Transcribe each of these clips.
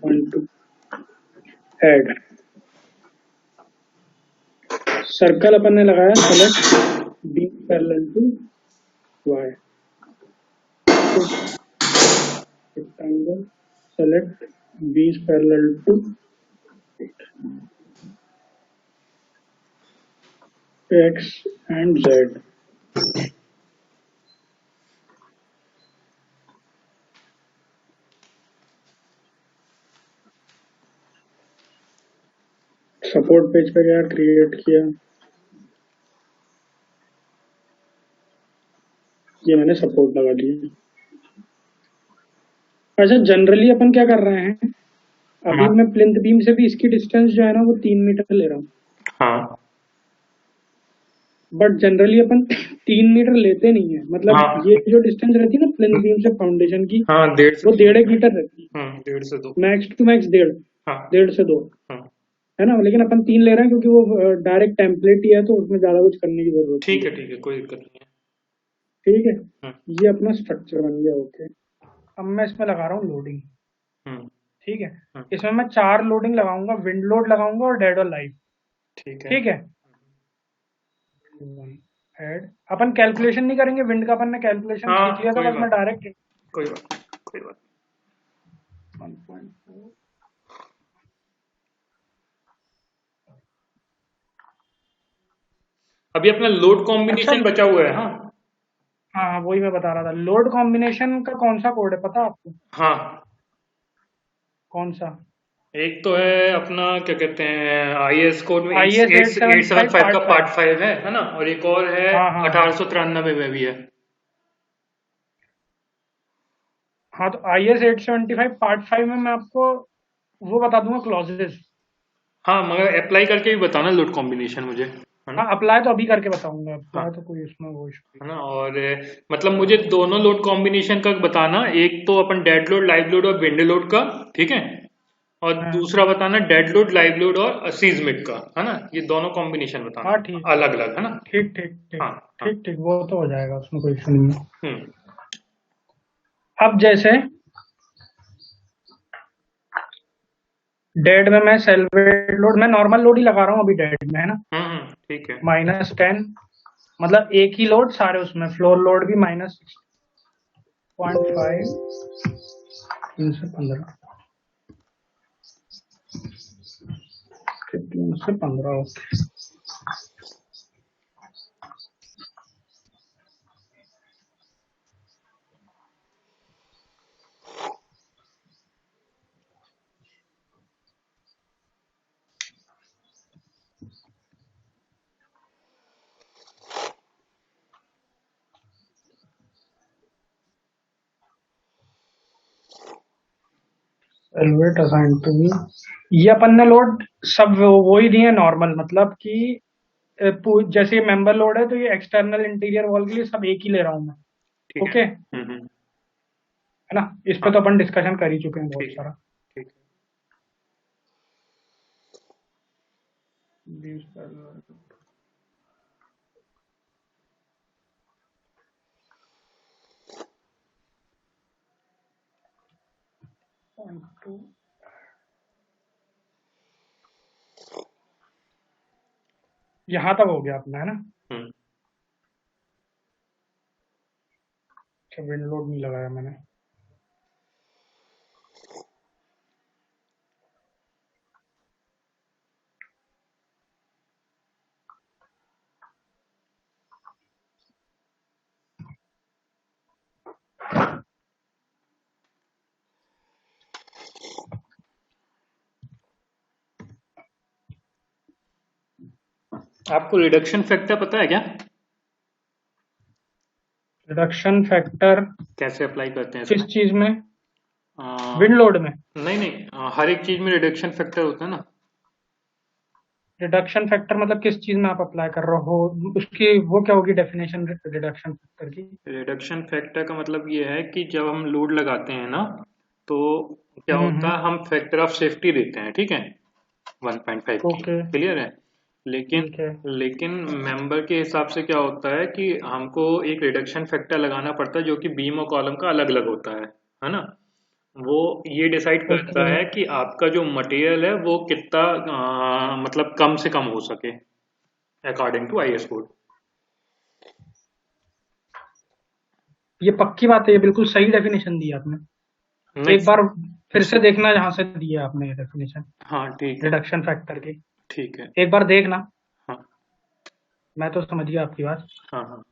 1.2 add circle अपन ने लगाया select beam parallel to y rectangle select beam parallel to x and z support page पे क्या create किया, ये मैंने सपोर्ट लगा दिया। अच्छा जनरली अपन क्या कर रहे हैं, अभी मैं प्लिंथ बीम से भी इसकी डिस्टेंस जो है ना वो 3 मीटर ले रहा हूँ। हाँ बट जनरली अपन 3 मीटर लेते नहीं है, मतलब ये जो डिस्टेंस रहती है ना प्लिंथ बीम से फाउंडेशन की, हाँ वो 1.5 मीटर रहती है। 1.5 से 2 मैक्स टू मैक्स 1.5 से 2 है ना, लेकिन अपन 3 ले रहे हैं क्योंकि वो डायरेक्ट टेम्पलेट ही है तो उसमें ज्यादा कुछ करने की जरूरत ठीक है कोई दिक्कत नहीं है। ठीक है, ये अपना स्ट्रक्चर बन गया। ओके, अब मैं इसमें लगा रहा हूँ लोडिंग। ठीक है, इसमें मैं 4 लोडिंग लगाऊंगा, विंड लोड लगाऊंगा और डेड और लाइव। ठीक है, ऐड अपन कैलकुलेशन नहीं करेंगे, विंड का अपन ने कैलकुलेशन सीख लिया था, बस मैं डायरेक्ट कोई बात 1.4 अभी अपना लोड कॉम्बिनेशन बचा हुआ है। हाँ वही मैं बता रहा था। लोड कॉम्बिनेशन का कौन सा कोड है पता आपको? हाँ कौन सा? एक तो है अपना क्या कहते हैं IS कोड में IS 875 का पार्ट 5 है ना, और एक और है 1893 में भी है। हाँ तो IS 875 पार्ट 5 में मैं आपको वो बता दूंगा क्लॉजेस। हाँ मगर अप्लाई करके भी बताना लोड कॉम्बिनेशन मुझे, है ना। हाँ अप्लाई तो अभी करके बताऊंगा, अप्लाई तो कोई इसमें वो इशू है ना। और मतलब मुझे दोनों लोड कॉम्बिनेशन का बताना, एक तो अपन डेड लोड लाइव लोड और विंड लोड का, ठीक है, और दूसरा बताना डेड लोड लाइव लोड और सीज्मिक का, है ना। ये दोनों कॉम्बिनेशन बताना। हाँ ठीक, अलग अलग, है ना। ठीक ठीक ठीक ठीक वो तो हो जाएगा, उसमें कोई इशू नहीं है। अब जैसे डेड में मैं सेल्वेट लोड, मैं नॉर्मल लोड ही लगा रहा हूँ अभी डेड में, है ना। ठीक है, -10 मतलब एक ही लोड सारे उसमें, फ्लोर लोड भी -0.5 3 से 15 3 से 15 ओके। सेल्वेट असाइन टू मी, ये अपन ने लोड सब वो ही दिए नॉर्मल, मतलब कि जैसे ये मेंबर लोड है तो ये एक्सटर्नल इंटीरियर वॉल के लिए सब एक ही ले रहा हूँ मैं। ओके, है ना, इस पे तो अपन डिस्कशन कर ही चुके हैं बहुत सारा। यहाँ तक हो गया अपना, है ना। अच्छा विंड लोड नहीं लगाया मैंने। आपको रिडक्शन फैक्टर पता है क्या? रिडक्शन फैक्टर कैसे अप्लाई करते हैं किस इसमें? चीज में? विंड लोड में? नहीं हर एक चीज में रिडक्शन फैक्टर होता है ना। रिडक्शन फैक्टर मतलब किस चीज में आप अप्लाई कर रहे हो, उसकी वो क्या होगी डेफिनेशन रिडक्शन फैक्टर की? रिडक्शन फैक्टर का मतलब ये है कि जब हम लोड लगाते हैं ना, तो क्या होता है, हम फैक्टर ऑफ सेफ्टी देते हैं, ठीक है, 1.5 की, क्लियर है। लेकिन मेंबर के हिसाब से क्या होता है कि हमको एक रिडक्शन फैक्टर लगाना पड़ता है जो कि बीम और कॉलम का अलग अलग होता है ना। वो ये डिसाइड करता है कि आपका जो मटेरियल है वो कितना मतलब कम से कम हो सके अकॉर्डिंग टू आईएस कोड। ये पक्की बात है, ये बिल्कुल सही डेफिनेशन दी आपने। एक बार फिर से देखना जहां से दिया आपने डेफिनेशन। हाँ ठीक है, रिडक्शन फैक्टर की ठीक है, एक बार देखना। हाँ मैं तो समझ गया आपकी बात। हाँ हाँ।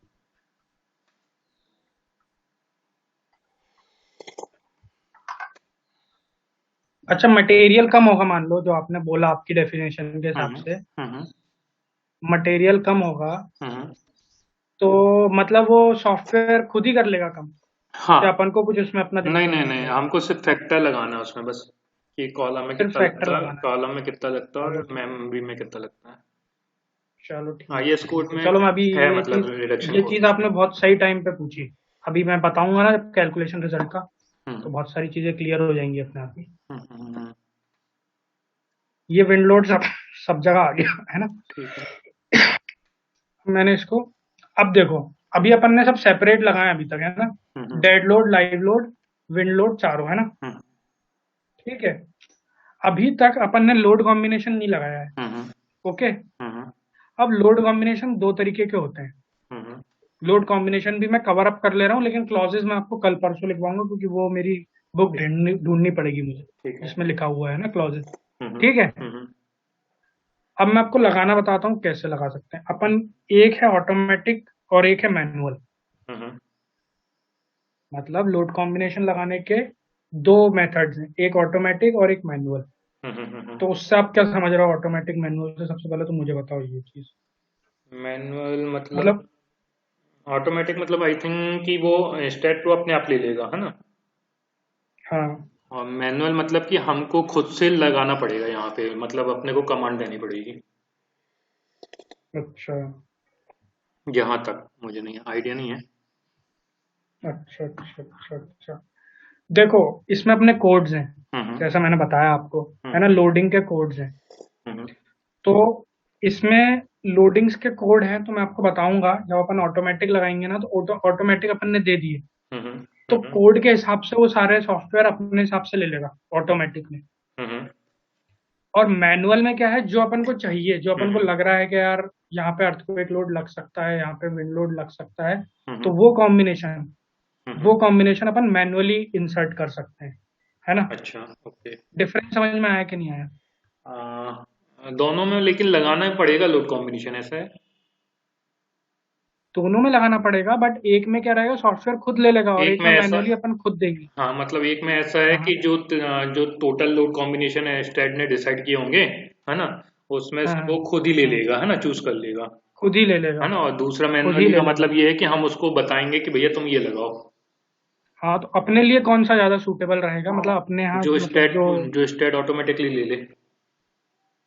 अच्छा, मटेरियल कम होगा मान लो, जो आपने बोला आपकी डेफिनेशन के हिसाब हम्म से हम्म मटेरियल कम होगा, हम्म। तो मतलब वो सॉफ्टवेयर खुद ही कर लेगा कम, क्या हाँ, अपन को कुछ उसमें अपना नहीं दिमाग नहीं लगाना नहीं, पड़ेगा? हमको सिर्फ फैक्टर लगाना है उसमें बस, कि कॉलम में सिर्फ कितना फैक्टर लगता है, लगाना है। कॉलम में कितना लगता है चलो और ठीक, मेमोरी में कितना लगता है। चलो हाँ, ठीक ये है, कोड ठीक है। में चलो मैं अभी है ये मतलब चीज रिडक्शन ये कोड। चीज आपने बहुत सही टाइम पे पूछी। अभी मैं बताऊंगा ना कैलकुलेशन रिजल्ट का, तो हम्म बहुत सारी चीजें क्लियर हो जाएंगी अपने आप ही। हम्म हम्म, हम्म, ये विंड लोड सब सब जगह आ गया है ना। ठीक है। मैंने इसको, अब देखो, अभी अपन ने सब सेपरेट लगाए अभी तक, है ना। Hmm dead load, live load, wind load, चारों, है ना। हम्म ठीक है। अभी तक अपन ने लोड कॉम्बिनेशन नहीं लगाया है। हम्म ओके। हम्म अब लोड कॉम्बिनेशन दो तरीके के होते हैं। हम्म लोड कॉम्बिनेशन भी मैं कवर अप कर ले रहा हूँ, लेकिन क्लॉजेज मैं आपको कल परसों लिखवाऊंगा, क्योंकि वो मेरी बुक ठीक ढूंढनी पड़ेगी मुझे, ठीक है। जिसमें लिखा हुआ है ना क्लॉजेज। हम्म ठीक है। हम्म अब मैं आपको लगाना बताता हूँ कैसे लगा सकते हैं अपन। एक है ऑटोमेटिक और एक है मैनुअल। हम्म मतलब लोड कॉम्बिनेशन लगाने के दो मेथड्स हैं, एक ऑटोमेटिक और एक मैनुअल। तो उससे आप क्या समझ रहे हो ऑटोमेटिक मैनुअल से? सबसे पहले तो मुझे बताओ ये चीज। मैनुअल मतलब, मतलब ऑटोमेटिक मतलब आई थिंक कि वो स्टेट टू अपने आप ले लेगा, है ना। हाँ। और मैनुअल मतलब कि हमको खुद से लगाना पड़ेगा यहाँ पे, मतलब अपने को कमांड देनी पड़ेगी। अच्छा जहाँ तक मुझे नहीं आइडिया नहीं है। अच्छा अच्छा अच्छा अच्छा। देखो, इसमें अपने कोड्स हैं, हम्म जैसा मैंने बताया आपको, है ना, हम्म लोडिंग के कोड्स हैं। हम्म तो इसमें लोडिंग्स के कोड हैं, तो मैं आपको बताऊंगा जब अपन ऑटोमेटिक लगाएंगे ना, तो ऑटोमेटिक अपन ने दे दिए, तो हम्म कोड के हिसाब से वो सारे सॉफ्टवेयर अपने हिसाब से ले लेगा ऑटोमेटिक में। हम्म और मैनुअल में क्या है, जो अपन को चाहिए, जो अपन को हम्म लग रहा है कि यार यहाँ पे अर्थक्वेक लोड लग सकता है, यहाँ पे विंड लोड लग सकता है, तो हम्म वो कॉम्बिनेशन अपन मैनुअली इंसर्ट कर सकते हैं, है ना। अच्छा ओके। डिफरेंस समझ में आया कि नहीं आया? दोनों में लेकिन लगाना ही पड़ेगा लोड कॉम्बिनेशन, ऐसा है। दोनों में लगाना पड़ेगा, बट एक में क्या रहेगा, सॉफ्टवेयर खुद ले लेगा, और एक एक में में ऐसा, मैनुअली अपन खुद देंगे। हाँ मतलब एक में ऐसा है हाँ कि जो टोटल लोड कॉम्बिनेशन है स्टेट ने डिसाइड किए होंगे, है ना, उसमें हाँ से हाँ वो खुद ही ले हाँ, लेगा, है ना, चूज कर लेगा, खुद ही ले लेगा, है ना। और दूसरा खुद ही मैनुअली ले का लेगा। मतलब ये है कि हम उसको बताएंगे कि भैया तुम ये लगाओ। हाँ, तो अपने लिए कौन सा ज्यादा सूटेबल रहेगा, मतलब अपने यहाँ जो मतलब स्टेट जो, जो स्टेट ऑटोमेटिकली ले ले।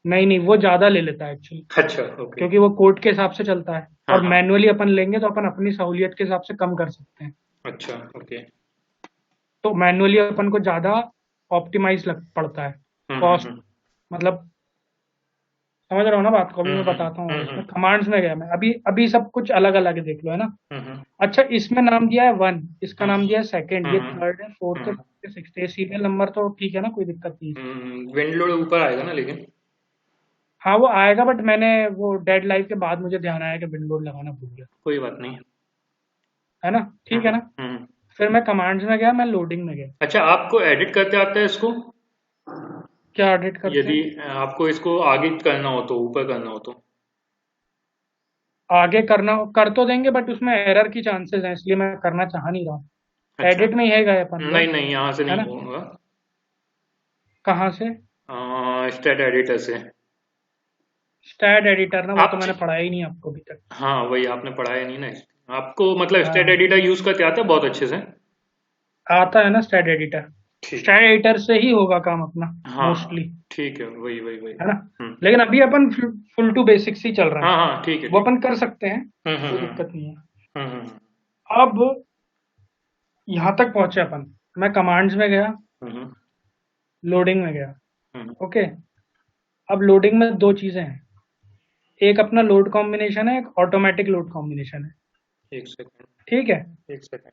नहीं नहीं, वो ज्यादा ले लेता है एक्चुअली, अच्छा ओके। क्योंकि वो कोड के हिसाब से चलता है। हाँ और हाँ। मैनुअली अपन लेंगे तो अपन अपनी सहूलियत के हिसाब से कम कर सकते हैं। अच्छा ओके। तो मैनुअली अपन को ज्यादा ऑप्टिमाइज लग पड़ता है, कॉस्ट, हम्म मतलब समझ रहे हो ना बात को। अभी हम्म मैं हम्म बताता हूँ, और हम्म इसमें कमांड्स में गया मैं, अभी अभी सब कुछ अलग अलग है, देख लो, है ना। हम्म अच्छा, इसमें नाम दिया है वन, इसका नाम दिया है सेकंड, ये हम्म थर्ड है, फोर्थ है, हम्म फिफ्थ है, सिक्स्थ है। सीरियल नंबर तो ठीक है ना, कोई दिक्कत नहीं है। विंड लोड ऊपर आएगा ना लेकिन। हाँ वो आएगा, बट मैंने वो डेड लाइव के बाद मुझे ध्यान आया कि विंडोज लगाना भूल गया, कोई बात नहीं। है ना। ठीक है ना। हम्म। फिर मैं कमांड्स में गया, मैं लोडिंग में गया। अच्छा, आपको एडिट करते आता है इसको? क्या एडिट करते यदि हैं? आपको इसको आगे करना हो तो, ऊपर करना हो तो। आगे करना कर तो देंगे, बट उसमें एरर की चांसेस हैं, इसलिए मैं करना चाह नहीं रहा हूँ। अच्छा, एडिट में ही है गए अपन नहीं लोग, नहीं, यहाँ से है नहीं ना। होगा। कहाँ से? स्टेट एडिटर से। स्टैट एडिटर ना, वो तो आप, मैंने पढ़ाया ही नहीं आपको अभी तक। हाँ वही आपने पढ़ाया नहीं ना। आपको मतलब स्टेट हाँ, एडिटर यूज करते आता है बहुत अच्छे से। आता है ना स्टैट एडिटर। ठीक है। स्टैट एडिटर से ही होगा काम अपना, हाँ मोस्टली, ठीक है, वही वही वही। है ना। लेकिन अभी अपन फुल टू बेसिक्स ही चल रहे हाँ हैं, हाँ ठीक है वो ठीक अपन कर सकते हैं, है। कोई दिक्कत नहीं है। हम्म अब यहाँ तक पहुंचे अपन, मैं कमांड्स में गया, हम्म लोडिंग में गया। हम्म। ओके। अब लोडिंग में दो चीजें हैं, एक अपना लोड कॉम्बिनेशन है, एक ऑटोमेटिक लोड कॉम्बिनेशन है। एक सेकंड, ठीक है। एक सेकंड।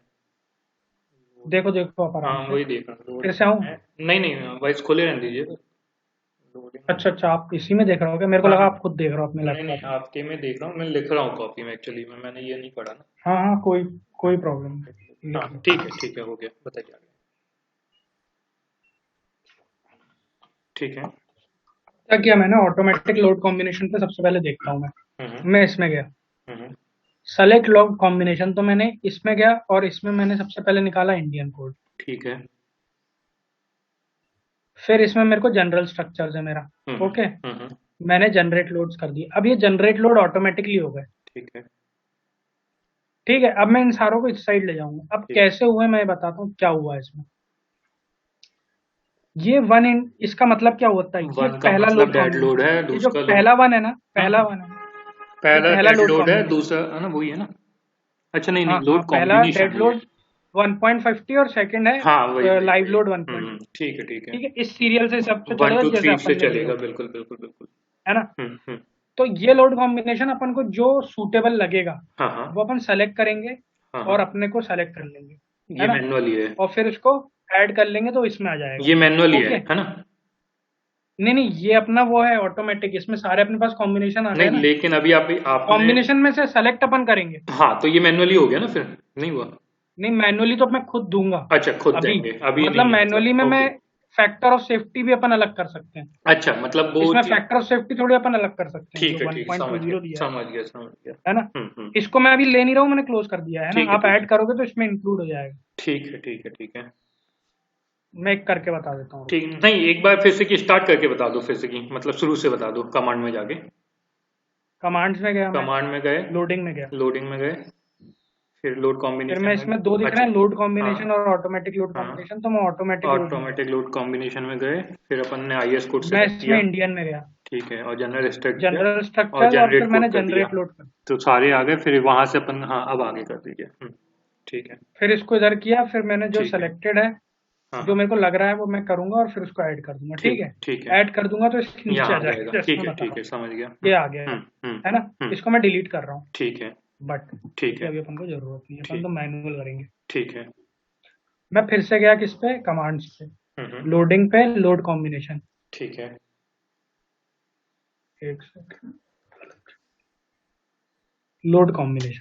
देखो देखो आप आराम हाँ से। वही देख रहा हूँ, फिर से आऊँ? नहीं नहीं वॉइस खोले रहने दीजिए। लोडिंग। अच्छा अच्छा, आप इसी में देख रहे हो क्या? मेरे को हाँ लगा हाँ। आप खुद देख रहे हो अपने नहीं नहीं लैपटॉप में। आपके में देख रहा हूँ, मैं लिख रहा हूँ कॉपी में, एक्चुअली में मैंने ये नहीं पढ़ा ना। हाँ हाँ, कोई कोई प्रॉब्लम नहीं, हाँ लिख लो। ठीक है हो गया, बताइए आगे। ठीक है। क्या किया मैंने, ऑटोमेटिक लोड कॉम्बिनेशन पे सबसे पहले देखता हूँ मैं। हम्म मैं इसमें गया, हम्म सेलेक्ट लोड कॉम्बिनेशन, तो मैंने इसमें गया और इसमें मैंने सबसे पहले निकाला इंडियन कोड। ठीक है। फिर इसमें मेरे को जनरल स्ट्रक्चर्स है मेरा। ओके, हम्म। मैंने जनरेट लोड्स कर दिए। अब ये जनरेट लोड ऑटोमेटिकली हो गए। ठीक है। ठीक है, अब मैं इन सारों को इस साइड ले जाऊंगा। अब ठीक। कैसे हुए मैं बताता हूँ क्या हुआ इसमें। ये वन इन, इसका मतलब क्या होता है, ये वन का पहला मतलब लोड डेड लोड कॉम्बिनेशन, है, ये जो दूसरा लोड। पहला वन है ना, हाँ पहला हाँ। वन है ना, ये पहला पहला डेड लोड लोड है, कॉम्बिनेशन। दूसरा है ना वही है ना। अच्छा नहीं हाँ नहीं, हाँ, लोड पहला कॉम्बिनेशन डेड है ये। लोड 1.50 और सेकंड हाँ वही है वही लाइव वही। लोड 1.2। ठीक है ठीक है। ठीक है, इस सीरियल से सबसे वन चलेगा टू जैसे थ्री से अपन ने लिया चलेगा, हुआ बिल्कुल बिल्कुल बिल्कुल। है ना। हम्म। तो ये लोड कॉम्बिनेशन अपन को जो सूटेबल लगेगा हाँ हाँ। वो अपन सेलेक्ट करेंगे हाँ और हाँ। अपने को सेलेक्ट कर लेंगे, है ये ना। मैनुअली है। और फिर उसको ऐड कर लेंगे तो इसमें आ जाएगा। ये मैनुअली ओके, है ना। नहीं नहीं, ये अपना वो है ऑटोमेटिक, इसमें सारे अपने पास कॉम्बिनेशन आ गए नहीं ना। लेकिन अभी आप आपने। कॉम्बिनेशन में से सेलेक्ट अपन करेंगे। हाँ तो ये मैनुअली हो गया ना फिर, नहीं हुआ। नहीं, मैनुअली तो मैं खुद दूंगा अच्छा खुद अभी। देंगे, अभी मतलब नहीं है मैनुअली मतलब, में मैं ओके। फैक्टर ऑफ सेफ्टी भी अपन अलग कर सकते हैं। अच्छा मतलब वो इसमें चीज। फैक्टर ऑफ सेफ्टी थोड़ी अपन अलग कर सकते हैं, जो ठीक है समझ गया 1.20 दिया समझ गया समझ गया। है ना। हम्म। इसको मैं अभी ले नहीं रहा हूँ, मैंने क्लोज कर दिया है ना। आप ठीक है ऐड करोगे तो इसमें इंक्लूड हो जाएगा। ठीक है ठीक है ठीक है। मैं एक करके बता देता हूँ। ठीक नहीं, एक बार फिर से की स्टार्ट करके बता दो, फिर से की मतलब शुरू से बता दो, कमांड में जाके। कमांड्स में गया मैं, कमांड में गए। लोडिंग में गया। लोडिंग में गए। फिर लोड फिर कॉम्बिनेशन मैं, में इसमें दो गए। दिख अच्छा। रहे हैं, लोड हाँ कॉम्बिनेशन और ऑटोमेटिक लोड हाँ। कॉम्बिनेशन, तो मैं ऑटोमेटिक लोड में गया। ऑटोमेटिक लोड कॉम्बिनेशन में गए। फिर अपन ने आई एस कोड मैं सेलेक्ट इसमें किया। इंडियन में गया, ठीक है, और जनरल स्ट्रक्ट किया। जनरल और स्ट्रक्चर, और फिर जनरेट मैंने कोड कर दिया। जनरेट लोड कर। तो सारे आ गए, फिर वहां से अपन, हाँ अब आगे कर दीजिए। ठीक है। फिर इसको इधर किया, फिर मैंने जो ठीक है। सेलेक्टेड है, हाँ जो हाँ। मेरे को लग रहा है वो मैं करूंगा और फिर उसको ऐड कर दूंगा। ठीक है, ठीक है। ऐड कर दूंगा तो इसके नीचे आ यहाँ आ जाएगा जाएगा, जैसे मैं बता रहा ठीक है हूँ। समझ गया। ये आ गया, है ना। हम्म। इसको मैं डिलीट कर रहा हूँ, ठीक है बट ठीक क्योंकि है अभी अपन को जरूरत नहीं है, अपन तो ठीक मैनुअल करेंगे। ठीक है। मैं फिर से गया किस पे, कमांड्स पे, हम्म। लोडिंग पे, लोड कॉम्बिनेशन। ठीक है। एक सेकंड, लोड कॉम्बिनेशन,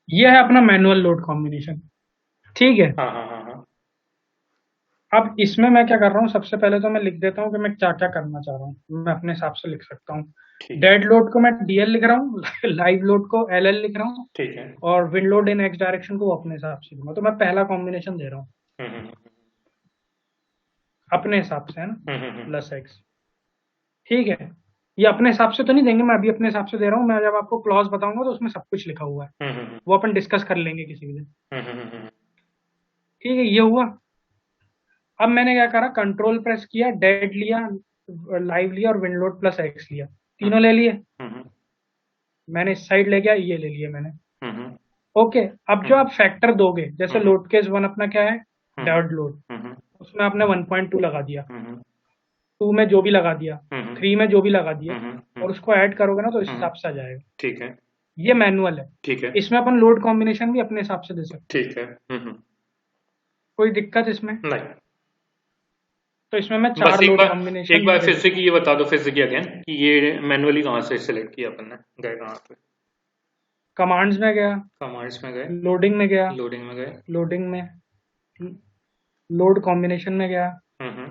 ये है अपना मैनुअल लोड कॉम्बिनेशन। ठीक है, हाँ हाँ हाँ हाँ। अब इसमें मैं क्या कर रहा हूँ, सबसे पहले तो मैं लिख देता हूँ कि मैं क्या क्या करना चाह रहा हूँ, मैं अपने हिसाब से लिख सकता हूँ। ठीक है डेड लोड को मैं डीएल लिख रहा हूँ, लाइव लोड को एलएल लिख रहा हूँ, ठीक है। और wind load in x direction को वो अपने हिसाब से दूंगा। तो मैं पहला कॉम्बिनेशन दे रहा हूँ हम्म। अपने हिसाब से, है ना, हम्म। Plus x. ठीक है, ये अपने हिसाब से तो नहीं देंगे, मैं अभी अपने हिसाब से दे रहा हूँ। मैं जब आपको क्लॉज बताऊंगा तो उसमें सब कुछ लिखा हुआ है, हम्म। वो अपन डिस्कस कर लेंगे किसी भी दिन। हम्म। ठीक है, ये हुआ। अब मैंने क्या करा, कंट्रोल प्रेस किया, डेड लिया, लाइव लिया और विंड लोड प्लस एक्स लिया, तीनों ले लिए। हम्म। मैंने इस साइड ले गया, ये ले लिए मैंने। हम्म। ओके, अब जो आप फैक्टर दोगे, जैसे हम्म। लोड केस वन अपना क्या है, हम्म। डेड लोड, हम्म। उसमें आपने 1.2 लगा दिया, हम्म। 2 में जो भी लगा दिया, हम्म। 3 में जो भी लगा दिया, हम्म। और उसको ऐड करोगे ना तो इस हम्म। हिसाब से आ जाएगा। ठीक है ये मैनुअल है। ठीक है इसमें अपन लोड कॉम्बिनेशन भी अपने हिसाब से दे सकते हैं, ठीक है। कोई दिक्कत इसमें। नहीं, तो इसमें मैं बस 4 लोड कॉम्बिनेशन एक बार दे फिर से देता कि हूँ। ये बता दो फिर से कि अगेन कि ये मैनुअली कहाँ से सिलेक्ट किया अपन ने, गए कहाँ पे। कमांड्स में गया, कमांड्स में गए। लोडिंग में गया, लोडिंग में गए। लोडिंग में, लोड कॉम्बिनेशन में गया। हम्म।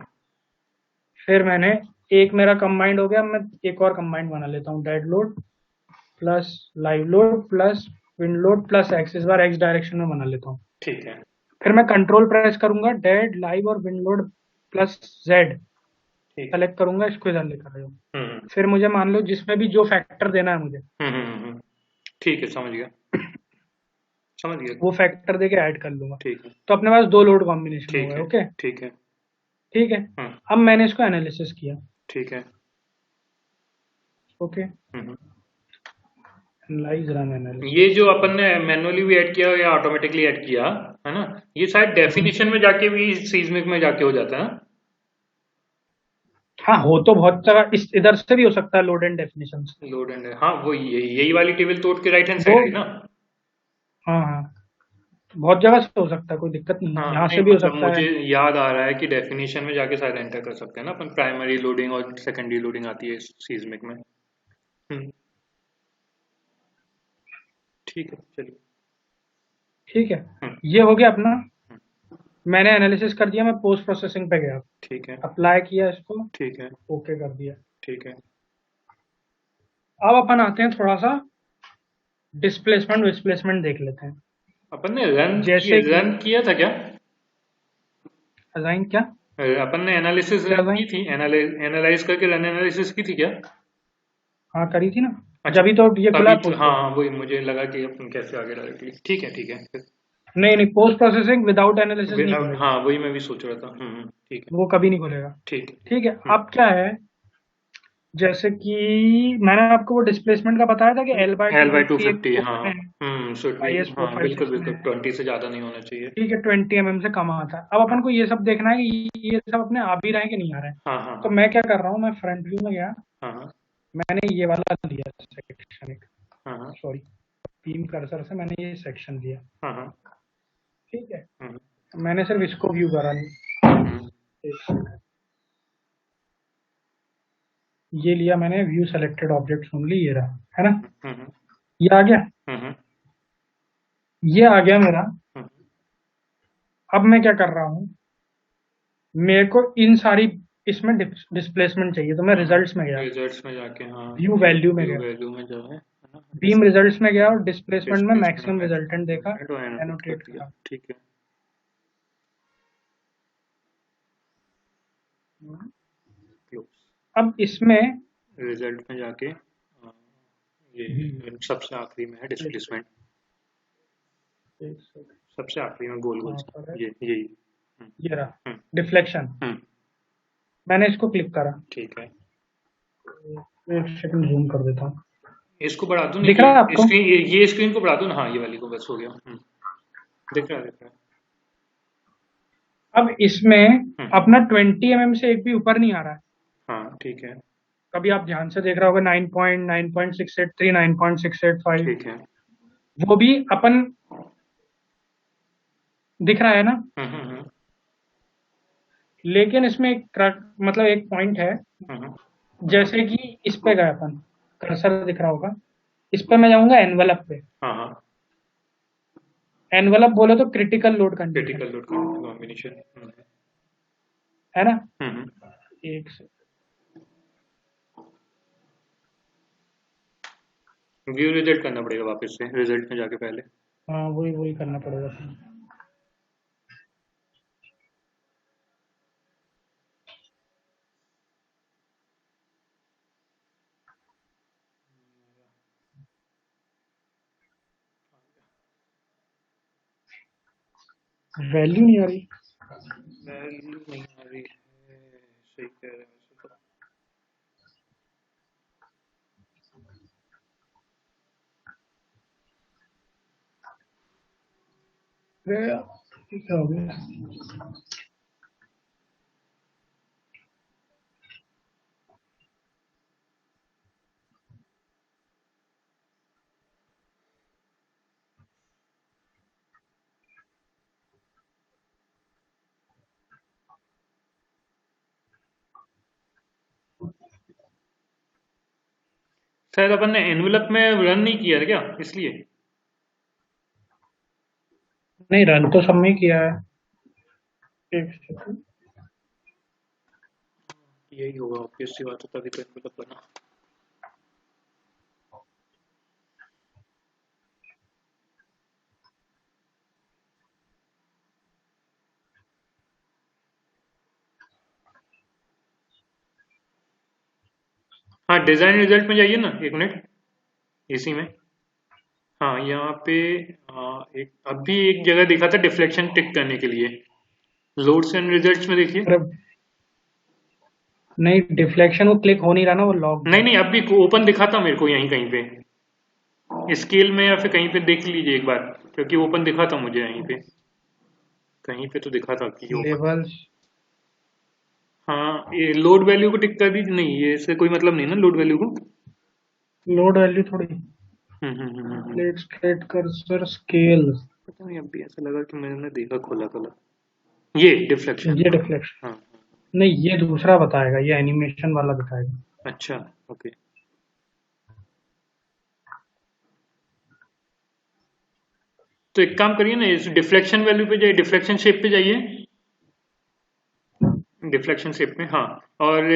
फिर मैंने, एक मेरा कंबाइंड हो गया, मैं एक और कंबाइंड बना लेता हूँ, dead load plus live load plus wind load plus x, इस बार एक्स डायरेक्शन में बना लेता हूँ। ठीक है फिर मैं कंट्रोल प्रेस करूंगा, डेड लाइव और विंड लोड प्लस जेड ठीक है। सेलेक्ट करूंगा, इसको इधर लेकर आऊँ। हम्म फिर मुझे मान लो जिसमें भी जो फैक्टर देना है मुझे, ठीक है समझ गया समझ गया। वो फैक्टर देके ऐड कर लूंगा। ठीक है तो अपने पास 2 लोड कॉम्बिनेशन हो ठीक गए। है ओके, ठीक है। ठीक है। अब मैंने इसको एनालिसिस किया। ठीक है। ओके, हम्म। एनालाइज रन ये एनालिसिस। जो अपन ने मैनुअली भी ऐड किया या ऑटोमेटिकली ऐड किया है ना, ये शायद डेफिनेशन में जाके भी सीस्मिक में जाके हो जाता है ना। हाँ, हो तो बहुत जगह, इस इधर से भी हो सकता है, लोड एंड डेफिनेशन से। लोड एंड, हाँ वो यही वाली टेबल तो उठ के राइट हैंड दो, साइड है ना। हाँ हाँ, बहुत जगह से हो सकता है, कोई दिक्कत नहीं है, हाँ यहाँ नहीं से भी हो मतलब सकता मुझे है। याद आ रहा है कि डेफिनेशन में जाके शायद एंटर कर सकते हैं ना अपन, प्राइमरी लोडिंग और सेकेंडरी लोडिंग आती है सीस्मिक में। ठीक है चलिए। ठीक है, हम्म। ये हो गया अपना। हम्म। मैंने एनालिसिस कर दिया, मैं पोस्ट प्रोसेसिंग पे गया, ठीक है। अप्लाई किया इसको, ठीक है। ओके कर दिया। ठीक है। अब अपन आते हैं थोड़ा सा डिस्प्लेसमेंट विस्प्लेसमेंट देख लेते हैं। अपन ने रन किया, जैसे कि रन किया था क्या? असाइन क्या, अपन ने एनालिसिस क्या रन की असाइन, थी, एनालाइज करके रन एनालिसिस की थी क्या? हाँ करी थी ना, अच्छा। जब तो ये खुला तभी है तो पोस्ट हाँ हाँ प्रोसेसिंग। वही मुझे लगा कि अपन कैसे आगे डायरेक्टली, ठीक है ठीक है फिर। नहीं नहीं, पोस्ट प्रोसेसिंग विदाउट एनालिसिस नहीं खुलेगा, हाँ वही मैं भी सोच रहा था। ठीक है। वो कभी नहीं खुलेगा। ठीक है। ठीक है, अब क्या है, जैसे कि मैंने आपको वो डिस्प्लेसमेंट का बताया था कि L by two L by two fifty एक फिफ्टी हाँ। उसमें है, should be. I S four हाँ फाइव बिल्कुल सिक्स में बिल्कुल, है। 20 से ज्यादा नहीं होना चाहिए। ठीक है, 20 mm से कम आता है। अब अपन को ये सब देखना है कि ये सब अपने आ भी रहे हैं कि नहीं आ रहे हैं। हाँ हाँ तो हाँ। मैं क्या कर रहा हूँ, मैं फ्रंट व्यू में गया, हाँ हाँ। मैंने ये वाला लिया सेक्शन एक, हाँ हाँ। सॉरी, बीम कर्सर से मैंने ये सेक्शन लिया। हाँ हाँ। ठीक है, हम्म। मैंने सिर्फ इसको व्यू करा, हम्म। एक second। ये लिया मैंने, व्यू सेलेक्टेड ऑब्जेक्ट ओनली, ये रहा, है ना, हम्म। ये आ गया, हम्म। ये आ गया मेरा। हम्म। अब मैं क्या कर रहा हूँ, मेरे को इन सारी इसमें डिस्प्लेसमेंट चाहिए, तो मैं रिजल्ट्स में गया, रिजल्ट्स में जाके हाँ। व्यू वैल्यू में व्यू गया, वैल्यू में जो है ना, बीम रिजल्ट्स में गया और डिस्प्लेसमेंट में डिस्प्लेसमेंट मैक्सिमम में रिजल्टेंट देखा, तो एनोटेट कर एनोटेट दिया। करा। ठीक है। क्लोज। अब इसमें रिजल्ट में जाके ये सबसे आखिरी में है एक डिस्प्लेसमेंट, एक सेकंड, सबसे आखिरी में गोल गोल कहाँ सा पर है, ये यही। हम्म। ये रहा, हम्म। डिफ्लेक्शन, हम्म। मैंने इसको क्लिक करा, ठीक है। एक सेकंड जूम कर देता हूँ, इसको बढ़ा दूं दिख रहा है नीचे आपको। स्क्रीन, ये स्क्रीन को बढ़ा दूं ना, हाँ ये वाली को, बस हो गया। दिख रहा है दिख रहा है। अब इसमें हम्म। अपना 20 mm से एक भी ऊपर नहीं आ रहा है। हाँ ठीक है। कभी आप ध्यान से देख रहा होगा, 9.9.683, 9.685, ठीक है। वो भी अपन, दिख रहा है ना। हम्म। लेकिन इसमें एक मतलब एक पॉइंट है, हम्म। जैसे कि इस पे गए अपन, कर्सर दिख रहा होगा, इस पे मैं जाऊंगा एनवलप पे, हाँ हाँ। एनवलप बोले तो critical load condition, critical load combination. है ना। हम्म। एक से व्यू रिजल्ट करना पड़ेगा वापस से, रिजल्ट में जाके पहले। हाँ, वही वही करना पड़ेगा फिर। वैल्यू नहीं आ रही, वैल्यू नहीं आ रही है, सही कह रहे हैं वैसे तो। अरे, ये क्या हो गया। शायद अपन ने एनवेलप में रन नहीं किया है क्या, इसलिए। नहीं, रन तो सब में किया है। एक सेकंड, यही होगा, ऑब्वियस सी बात है, तभी तो एनवेलप बना। हाँ डिजाइन रिजल्ट में जाइए ना, एक मिनट, इसी में। हाँ यहाँ पे एक अभी एक जगह दिखा था डिफ्लेक्शन टिक करने के लिए, लोड्स एंड रिजल्ट्स में देखिए। अरे नहीं, डिफ्लेक्शन वो क्लिक हो नहीं रहा ना, वो लॉक्ड नहीं है। नहीं, अभी ओपन दिखा था मेरे को यहीं कहीं पे, स्केल में या फिर कहीं पे देख लीजिए एक बार, क्योंकि ओपन दिखा था मुझे यहीं पे, कहीं पे तो दिखा था कि ओपन। लेवल्स, हाँ ये लोड वैल्यू को टिक कर दीजिए, नहीं ये इससे कोई मतलब नहीं ना लोड वैल्यू को। लोड वैल्यू थोड़ी, हम्म। प्लेट स्ट्रेट कर्सर स्केल, पता नहीं, अभी ऐसा लगा कि मैंने देखा खोला खोला। ये डिफ्लेक्शन। ये डिफ्लेक्शन हाँ। नहीं, ये दूसरा बताएगा, ये एनिमेशन वाला दिखाएगा। अच्छा। ओके। तो एक काम करिए ना, इस डिफ्लेक्शन वैल्यू पे जाइए, डिफ्लेक्शन शेप पे जाइए, डिफ्लेक्शन शेप में, हाँ। और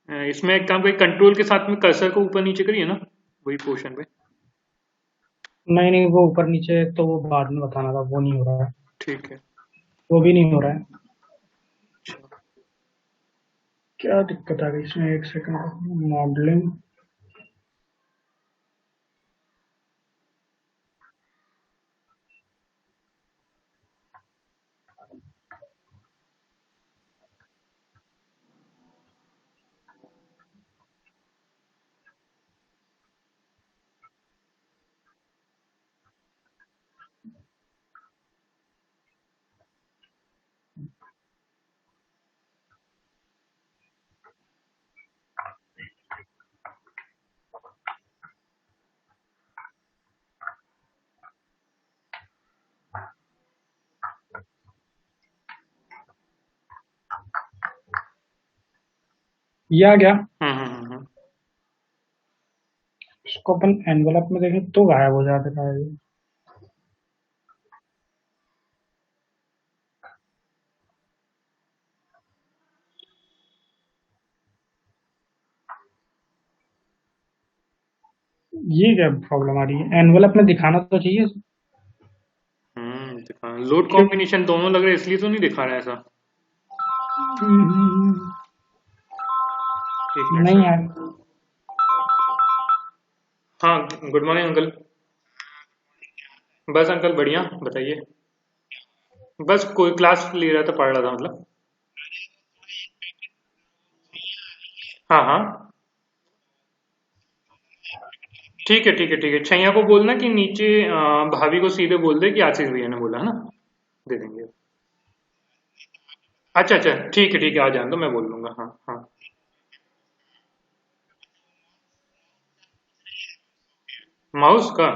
इसमें एक काम करिए, कंट्रोल के साथ में कर्सर को ऊपर नीचे करिए ना, वही पोर्शन पे। नहीं नहीं, वो ऊपर नीचे तो वो बाद में बताना था, वो नहीं हो रहा है। ठीक है। वो भी नहीं हो रहा है। अच्छा। क्या दिक्कत आ गई इसमें, एक सेकंड, मॉडलिंग। ये आ गया। हम्म। इसको अपन एनवेलप में देखें तो गायब हो जाता है ये। ये क्या प्रॉब्लम आ रही है, एनवेलप में दिखाना तो चाहिए। दिखा, लोड क्यों? कॉम्बिनेशन दोनों लग रहे हैं, इसलिए तो नहीं दिखा रहा है ऐसा। एक मिनट नहीं सर। यार। हाँ, गुड मॉर्निंग अंकल। बस अंकल बढ़िया, बताइए। बस कोई क्लास ले रहा था, पढ़ रहा था मतलब। हाँ हाँ। ठीक है ठीक है ठीक है, छैया को बोलना कि नीचे भाभी को सीधे बोल दे कि आशीष भैया ने बोला है ना, दे देंगे। अच्छा अच्छा, ठीक है, आ जाने दो, मैं बोल लूंगा, हाँ हाँ। माउस का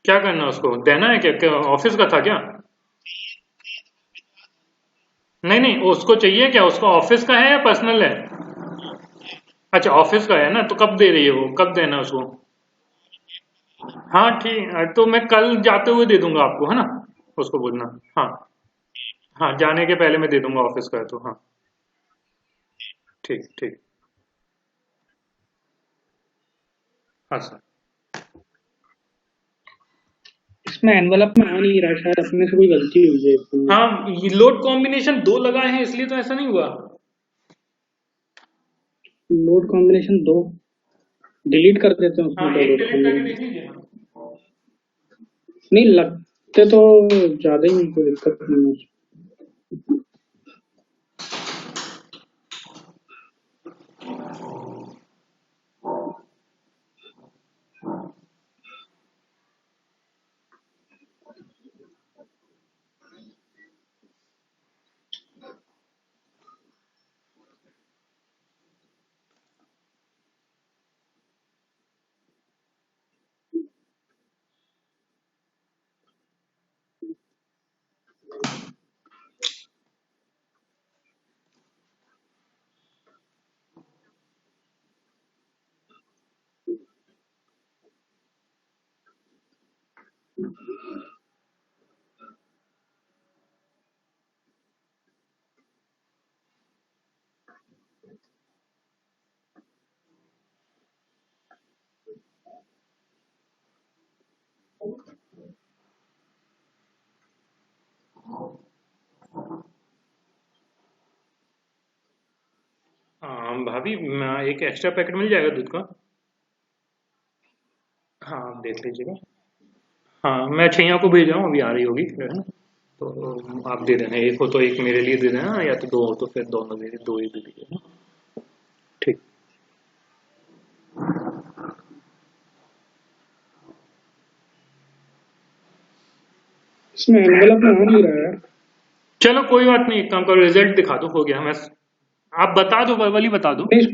क्या करना है, उसको देना है क्या, ऑफिस का था क्या? नहीं नहीं, उसको चाहिए क्या, उसको ऑफिस का है या पर्सनल है? अच्छा, ऑफिस का है ना, तो कब दे रही है वो, कब देना है उसको? हाँ ठीक है, तो मैं कल जाते हुए दे दूंगा आपको, है ना, उसको बोलना। हाँ हाँ, जाने के पहले मैं दे दूंगा, ऑफिस का है तो, हाँ। ठीक ठीक। हाँ सर। इसमें एनवेलप में आ नहीं रहा, शायद अपने से कोई गलती हुई है इसमें। हाँ, ये लोड कॉम्बिनेशन दो लगाए हैं, इसलिए तो ऐसा नहीं हुआ। लोड कॉम्बिनेशन दो डिलीट कर देते हैं हाँ, उसमें तो एक लोड डिलीट करके देख कॉम्बिनेशन। लीजिए ना। नहीं लगते तो ज्यादा ही, कोई दिक्कत नहीं है। हाँ भाभी, एक एक्स्ट्रा पैकेट मिल जाएगा दूध का? हाँ, आप देख लीजिएगा। हाँ, मैं छैया को भेज रहा हूँ, अभी आ रही होगी, है ना, तो आप दे देना, एक हो तो एक मेरे लिए दे देना, या तो दो हो तो फिर दोनों मेरे, दो ही दे दीजिए ना। ठीक। इसमें एनवेलप में आ नहीं रहा है। चलो कोई बात नहीं, एक काम करो, रिजल्ट दिखा दो, हो गया। मैं, आप बता दो, वर्बली बता दो। नहीं,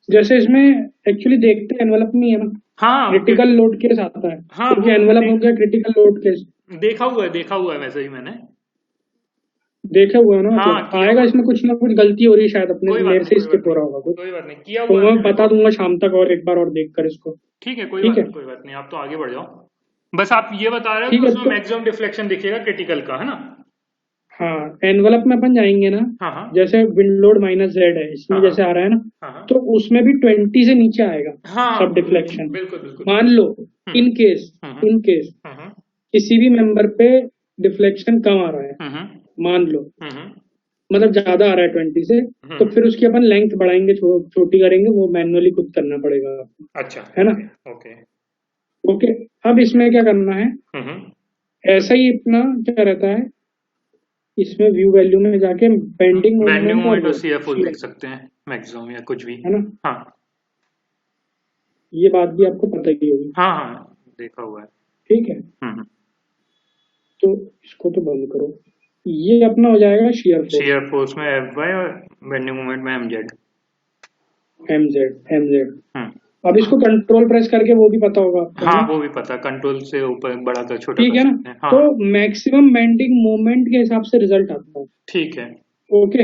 जैसे इसमें एक्चुअली देखते हैं एनवेलप में ही है ना। हाँ क्रिटिकल लोड केस आता है, हाँ क्योंकि एनवेलप हो गया क्रिटिकल लोड केस। देखा हुआ है वैसे ही मैंने। देखे हुए है ना, हाँ मतलब किया आएगा हुआ है। इसमें कुछ ना कुछ गलती हो रही है शायद अपने कोई से, बात मेरे नहीं से कोई बात स्किप हो नहीं रहा होगा कुछ। कोई बात नहीं, किया तो हुआ है मैं मैंने बता तो। दूंगा शाम तक और एक बार और देख कर इसको। ठीक है ठीक है कोई बात नहीं, आप तो आगे बढ़ जाओ। बस आप ये बता रहे हो ठीक कि है उसमें तो मैक्सिमम डिफ्लेक्शन दिखेगा क्रिटिकल का, है ना? हाँ, एनवेलप में अपन जाएंगे ना, हाँ हाँ जैसे विंड लोड माइनस जेड है इसमें हाँ जैसे आ रहा है ना, हाँ हाँ तो उसमें भी 20 से नीचे आएगा सब हाँ डिफ्लेक्शन। बिल्कुल बिल्कुल। मान लो हम्म in case, hmm in case हम्म किसी भी मेंबर पे डिफ्लेक्शन कम आ रहा है, हम्म मान लो हम्म मतलब ज्यादा आ रहा है 20 से, तो हम्म। फिर उसकी अपन लेंथ बढ़ाएंगे, छोटी करेंगे, वो मैनुअली खुद करना पड़ेगा आपको, अच्छा है ना। Okay okay. ओके, अब इसमें क्या करना है, हम्म। ऐसा ही अपना क्या रहता है, इसमें व्यू वैल्यू में जाके बेंडिंग बेंडिंग मोमेंट और मोमेंट और वो सीएफ shear, लिख सकते हैं, मैक्सिमम या कुछ भी। है ना, हाँ ये बात भी आपको पता ही होगी। हाँ हाँ देखा हुआ है। ठीक है, हम्म। तो इसको तो बंद करो, ये अपना हो जाएगा शेयर फोर्स, शेयर फोर्स में एफ वाई और बेंडिंग मोमेंट में M Z. M Z, M Z. Hmm. अब इसको कंट्रोल प्रेस करके वो भी पता होगा आपको, है हाँ ना। वो भी पता, कंट्रोल से ऊपर बड़ा कर छोटा ठीक कर है ना, सकते हैं, तो हाँ। मैक्सिमम बेंडिंग मोमेंट के हिसाब से रिजल्ट आता है। ठीक है। ओके,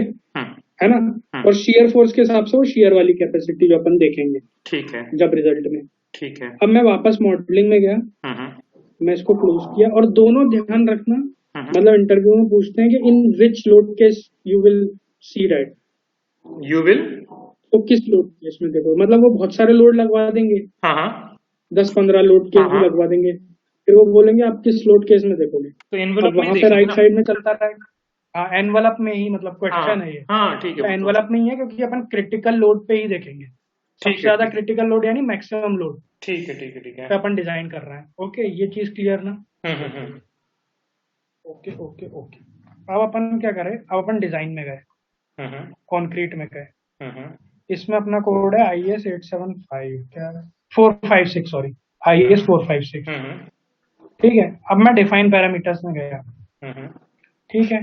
है ना। हम्म। और शेयर फोर्स के हिसाब से वो शेयर वाली कैपेसिटी जो अपन देखेंगे ठीक है जब रिजल्ट में। ठीक है। अब मैं वापस मॉडलिंग में गया, हम्म मैं इसको क्लोज किया, और दोनों ध्यान रखना, हम्म। मतलब इंटरव्यू में पूछते हैं कि in which load case you will see that, you will. तो किस लोड केस में देखो, मतलब वो बहुत सारे लोड लगवा देंगे, हाँ हाँ 10-15 लोड हाँ केस भी हाँ। लगवा देंगे, फिर वो बोलेंगे आप किस लोड केस में देखोगे। तो एनवेलप अब में ही वहां पे देखेंगे राइट ना। साइड में चलता रहेगा। हाँ, एनवलप में ही, मतलब हाँ क्वेश्चन है ये, हाँ ठीक है तो वो तो। एनवलप में ही है, क्योंकि अपन क्रिटिकल लोड पे ही देखेंगे, सबसे ठीक है ज्यादा ठीक है क्रिटिकल लोड यानी मैक्सिमम लोड ठीक है ठीक है ठीक है। पे अपन डिजाइन कर रहे हैं। ओके, ये चीज क्लियर ना। हम्म। ओके ओके ओके, अब अपन क्या करें, अब अपन डिजाइन में गए, हम्म कॉन्क्रीट में गए, हम्म इसमें अपना कोड है IS 875, क्या 456, सॉरी, IS 456। हम्म ठीक है, अब मैं डिफाइन पैरामीटर्स में गया, हम्म ठीक है,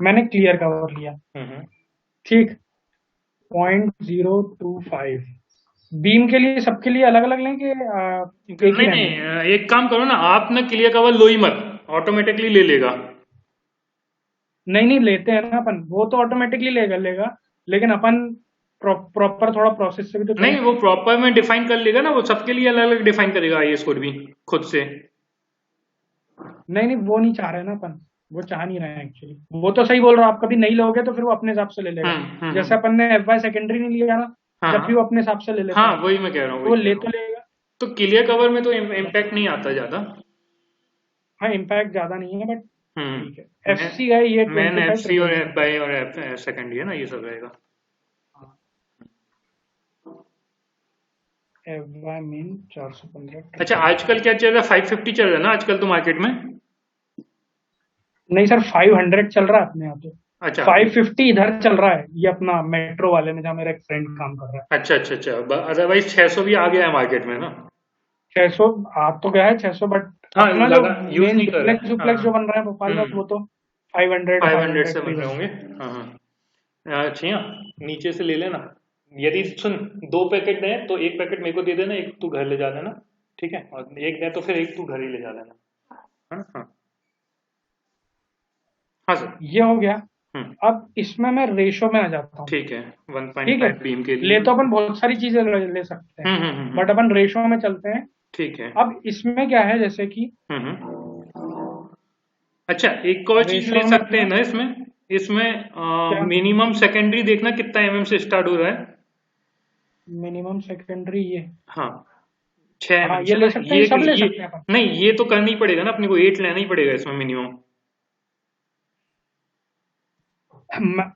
मैंने क्लियर कवर लिया, हम्म। ठीक, 0.025, बीम के लिए सबके लिए अलग अलग लें कि एक ही नहीं रहने नहीं दें। एक काम करो ना, आप ना क्लियर कवर लो ही मत, ऑटोमेटिकली ले लेगा। नहीं नहीं, लेते हैं ना अपन, वो तो ऑटोमेटिकली लेगा लेगा, लेकिन अपन प्रॉपर थोड़ा प्रोसेस से भी तो चलें। नहीं वो प्रॉपर में डिफाइन कर लेगा ना, वो सबके लिए अलग अलग डिफाइन करेगा आईएस कोड भी खुद से। नहीं नहीं, वो नहीं चाह रहे ना अपन, वो चाह नहीं रहे हैं एक्चुअली, वो तो सही बोल रहा हूँ, आप कभी नहीं लोगे तो फिर वो अपने हिसाब से ले लेगा, जैसे हम्म। अपन ने एफ वाई सेकेंडरी नहीं लिया ना, हाँ जब भी हाँ वो अपने हिसाब से ले लेता हाँ है, वही मैं कह रहा हूँ तो वही वो कह ले रहा तो हूँ। लेगा। तो क्लियर कवर में तो इम्पैक्ट नहीं आता ज्यादा। हाँ, इम्पैक्ट ज्यादा नहीं है, बट ठीक है, एफ मैं सी है ये मैन एफ 25 सी ट्रिपल और एफ जीरो। बाई और एफ सेकेंड है ना, ये सब रहेगा। एफ वाई मीन 415 अच्छा ट्रिपल आजकल क्या चल रहा है, 550 चल रहा है ना आजकल तो मार्केट में। नहीं सर, 500 चल रहा है अपने यहाँ तो, अच्छा 550 इधर चल रहा है, ये अपना मेट्रो वाले में जहाँ मेरा एक फ्रेंड काम कर रहा है। अच्छा अदरवाइज 600 भी आ गया है मार्केट में ना। 600 आ तो गया है, 600, बट हाँ अपना जो लगा यूज मेन नहीं कर डुप्लेक्स रहे, हाँ डुप्लेक्स जो बन रहा है भोपाल में, हम्म। वो तो 500 500 से 500 पे ही बन रहे बन होंगे। रहा है। हाँ हाँ अच्छा नीचे से ले लेना। यदि सुन, 2 पैकेट दें तो एक पैकेट मेरे को दे देना, एक तू घर ले जा लेना। ठीक है, और एक दें तो फिर एक तू घर ही ले जा लेना। हाँ हाँ हाँ सर। ये हो गया। हम्म। अब इसमें मैं रेशो में आ जाता हूँ। ठीक है ठीक है, 1.5 बीम के लिए। ले तो अपन बहुत सारी चीजें ले सकते हैं, बट हम्म। अपन रेशो में चलते हैं। ठीक है। अब इसमें क्या है, जैसे कि अच्छा एक और चीज ले रेशो में सकते हैं अपना ना इसमें, क्या, मिनिमम सेकेंडरी देखना कितना एमएम से स्टार्ट हो रहा है। मिनिमम सेकेंडरी ये, हाँ 6 एमएम हाँ ये से ना, ले सकते हैं, ये सब ले ये सकते हैं अपन। नहीं ये तो करना ही पड़ेगा ना अपने को, 8 लेना ही पड़ेगा इसमें मिनिमम।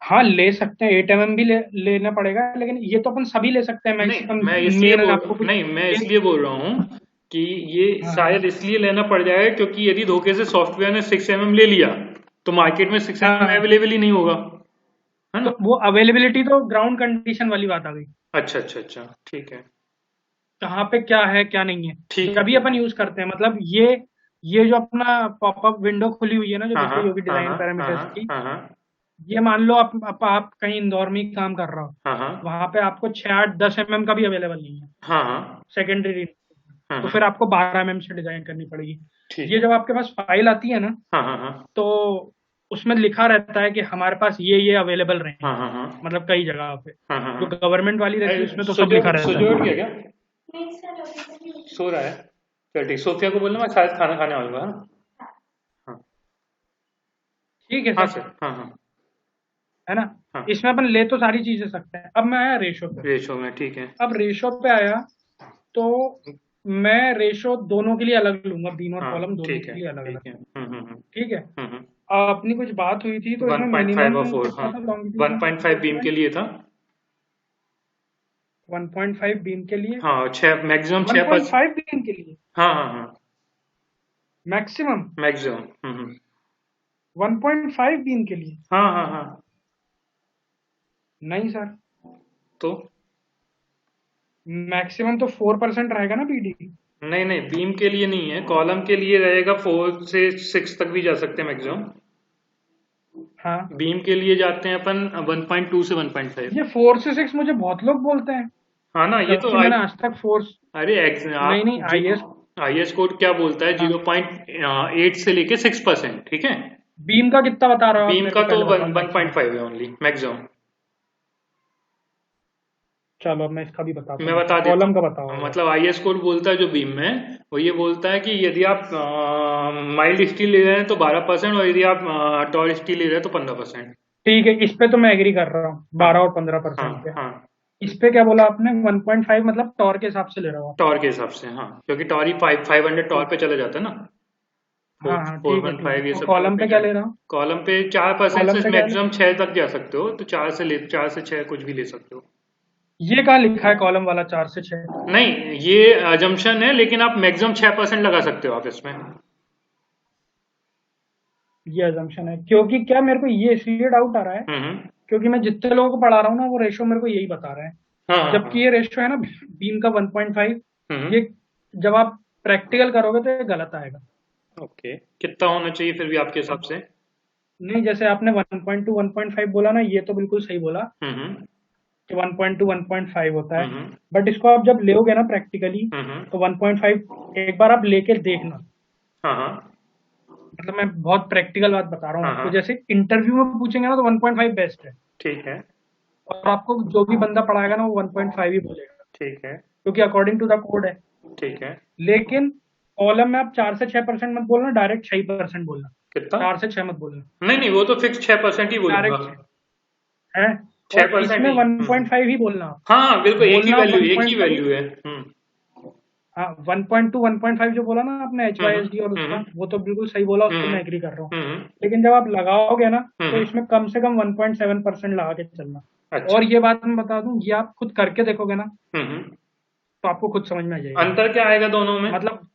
हाँ ले सकते हैं, 8 mm भी लेना पड़ेगा, लेकिन ये तो अपन सभी ले सकते हैं नहीं मैक्सिमम। मैं इसलिए मेन बोल आपको कुछ नहीं मैं एक, इसलिए बोल रहा हूँ कि ये हाँ शायद हाँ इसलिए लेना पड़ जाएगा क्योंकि यदि धोखे से सॉफ्टवेयर ने 6 एमएम ले लिया तो मार्केट में 6 एमएम हाँ, अवेलेबल ही नहीं होगा, है तो ना। वो अवेलेबिलिटी तो ग्राउंड कंडीशन वाली बात आ गई, अच्छा ठीक है कहाँ पे क्या है क्या नहीं है, ठीक है जब भी ठीक अपन है। यूज करते हैं, मतलब ये जो अपना पॉपअप विंडो खुली हुई है ना, जो हाँ दिख हाँ रही होगी हाँ डिजाइन हाँ हाँ पैरामीटर्स हाँ की, हाँ हाँ ये मान लो आप कहीं इंदौर में ही काम कर रहा हो, हाँ हाँ वहां पे आपको 6 8 10 mm का भी अवेलेबल नहीं है हाँ हाँ सेकेंडरी। तो फिर आपको 12 mm से डिजाइन करनी पड़ेगी। ठीक ये है। जब आपके पास फाइल आती है ना, हाँ हाँ हाँ तो उसमें लिखा रहता है कि हमारे पास ये अवेलेबल रहेंगे, हाँ हाँ हाँ मतलब कई जगह पे। हाँ हाँ जो हाँ। गवर्नमेंट वाली रहती है उसमें तो सब लिखा सुजो रहता सुजो उठ है। गया क्या? सो रहा है? चल ठीक, सोफिया को बोलना मैं शायद खाना खाने आऊंगा। हाँ ठीक है हाँ सर, सर, हाँ हाँ है ना। हाँ। इसमें अपन ले तो सारी चीजें सकते हैं। अब मैं आया रेशो पे। रेशो में ठीक है। अब रेशो पे आया तो मैं रेशो दोनों के लिए अलग लूंगा, बीम और हाँ कॉलम दोनों ठीक के है लिए अलग अलग। ठीक है। ठीक है। हम्म। अपनी कुछ बात हुई थी तो इसमें 1.5 और मिनिमम 4, हाँ। कितना था लॉन्गिट्यूड में 1.5 बीम के डिफरेंस? लिए था। 1.5 बीम के लिए? हाँ, छः मैक्सिमम 6%। 1.5 बीम के लिए हाँ हाँ हाँ। मैक्सिमम? मैक्सिमम। 1.5 बीम के लिए? हाँ हाँ हाँ। नहीं सर, तो मैक्सिमम तो 4% रहेगा ना पीडी। नहीं नहीं, बीम के लिए नहीं है, कॉलम के लिए रहेगा। 4 से 6 तक भी जा सकते हैं मैक्सिमम। हाँ, बीम के लिए जाते हैं अपन 1.2 से 1.5। ये 4 से 6 मुझे बहुत लोग बोलते हैं, हाँ ना, ये तो जबकि मैंने आज तक फोर्स। अरे नहीं आप नहीं, आईएस। आईएस कोड क्या बोलता है? हाँ, 0.8 से लेके 6%, ठीक है। बीम का कितना बता रहे हो आप बीम मेरे का को तो पहले बताओ मैक्सिमम। 1.5 है ओनली मैक्सिमम। चलो अब मैं इसका भी बताता मैं हूँ, बता देता कॉलम का बताओ हूँ, अब आप। मतलब आईएस कोड बोलता है जो बीम में, वो ये बोलता है कि यदि आप माइल्ड स्टील ले रहे हैं तो 12%, और यदि आप टॉर स्टील ले रहे हैं तो 15%। ठीक है, इस पे तो मैं एग्री कर रहा हूँ, हाँ 12 और 15% हाँ पे। हाँ। इस पे क्या बोला आपने? 1.5 मतलब टॉर के हिसाब से ले रहे हो आप? टॉर के हिसाब से, हाँ, क्योंकि टॉर ही 500 टॉर ठीक। पे चला जाता है ना। फोर हाँ हाँ, फोर ठीक है वन ठीक है। फाइव ये और सब टॉर कॉलम पे पे क्या चल। ले रहा हूँ? कॉलम पे 4% कॉलम से पे क्या ले? मैक्सिमम 6 तक जा सकते हो, तो 4 से 6 कुछ भी ले सकते हो। ये कहाँ लिखा है कॉलम वाला 4 से 6? नहीं, ये अजम्पशन है, लेकिन आप मैक्सिमम 6% लगा सकते हो आप इसमें। ये अजम्पशन है, क्योंकि क्या मेरे को ये इसलिए डाउट आ रहा है, हम्म। क्योंकि मैं जितने लोगों को पढ़ा रहा हूँ ना, वो रेशो मेरे को यही बता रहे हैं। हाँ हाँ जबकि हाँ। ये रेशो है ना, बीम का 1.5, हम्म। ये जब आप प्रैक्टिकल करोगे तो ये गलत आएगा। ओके, कितना होना चाहिए फिर भी आपके हिसाब से? नहीं, जैसे आपने 1.2 1.5 बोला ना, ये तो बिल्कुल सही बोला हम्म कि 1.2 1.5 होता है। हम्म बट इसको आप जब लोगे ना प्रैक्टिकली, हम्म। तो 1.5 एक बार आप लेके देखना। हाँ हाँ मतलब मैं बहुत प्रैक्टिकल बात बता रहा हूँ हाँ आपको, हाँ। जैसे इंटरव्यू में पूछेंगे ना तो 1.5 बेस्ट है। ठीक है और आपको जो भी बंदा पढ़ाएगा ना, वो 1.5 ही बोलेगा, ठीक है क्योंकि अकॉर्डिंग टू द कोड है। ठीक है। लेकिन कॉलम में आप 4 से 6% मत बोलना, डायरेक्ट 6% बोलना। कितना? 4 से 6 मत बोलना, नहीं नहीं, वो तो फिक्स 6% ही बोलूंगा। डायरेक्ट 6 है। छह और परसेंट इसमें ही। 1.5 ही बोलना आप। हाँ हाँ, बिल्कुल बोलना एक ही 1.5। वैल्यू है। हाँ, 1.2 1.5 जो बोला ना आपने एच वाई हम्म एस डी और हम्म उसका, वो तो बिल्कुल सही बोला, उस पर हम्म मैं एग्री कर रहा हूँ। हम्म लेकिन जब आप लगाओगे ना, तो हम्म। इसमें कम से कम 1.7% लगा के चलना। अच्छा। और ये बात मैं बता दूं, ये आप खुद करके देखोगे ना, हम्म। तो आपको खुद समझ में आ जाएगा। अंतर क्या आएगा दोनों में? मतलब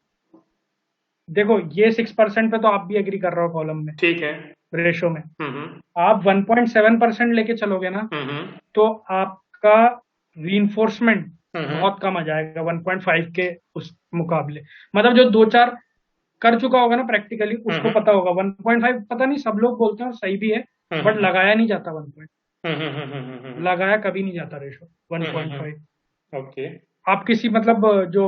देखो, ये 6% पे तो आप भी एग्री कर रहे हो कॉलम में, ठीक है। रेशो में। हम्म आप 1.7% लेके चलोगे ना, हम्म तो आपका रीइंफोर्समेंट हम्म बहुत कम आ जाएगा 1.5 के उस मुकाबले। मतलब जो दो चार कर चुका होगा ना प्रैक्टिकली, उसको हम्म पता होगा 1.5 पता नहीं, सब लोग बोलते हैं और सही भी है, बट हम्म लगाया नहीं जाता 1 पॉइंट। हम्म। लगाया कभी नहीं जाता रेशो 1.5। ओके। आप किसी मतलब जो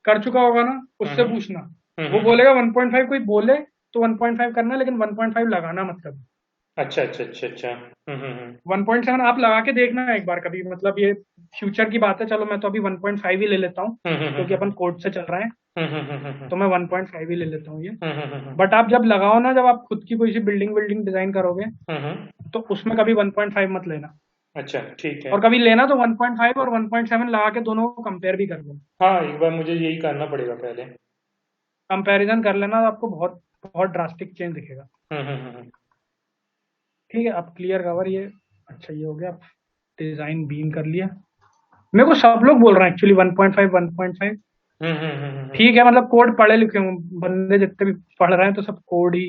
कर चुका होगा ना, उससे हम्म पूछना, वो बोलेगा 1.5। कोई बोले तो 1.5 करना, लेकिन 1.5 लगाना मत कभी। अच्छा अच्छा अच्छा अच्छा। 1.7 आप लगा के देखना एक बार कभी, मतलब ये फ्यूचर की बात है। चलो मैं तो अभी 1.5 ही ले लेता हूँ, क्योंकि अपन कोड से चल रहे हैं, तो मैं 1.5 ही ले लेता हूँ ये। बट आप जब लगाओ ना, जब आप खुद की कोई सी बिल्डिंग बिल्डिंग डिजाइन करोगे, तो उसमें कभी 1.5 मत लेना। अच्छा ठीक है। और कभी लेना तो 1.5 और 1.7 लगा के दोनों को कंपेयर भी कर लो। हाँ, एक बार मुझे यही करना पड़ेगा पहले। कंपैरिजन कर लेना, तो आपको बहुत बहुत ड्रास्टिक चेंज दिखेगा। हम्म। ठीक है, आप क्लियर कवर ये। अच्छा, ये हो गया। डिजाइन बीम कर लिया। मेरे को सब लोग बोल रहे हैं एक्चुअली 1.5 1.5। ठीक है, मतलब कोड पढ़े लिखे हूँ बंदे जितने भी पढ़ रहे हैं, तो सब कोड ही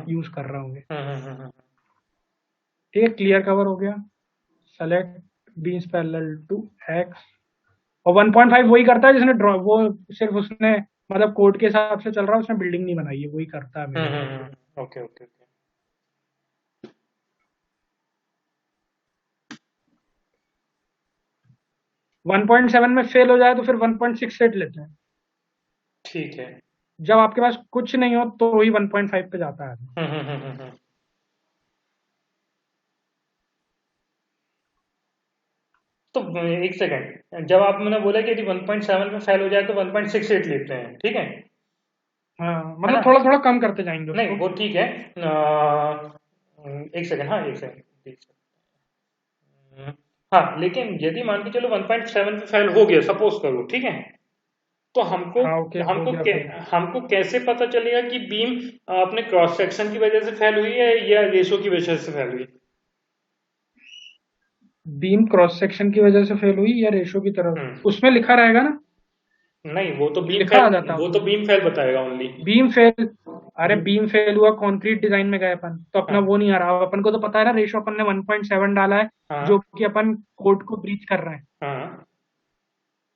यूज कर रहे होंगे। ठीक है, क्लियर कवर हो गया। Select beams parallel to x. और 1.5 वही करता है जिसने ड्रॉ, वो सिर्फ उसने मतलब कोड के हिसाब से चल रहा है, उसने बिल्डिंग नहीं बनाई है, वही करता है मेरे हिसाब से। Okay okay okay. 1.7 में फेल हो जाए तो फिर 1.68 लेते हैं। ठीक है। जब आपके पास कुछ नहीं हो तो वही 1.5 पे जाता है। तो एक सेकंड, जब आप मैंने बोला कि यदि 1.7 पे फेल हो जाए तो 1.68 लेते हैं, ठीक है? हाँ, है मतलब ना? थोड़ा थोड़ा कम करते जाएंगे नहीं उसको। वो ठीक है। एक सेकंड, हाँ एक सेकंड देख सकते हैं। हाँ लेकिन यदि मान के चलो 1.7 पे फेल हो गया, सपोज करो, ठीक है? तो हमको हाँ ओके, हो हमको गया कै, फिर। हमको कैसे पता चलेगा कि बीम अपने क्रॉस सेक्शन की वजह से फेल हुई है या रेशो की वजह से फेल हुई? बीम क्रॉस सेक्शन की वजह से फेल हुई या रेशो की हम्म। तरफ, उसमें लिखा रहेगा ना। नहीं वो तो बीम लिखा फेल, आ जाता है वो तो उसमें। बीम फेल बताएगा ओनली। Beam fail. अरे बीम फेल हुआ, कंक्रीट डिजाइन में गए अपन तो अपना हाँ वो नहीं आ रहा, अपन को तो पता है ना रेशो अपन ने 1.7 डाला है, जो हाँ कि अपन कोड को ब्रीच कर रहे हैं। हाँ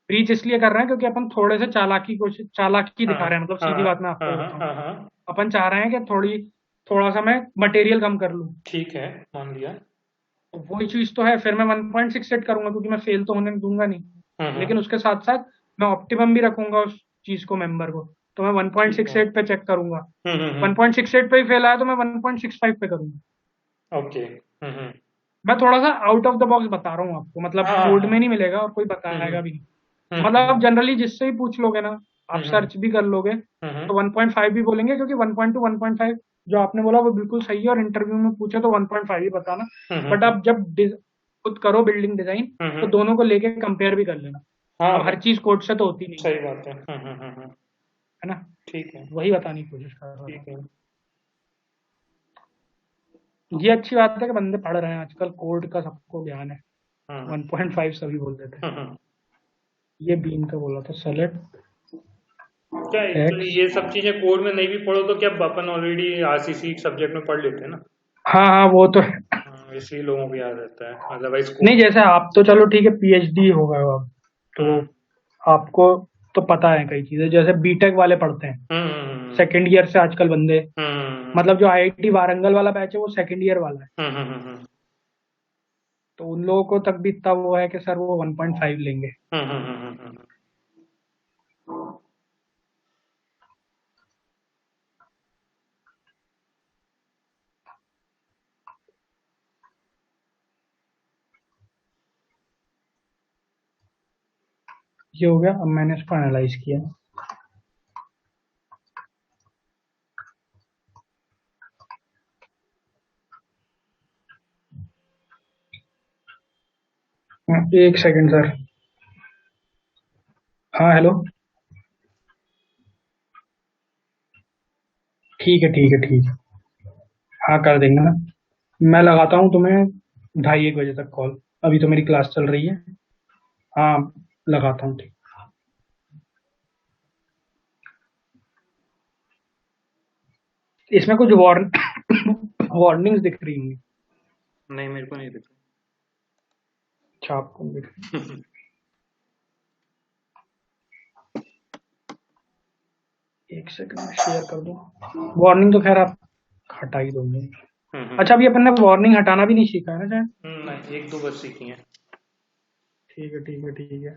ब्रीच इसलिए कर रहे हैं क्योंकि अपन थोड़े से चालाकी हाँ दिखा रहे हैं, मतलब हाँ सीधी बात मैं हाँ आपको हाँ बताऊं। हाँ हाँ। अपन चाह रहे हैं कि थोड़ा सा मैं मटेरियल कम कर लूं। ठीक है, मान लिया। तो वही चीज तो है, फिर मैं 1.6 सेट करूंगा क्योंकि मैं फेल तो होने दूंगा नहीं। लेकिन हम्म। उसके साथ साथ मैं ऑप्टिमम भी रखूंगा उस चीज को, मेंबर को। तो मैं ठीक है। 1.68 पे चेक करूंगा। हम्म। 1.68 पे ही फेल आया तो मैं 1.65 पे करूंगा। ओके। हम्म। मैं थोड़ा सा आउट ऑफ द बॉक्स बता रहा हूँ आपको, मतलब हाँ कोड में हाँ। नहीं मिलेगा और कोई हम्म बताएगा भी नहीं। मतलब हम्म आप जनरली जिससे ही पूछ लोगे ना, आप हम्म सर्च भी कर लोगे हम्म तो 1.5 भी बोलेंगे, क्योंकि 1.2 1.5 जो आपने बोला वो बिल्कुल सही है, और इंटरव्यू में पूछे तो 1.5 ही बताना। बट हम्म आप जब खुद करो बिल्डिंग डिजाइन तो हम्म। दोनों को लेके कंपेयर भी कर लेना। हाँ अब हर चीज कोड से तो होती नहीं, सही बात है। है ना। ठीक है। वही बताने की कोशिश कर रहा था। ठीक है। ये अच्छी बात है कि बंदे पढ़ रहे हैं आजकल, कोड का सबको ज्ञान है। हम्म 1.5 सभी बोल देते हैं। हम्म। ये बीम का बोला था, सेलेक्ट क्या तो एक्स। ये सब चीजें कोड में नहीं भी पढ़ो तो क्या अपन ऑलरेडी आरसीसी सब्जेक्ट में पढ़ लेते हैं ना? हाँ हाँ, वो तो है। इसलिए लोगों को याद रहता है, अदरवाइज नहीं, कोड। जैसे आप तो चलो ठीक है, पीएचडी हो गए हो अब, तो हम्म आपको तो पता है कई चीजें, जैसे बीटेक वाले पढ़ते हैं हम्म सेकेंड ईयर से आजकल बंदे। हम्म मतलब जो आईआईटी वारंगल वाला बैच है वो सेकेंड ईयर वाला है। हम्म तो उन लोगों को तक भी इतना वो है कि सर वो 1.5 लेंगे। हम्म। ये हो गया, अब मैंने इसको एनालाइज किया। एक सेकंड सर। हाँ हेलो। ठीक है ठीक है ठीक है। हाँ कर देंगे ना। मैं लगाता हूँ तुम्हें 2:30-1 बजे तक कॉल। अभी तो मेरी क्लास चल रही है। हाँ, लगाता हूँ, ठीक। इसमें कुछ वार्निंग्स दिख रही होंगी। नहीं मेरे को नहीं दिख अच्छा, आपको नहीं दिख रही। रहा। एक सेकंड में शेयर कर दो। वार्निंग तो खैर आप हटा ही दोगे। हम्म। अच्छा, अभी अपन ने वार्निंग हटाना भी नहीं सीखा है ना शायद। नहीं एक दो बस सीखी है। ठीक है ठीक है ठीक है।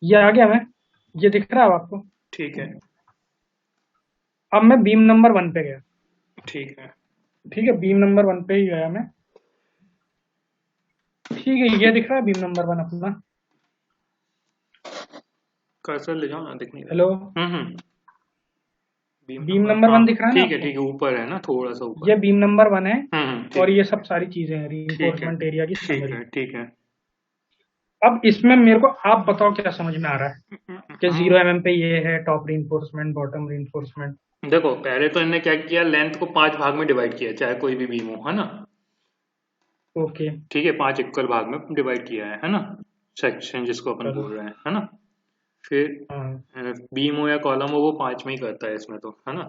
ये आ गया मैं। ये दिख रहा है अब आपको। ठीक है। अब मैं बीम नंबर 1 पे गया। ठीक है। ठीक है, बीम नंबर 1 पे ही गया मैं। ठीक है, ये दिख रहा है बीम नंबर 1 अपना। कर्सर ले जाओ ना, दिख नहीं हेलो। रहा। बीम बीम नंबर, नंबर हाँ 1 दिख रहा है ना ठीक है आपको। ठीक है, ऊपर है ना, थोड़ा सा ऊपर। ये बीम नंबर 1 है। और ठीक ये है। सब सारी चीजें हैं, ठीक है। रीइंफोर्समेंट एरिया की ठीक समरी। है। ठीक है। अब इसमें मेरे को आप बताओ क्या समझ में आ रहा है कि हम्म, 0 mm पे ये है टॉप रीइंफोर्समेंट, बॉटम रीइंफोर्समेंट। देखो पहले तो इन्होंने क्या किया, लेंथ को 5 भाग में डिवाइड किया, चाहे कोई भी बीम हो, है ना? ओके। ठीक है, 5 इक्वल भाग में डिवाइड किया है ना? सेक्शन जिसको अपन चलो। बोल रहे हैं, है ना? फिर हाँ। बीम हो या कॉलम हो वो 5 में ही करता है इसमें तो, है ना?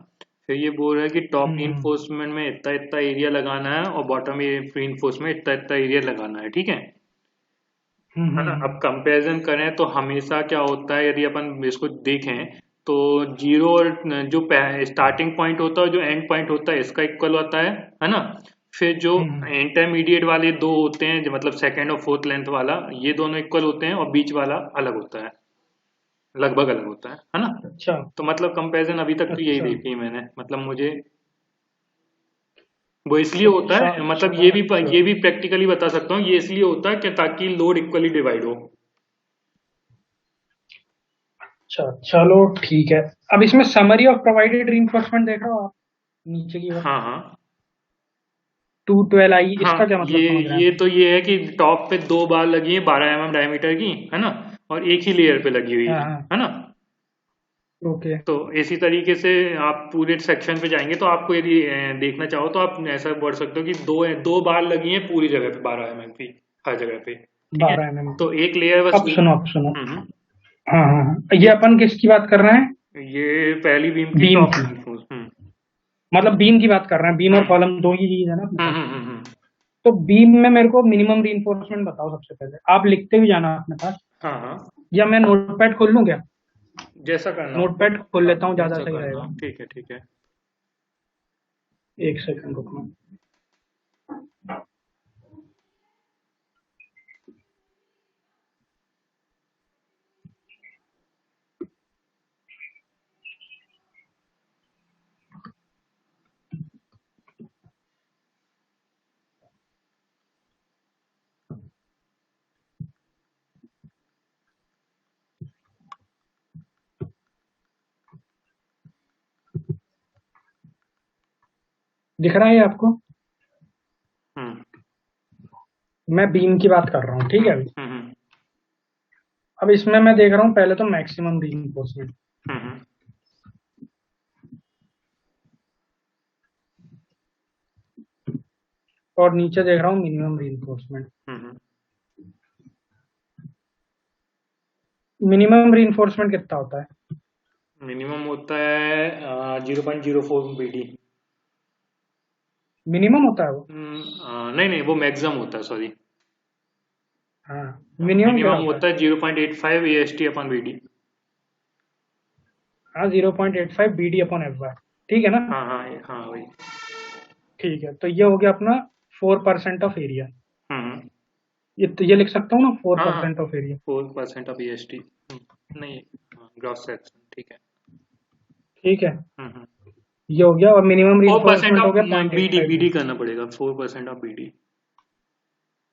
फिर ये बोल रहा है कि टॉप हम्म रीइंफोर्समेंट में इतना इतना एरिया लगाना है और बॉटम रीइंफोर्समेंट में इतना इतना एरिया लगाना है, ठीक है? है ना? अब कंपैरिजन करें तो हमेशा क्या होता है, यदि अपन इसको देखें तो जीरो और जो स्टार्टिंग पॉइंट होता है, जो एंड पॉइंट होता है, इसका इक्वल होता है ना? फिर जो इंटरमीडिएट वाले दो होते हैं, जो मतलब सेकंड और फोर्थ लेंथ वाला, ये दोनों इक्वल होते हैं और बीच वाला अलग होता है, लगभग अलग होता है ना। अच्छा तो मतलब कंपैरिजन अभी तक तो यही अच्छा देखी मैंने, मतलब मुझे वो इसलिए होता अच्छा है, मतलब अच्छा अच्छा ये भी प्रैक्टिकली बता सकता हूँ, ये इसलिए होता है कि ताकि लोड इक्वली डिवाइड हो। अच्छा, चलो ठीक है। अब इसमें समरी ऑफ प्रोवाइडेड रीइंफोर्समेंट देख रहे हो आप नीचे की ओर, हाँ हाँ 212i, हाँ। इसका क्या मतलब समझ रहे हैं ये आप? तो ये है कि टॉप पे दो बार लगी है 12 mm डायमीटर की, है ना, और एक ही लेयर पे लगी हुई हाँ हाँ, है ना। ओके। तो इसी तरीके से आप पूरे सेक्शन पे जाएंगे तो आपको यदि देखना चाहो तो आप ऐसा बोल सकते हो कि दो बार लगी हैं पूरी जगह पे 12 mm की, हर जगह पे, ठीक है। 12 mm। तो एक लेयर बस अब सुनो। हम्म। हाँ हाँ हाँ, ये अपन किसकी बात कर रहे हैं? ये पहली बीम की बीम टॉप की, बीम। मतलब बीम की बात कर रहे हैं, बीम और हम्म कॉलम दो ही चीज है ना अपने पास। हम्म। तो बीम में मेरे को मिनिमम रीइंफोर्समेंट बताओ सबसे पहले, आप लिखते भी जाना अपने पास, हाँ हाँ, या मैं नोटपैड खोल लूँ क्या? जैसा करना हो। नोटपैड खोल हाँ लेता हूँ, ज्यादा जैसा सही करना रहेगा। हो, ठीक है ठीक है। एक सेकंड रुकना। दिख रहा है ये आपको? हम्म मैं बीम की बात कर रहा हूँ, ठीक है अभी। हम्म। अब इसमें मैं देख रहा हूँ पहले तो मैक्सिमम रीइंफोर्समेंट, हम्म और नीचे देख रहा हूँ मिनिमम रीइंफोर्समेंट। हम्म। मिनिमम रीइंफोर्समेंट कितना होता है? मिनिमम होता है 0.04 BD। मिनिमम होता है वो? नहीं नहीं, वो मैक्सिमम होता है, सॉरी। हाँ, मिनिमम क्या मिनिमम होता है? होता है 0.85 AST/BD। हाँ, 0.85 BD/FY, ठीक है ना? हाँ हाँ हाँ वही। ठीक है, तो ये हो गया अपना 4% ऑफ एरिया। हम्म। ये लिख सकता हूँ ना, फोर हाँ हाँ, percent of area. 4% of AST। नहीं, ग्रॉस सेक्शन, ठीक है। ठीक है, हम्म। ये हो गया, और मिनिमम 4% रीइंफोर्समेंट हो ऑफ गया point eight BD, five BD B करना पड़ेगा, 4% ऑफ BD।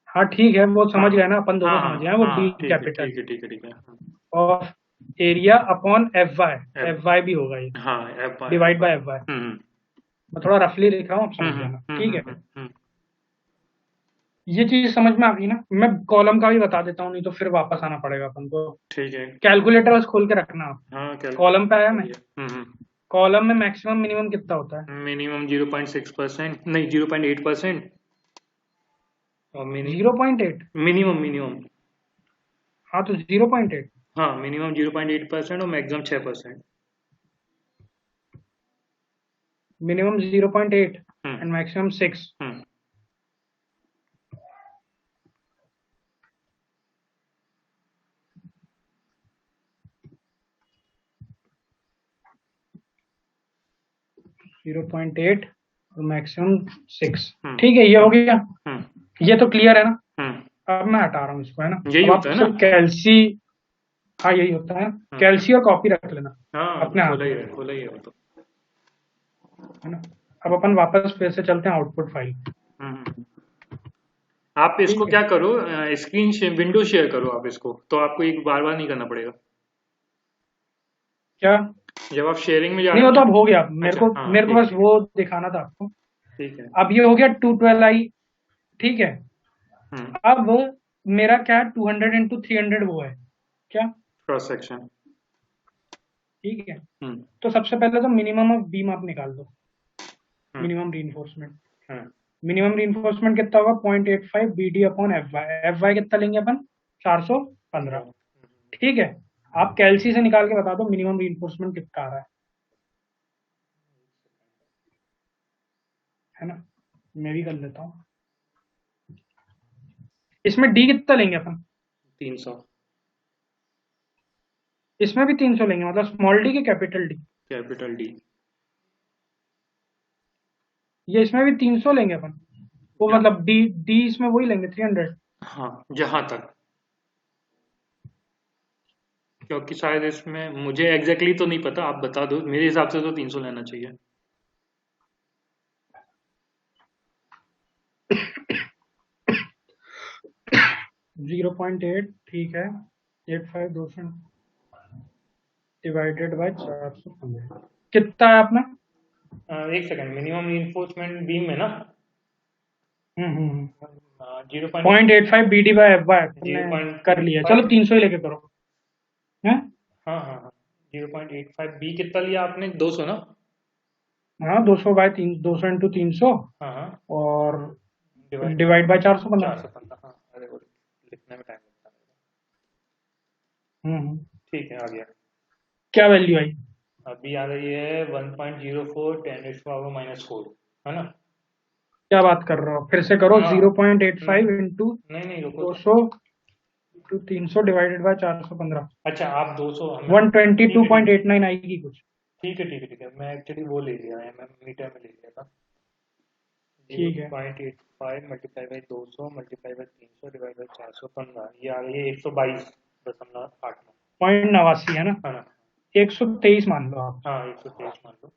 हाँ ठीक है, वो हाँ समझ गए ना, अपन हाँ दोनों समझ गए हैं, वो हाँ डी हाँ, ठीक है कैपिटल ठीक है ठीक है ठीक है। Of area upon FY। F FY भी होगा ये, हाँ F divide F by FY। हम्म मैं थोड़ा रफली लिख रहा हूँ, आप समझ जाना, ठीक है। हम्म। ये चीज समझ में आ गई ना? मैं कॉलम का भी बता देता हूँ, नहीं तो फिर वापस आना पड़ेगा अपन को। ठीक है। कैलकुलेटर बस खोल के रखना आप। हाँ कॉलम पे आया मैं, कैलकुलेटर। कॉलम में मैक्सिमम मिनिमम कितना होता है? मिनिमम 0.6%, नहीं 0.8%। और 0.8? Minimum minimum. हाँ, तो 0.8। हाँ मिनिमम 0.8% और maximum 6%। Minimum 0.8 hmm and maximum 6। हम्म 0.8 और मैक्सिमम 6। हम्म ठीक है, ये हो गया। हम्म ये तो क्लियर है ना? हम्म। अब मैं हटा रहा हूँ इसको, है ना? यही अब आप होता है ना। सिर्फ कैल्सी, हाँ यही होता है, हम्म। कैल्सी और कॉपी रख लेना हाँ अपने हाथ खोला ही में, है, खोला ही है वो तो। है ना? अब अपन वापस फिर से चलते हैं आउटपुट फाइल। हम्म। आप इसको ठीक है, क्या करो, विंडो शेयर करो आप इसको, तो आपको एक बार बार नहीं करना पड़ेगा। क्या? जब आप शेयरिंग में जा नहीं, रहे वो हो तो ना। अब हो गया, अच्छा हाँ मेरे को ठीक बस ठीक है वो दिखाना था आपको। ठीक है। अब ये हो गया 212i, ठीक है। हम्म। अब मेरा क्या है, 200 × 300 वो है क्या? Cross section. ठीक है, हम्म तो सबसे पहले तो मिनिमम ऑफ बीम आप निकाल दो, हम्म मिनिमम रीइंफोर्समेंट। हम्म मिनिमम रीइंफोर्समेंट कितना होगा? 0.85 BD/FY। FY कितना लेंगे अपन? 415। ठीक है, आप कैलसी से निकाल के बता दो मिनिमम रीइंफोर्समेंट कितना आ रहा है ना? मैं भी कर लेता हूँ। इसमें डी कितना लेंगे अपन? 300। इसमें भी 300 लेंगे, मतलब स्मॉल डी के कैपिटल डी? Capital D। ये इसमें भी 300 लेंगे अपन? वो मतलब डी डी इसमें वही लेंगे 300। हाँ जहां तक, क्योंकि शायद इसमें मुझे एग्जैक्टली तो नहीं पता, आप बता दो, मेरे हिसाब से तो 300 लेना चाहिए। 0.8 ठीक है, 85 200 डिवाइडेड बाय 415 कितना है आपने? एक सेकंड, मिनिमम इन्फोर्समेंट बीम में ना 0.85 B D by F by कर लिया, चलो 0.85। 300 ही लेके करो है। हाँ हाँ हाँ, 0.85 बी कितना लिया आपने, 200 ना? हाँ 200 बाय 200 इंटू 300 हाँ हाँ, और डिवाइड डिवाइड बाय 415। 415, हाँ अरे वो लिखने में टाइम लगता है। हम्म। ठीक है, आ गया। क्या वैल्यू आई? अभी आ रही है 1.04 10⁻⁴ है ना? क्या बात कर रहे हो, फिर से करो। हाँ 0.85 इंटू नहीं नहीं, रुको दो तो। सौ इंटू 300 डिवाइडेड बाय 415, अच्छा आप 200 122.89 आएगी कुछ। ठीक है ठीक है ठीक है, मैं एक्चुअली वो ले लिया है, मैं मीटर में ले लिया था। ठीक है, 0.85 multiply by 200 multiply by 300 divide by 415, ये आ गई है 122.89 .89 है ना, है ना? 123 मान लो आप। हाँ 123 मान लो।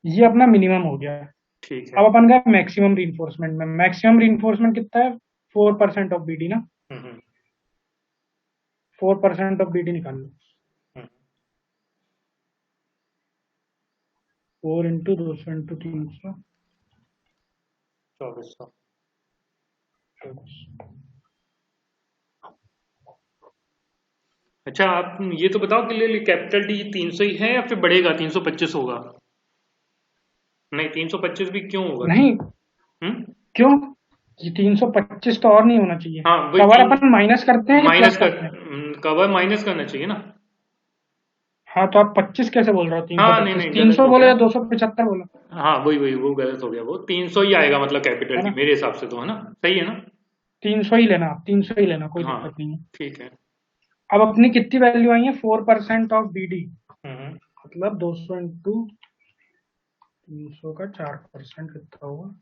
ये अपना मिनिमम हो गया है। ठीक अब है। अपन का मैक्सिमम रीइंफोर्समेंट में, मैक्सिमम रीइंफोर्समेंट कितना है? 4% ऑफ बीडी ना, हम्म 4% ऑफ बीडी निकाल लो। हम्म 4 इंटू 200 इंटू 300 2400। अच्छा आप ये तो बताओ कि कैपिटल डी 300 ही है या फिर बढ़ेगा, 325 होगा? नहीं 325 भी क्यों होगा? नहीं, हम्म क्यों? ये 325 तो और नहीं होना चाहिए। हाँ वही कवर तीन, अपन माइनस करते हैं कि माइनस प्लस कर, करते हैं? कवर माइनस करना चाहिए ना। हाँ तो आप 25 कैसे बोल रहे हो? हाँ नहीं 325 नहीं, गलत 300 हो बोले गया। या 275 बोला? हाँ वही वही, वो गलत हो गया, वो 300 ही आएगा मतलब कैपिटल है डी ना, मेरे हिसाब से तो, है ना? सही है ना? 300 ही लेना, 300 ही लेना, कोई हाँ दिक्कत नहीं है। ठीक है। अब अपनी कितनी वैल्यू आई है? 4% ऑफ बीडी, हम्म मतलब 200 इंटू 300 का 4% कितना होगा?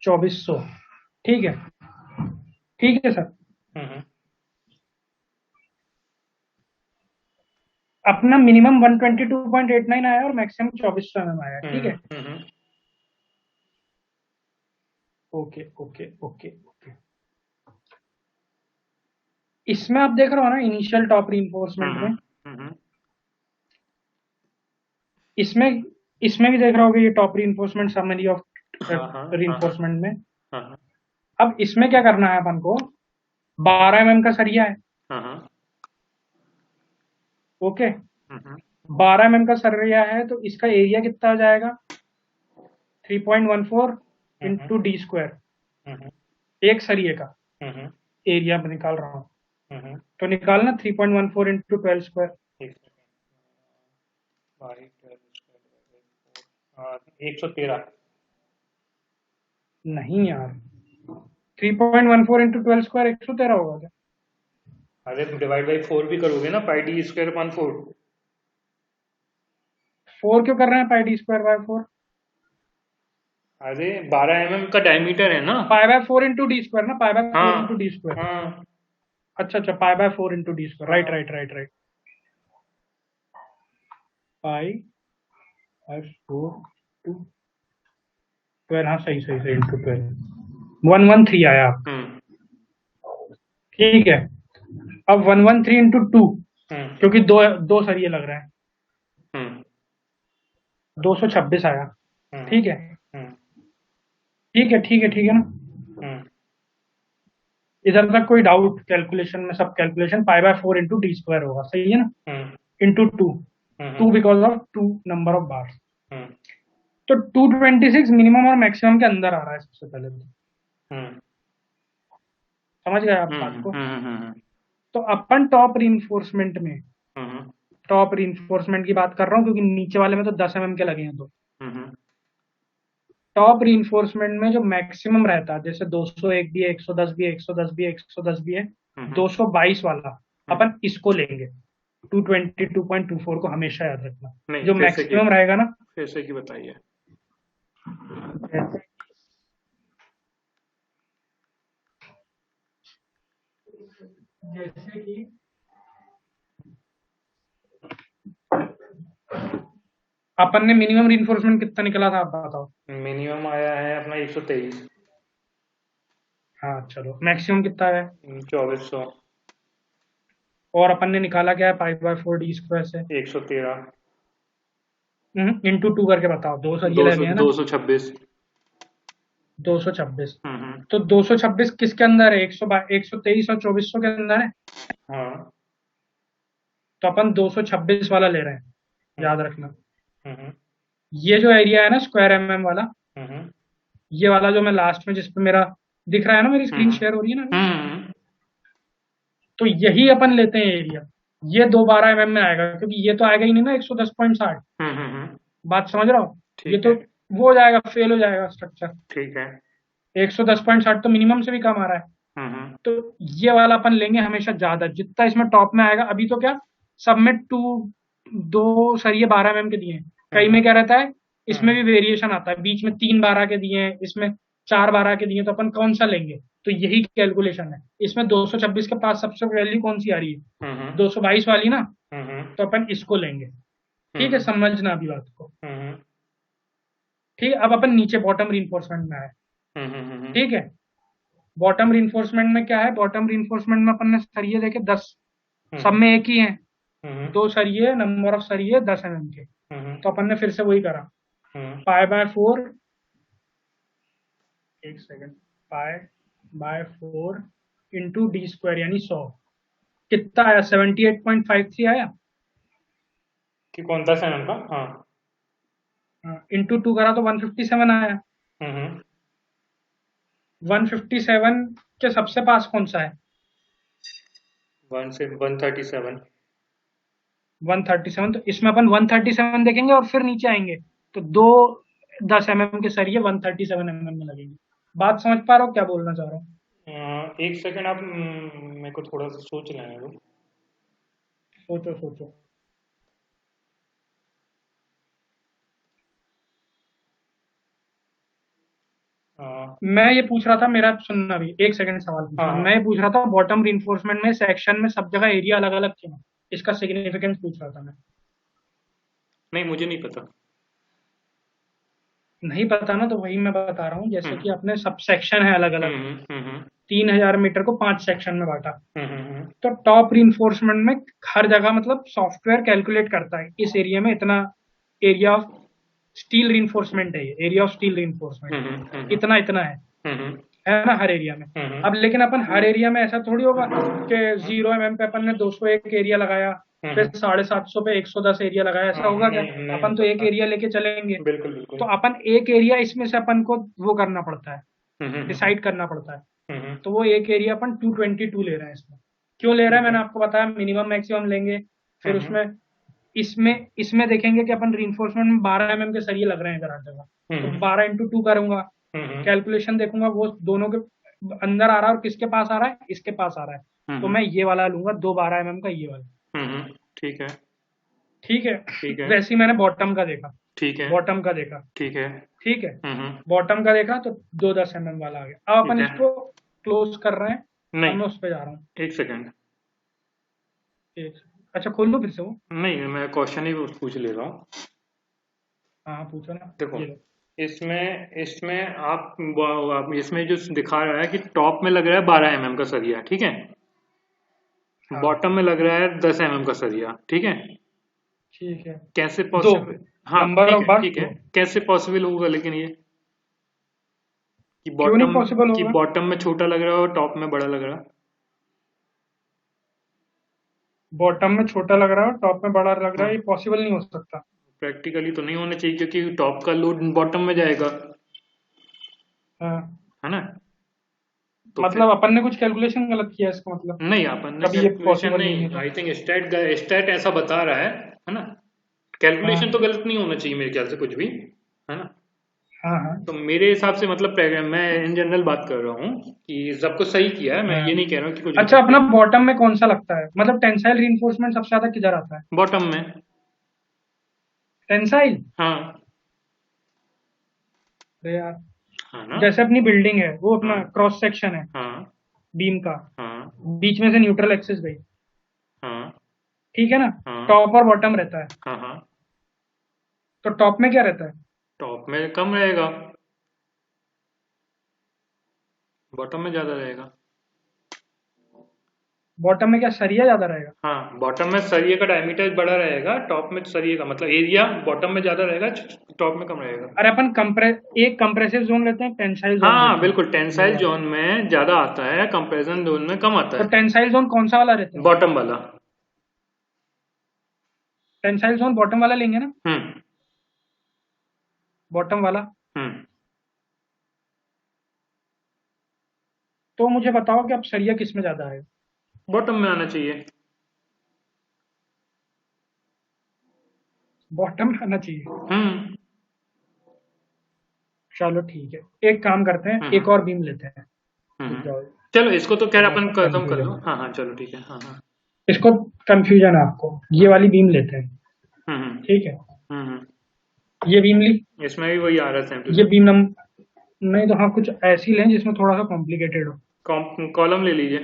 2400। ठीक है, ठीक है सर। हम्म अपना मिनिमम 122.89 आया और मैक्सिमम 2400 आया, ठीक है। हम्म ओके ओके ओके ओके। इसमें आप देख रहे हो ना इनिशियल टॉप रीइंफोर्समेंट में, हम्म इसमें इसमें भी देख रहे होगे ये टॉप रीइंफोर्समेंट समरी ऑफ हाँ हाँ हाँ हाँ रीइंफोर्समेंट में। हाँ हाँ अब इसमें क्या करना है अपन को? 12 mm का सरिया है, हाँ हाँ ओके। हम्म 12 mm का सरिया है तो इसका एरिया कितना आ जाएगा? 3.14 हम्म इंटू डी स्क्वायर, हम्म एक सरिये का हम्म एरिया में निकाल रहा हूँ। हम्म तो निकालना 3.14 इंटू 12 स्क्वायर। एक सेकंड, 113। नहीं यार, 3.14 इंटू 12 स्क्वायर 113 होगा क्या? अरे डिवाइड बाई 4 भी करोगे ना, पाई डी स्क्वायर अपॉन 4। 4 क्यों कर रहे हैं पाई डी स्क्वायर बाय 4? अरे 12 का डायमीटर है ना। Pi by 4 into D square ना, पाई बाय 4 इंटू हाँ डी स्क्वायर। हाँ अच्छा अच्छा, pi by 4 into D square, right हाँ right right right. Pi by 4 to 12, हाँ सही सही सही, इंटू 12, 113 आया। हम्म ठीक है, अब 113 इंटू 2, हम्म क्योंकि दो दो सरिये लग रहे हैं, हम्म 226 आया। हम्म ठीक है, हम्म ठीक है ठीक है ठीक है ना। हम्म इधर तक कोई डाउट? कैलकुलेशन में सब calculation pi by 4 into D square होगा, सही है ना, hmm into 2, hmm 2 because of 2 number of bars. Hmm तो 226 मिनिमम और मैक्सिमम के अंदर आ रहा है सबसे पहले तो। हम्म समझ गए आप बात हम्म को? हम्म हम्म तो अपन टॉप रीइंफोर्समेंट में, हम्म टॉप रीइंफोर्समेंट की बात कर रहा हूँ क्योंकि नीचे वाले में तो 10 mm के लगे हैं। तो हम्म टॉप रीइंफोर्समेंट में जो मैक्सिमम रहता है, जैसे 201 भी है, 110 भी है, 110 भी है, 110 भी है, हम्म 222 वाला हम्म। अपन इसको लेंगे। 222.24 को हमेशा याद रखना। नहीं जो फिर से की, मैक्सिमम रहेगा ना, फिर से की बताइए। जैसे कि अपन ने मिनिमम रिइंफोर्समेंट कितना निकला था, आप बताओ। मिनिमम आया है अपना 123। हाँ चलो, मैक्सिमम कितना है? 2400। और अपन ने निकाला क्या है पाई/4 डी स्क्वायर से? 113। इंटू 2 करके बताओ, दो सरिये दो लगे सौ हैं ना। 226। 226। हम्म। तो 226 किसके अंदर है? 123 और 2400 के अंदर है। हाँ। तो अपन 226 वाला ले रहे हैं, हम्म। याद रखना। हम्म। ये जो एरिया है ना स्क्वायर वाला, हम्म। ये वाला जो मैं लास्ट में जिस पे मेरा दिख रहा है ना, मेरी स्क्रीन हम्म। शेयर हो रही है ना अभी? हम्म। तो यही अपन लेते हैं एरिया। ये 212 में आएगा, क्योंकि ये तो आएगा ही नहीं ना 110.60। बात समझ रहा हो? ये ठीक तो है। वो हो जाएगा, फेल हो जाएगा स्ट्रक्चर। ठीक है। 110.60 तो मिनिमम से भी कम आ रहा है। हम्म। तो ये वाला अपन लेंगे हमेशा ज्यादा, जितना इसमें टॉप में आएगा। अभी तो क्या, सबमिट टू, दो सरिये 12 के दिए हैं। कई हम्म। में क्या रहता है, इसमें हम्म। भी वेरिएशन आता है, बीच में 3/12 के दिए हैं, इसमें 4/12 के दिए हैं। तो अपन कौन सा लेंगे? तो यही कैलकुलेशन है। इसमें 226 के पास सबसे वैल्यू कौन सी आ रही है? हम्म। 222 वाली ना। हम्म। तो अपन इसको लेंगे। ठीक है, हम्म। समझना अभी बात को। हम्म। ठीक है, अब अपन नीचे बॉटम रीइंफोर्समेंट में आए। हम्म। ठीक है, बॉटम रीइंफोर्समेंट में क्या है? बॉटम रीइंफोर्समेंट में अपन ने सरिये देखे 10, सब हम्म। में एक ही है। हम्म। दो सरिये, नंबर ऑफ सरिये 10 के। हम्म। तो अपन ने फिर से वही करा, हम्म। पाई/4, एक सेकंड, पाई/4 इंटू डी स्क्वायर यानी 100। कितना आया? 78.53 आया। कि कौन सा सैनम का? हाँ। इंटू 2 करा तो 157 आया। हम्म। 157 के सबसे पास कौन सा है? 137। 137। तो इसमें अपन 137 देखेंगे और फिर नीचे आएंगे। तो दो 10 के सरिये 137 में लगेंगे। बात समझ पा रहे हो क्या बोलना चाह रहा हूँ? एक सेकंड आप मेरे को थोड़ा सा सोच लेने दो। सोचो सोचो। हाँ। मैं ये पूछ रहा था, मेरा सुनना भी, एक सेकंड सवाल पूछना। हाँ। मैं ये पूछ रहा था, बॉटम रीइंफोर्समेंट में सेक्शन में सब जगह एरिया अलग अलग क्यों? इसका सिग्निफिकेंस पूछ रहा था मैं। नहीं, मुझे नहीं पता। नहीं पता ना, तो वही मैं बता रहा हूँ। जैसे कि हम्म। अपने सब सेक्शन है अलग अलग, हम्म। हम्म। 3000 मीटर को 5 सेक्शन में बांटा। हम्म। तो टॉप रीइंफोर्समेंट में हर जगह मतलब सॉफ्टवेयर कैलकुलेट करता है, इस एरिया में इतना एरिया ऑफ स्टील रीइंफोर्समेंट है, ये एरिया ऑफ स्टील रीइंफोर्समेंट हम्म। इतना इतना हम्म। है ना हर एरिया में। हम्म। अब लेकिन अपन हर एरिया में ऐसा थोड़ी होगा कि 0 पे अपन ने 201 एरिया लगाया, फिर हम्म। 750 पे 110 एरिया लगाया, ऐसा होगा क्या? नहीं, नहीं हो अपन तो एक सकता। एरिया लेके चलेंगे। बिल्कुल तो बिल्कुल। अपन एक एरिया इसमें से अपन को वो करना पड़ता है, हम्म। डिसाइड करना पड़ता है। हम्म। तो वो एक एरिया अपन 222 ले रहे हैं इसमें। क्यों ले रहे हैं ठीक मैंने है। आपको बताया, मिनिमम मैक्सिमम लेंगे। फिर हम्म। उसमें इसमें इसमें देखेंगे कि अपन रीइंफोर्समेंट में 12 के सरिये लग रहे हैं इधर हर जगह। तो हम्म। 12 इंटू 2 करूंगा, हम्म। कैलकुलेशन देखूंगा वो दोनों के अंदर आ रहा है और किसके पास आ रहा है, इसके पास आ रहा है। तो हम्म। मैं ये वाला लूंगा, दो 12 का ये वाला। ठीक है। ठीक है। ठीक है। वैसे ही मैंने बॉटम का देखा, ठीक है। बॉटम का देखा। ठीक है। ठीक है, हम्म। बॉटम का देखा तो दो 10 वाला आ गया। अब ठीक अपन है। इसको क्लोज कर रहे हैं। अब नहीं, मैं उस पर जा रहा हूँ। एक सेकंड। अच्छा, खोल लो फिर से वो। नहीं, मैं क्वेश्चन ही पूछ ले रहा हूँ। हाँ हाँ, पूछो ना। देखो, ये लो। इसमें इसमें आप इसमें जो दिखा रहा है कि टॉप में लग रहा है 12 का सरिया, ठीक है। हाँ बॉटम में लग रहा है 10 का सरिया, ठीक है। ठीक है। कैसे दो, पॉसिबल? हाँ, नंबर ठीक ऑफ है, बार ठीक है। दो। कैसे पॉसिबल होगा लेकिन ये कि क्यों नहीं पॉसिबल होगा? बॉटम में छोटा लग रहा है और टॉप में बड़ा लग रहा है? बॉटम में छोटा लग रहा है, टॉप में बड़ा लग रहा है, हाँ, ये पॉसिबल नहीं हो सकता। प्रैक्टिकली तो नहीं होना चाहिए क्योंकि टॉप का लोड बॉटम में जाएगा, हाँ, है ना। तो फिर मतलब अपन ने कुछ कैलकुलेशन गलत किया है इसका मतलब। नहीं, अपन ने कभी ये कैलकुलेशन पॉसिबल नहीं नहीं, है तो। आई थिंक स्टैट ऐसा बता रहा है ना। कैलकुलेशन तो हाँ गलत नहीं होना चाहिए मेरे ख्याल से कुछ भी, है ना। हाँ हाँ तो मेरे हिसाब से मतलब मैं इन जनरल बात कर रहा हूँ कि सब कुछ सही किया है, मैं हाँ। ये नहीं कह रहा हूँ कि कुछ अच्छा, गलत अपना है। बॉटम में कौन सा लगता है? मतलब टेंसाइल रीइंफोर्समेंट सबसे ज्यादा किधर आता है? बॉटम में। टेंसाइल। हाँ। अरे यार, हाँ ना। जैसे अपनी बिल्डिंग है, वो अपना हाँ क्रॉस सेक्शन है हाँ बीम का, हाँ बीच में से न्यूट्रल एक्सिस गई, हाँ ठीक है ना। हाँ टॉप और बॉटम रहता है, हाँ हाँ। तो टॉप में क्या रहता है? टॉप में कम रहेगा, बॉटम में ज्यादा रहेगा। बॉटम में क्या सरिया ज्यादा रहेगा? हाँ, बॉटम में सरिये का डायमीटर बड़ा रहेगा, टॉप में सरिये का मतलब एरिया बॉटम में ज्यादा रहेगा, टॉप में कम रहेगा। अरे अपन एक कंप्रेसिव जोन लेते हैं, टेंसाइल जोन हाँ लेते हैं, बिल्कुल, ये टेंसाइल वाला। जोन में ज्यादा आता है, कंपेरिजन जोन में कम आता तो है। टेंसाइल जोन कौन सा वाला रहता है? बॉटम वाला। टेंसाइल जोन बॉटम वाला लेंगे ना, हम्म बॉटम वाला। हम्म। तो मुझे बताओ कि अब सरिया किस में ज्यादा है? बॉटम में आना चाहिए। बॉटम में आना चाहिए। हम्म चलो ठीक है, एक काम करते हैं, एक हम्म और बीम लेते हैं। रुक हम्म। जाओ, चलो इसको तो खैर थोड़ा अपन सा खत्म कर कंफ्यूजन लो, है, हाँ हाँ चलो ठीक है, हाँ हाँ। इसको कंफ्यूजन है आपको, ये वाली बीम लेते हैं, हम्म ठीक है। हम्म। ये बीम ली, इसमें भी वही आ रहा है सेम टू ये सेम। बीम नम नहीं तो हाँ, कुछ ऐसी लें जिसमें थोड़ा सा कॉम्प्लिकेटेड हो। कॉलम ले लीजिए,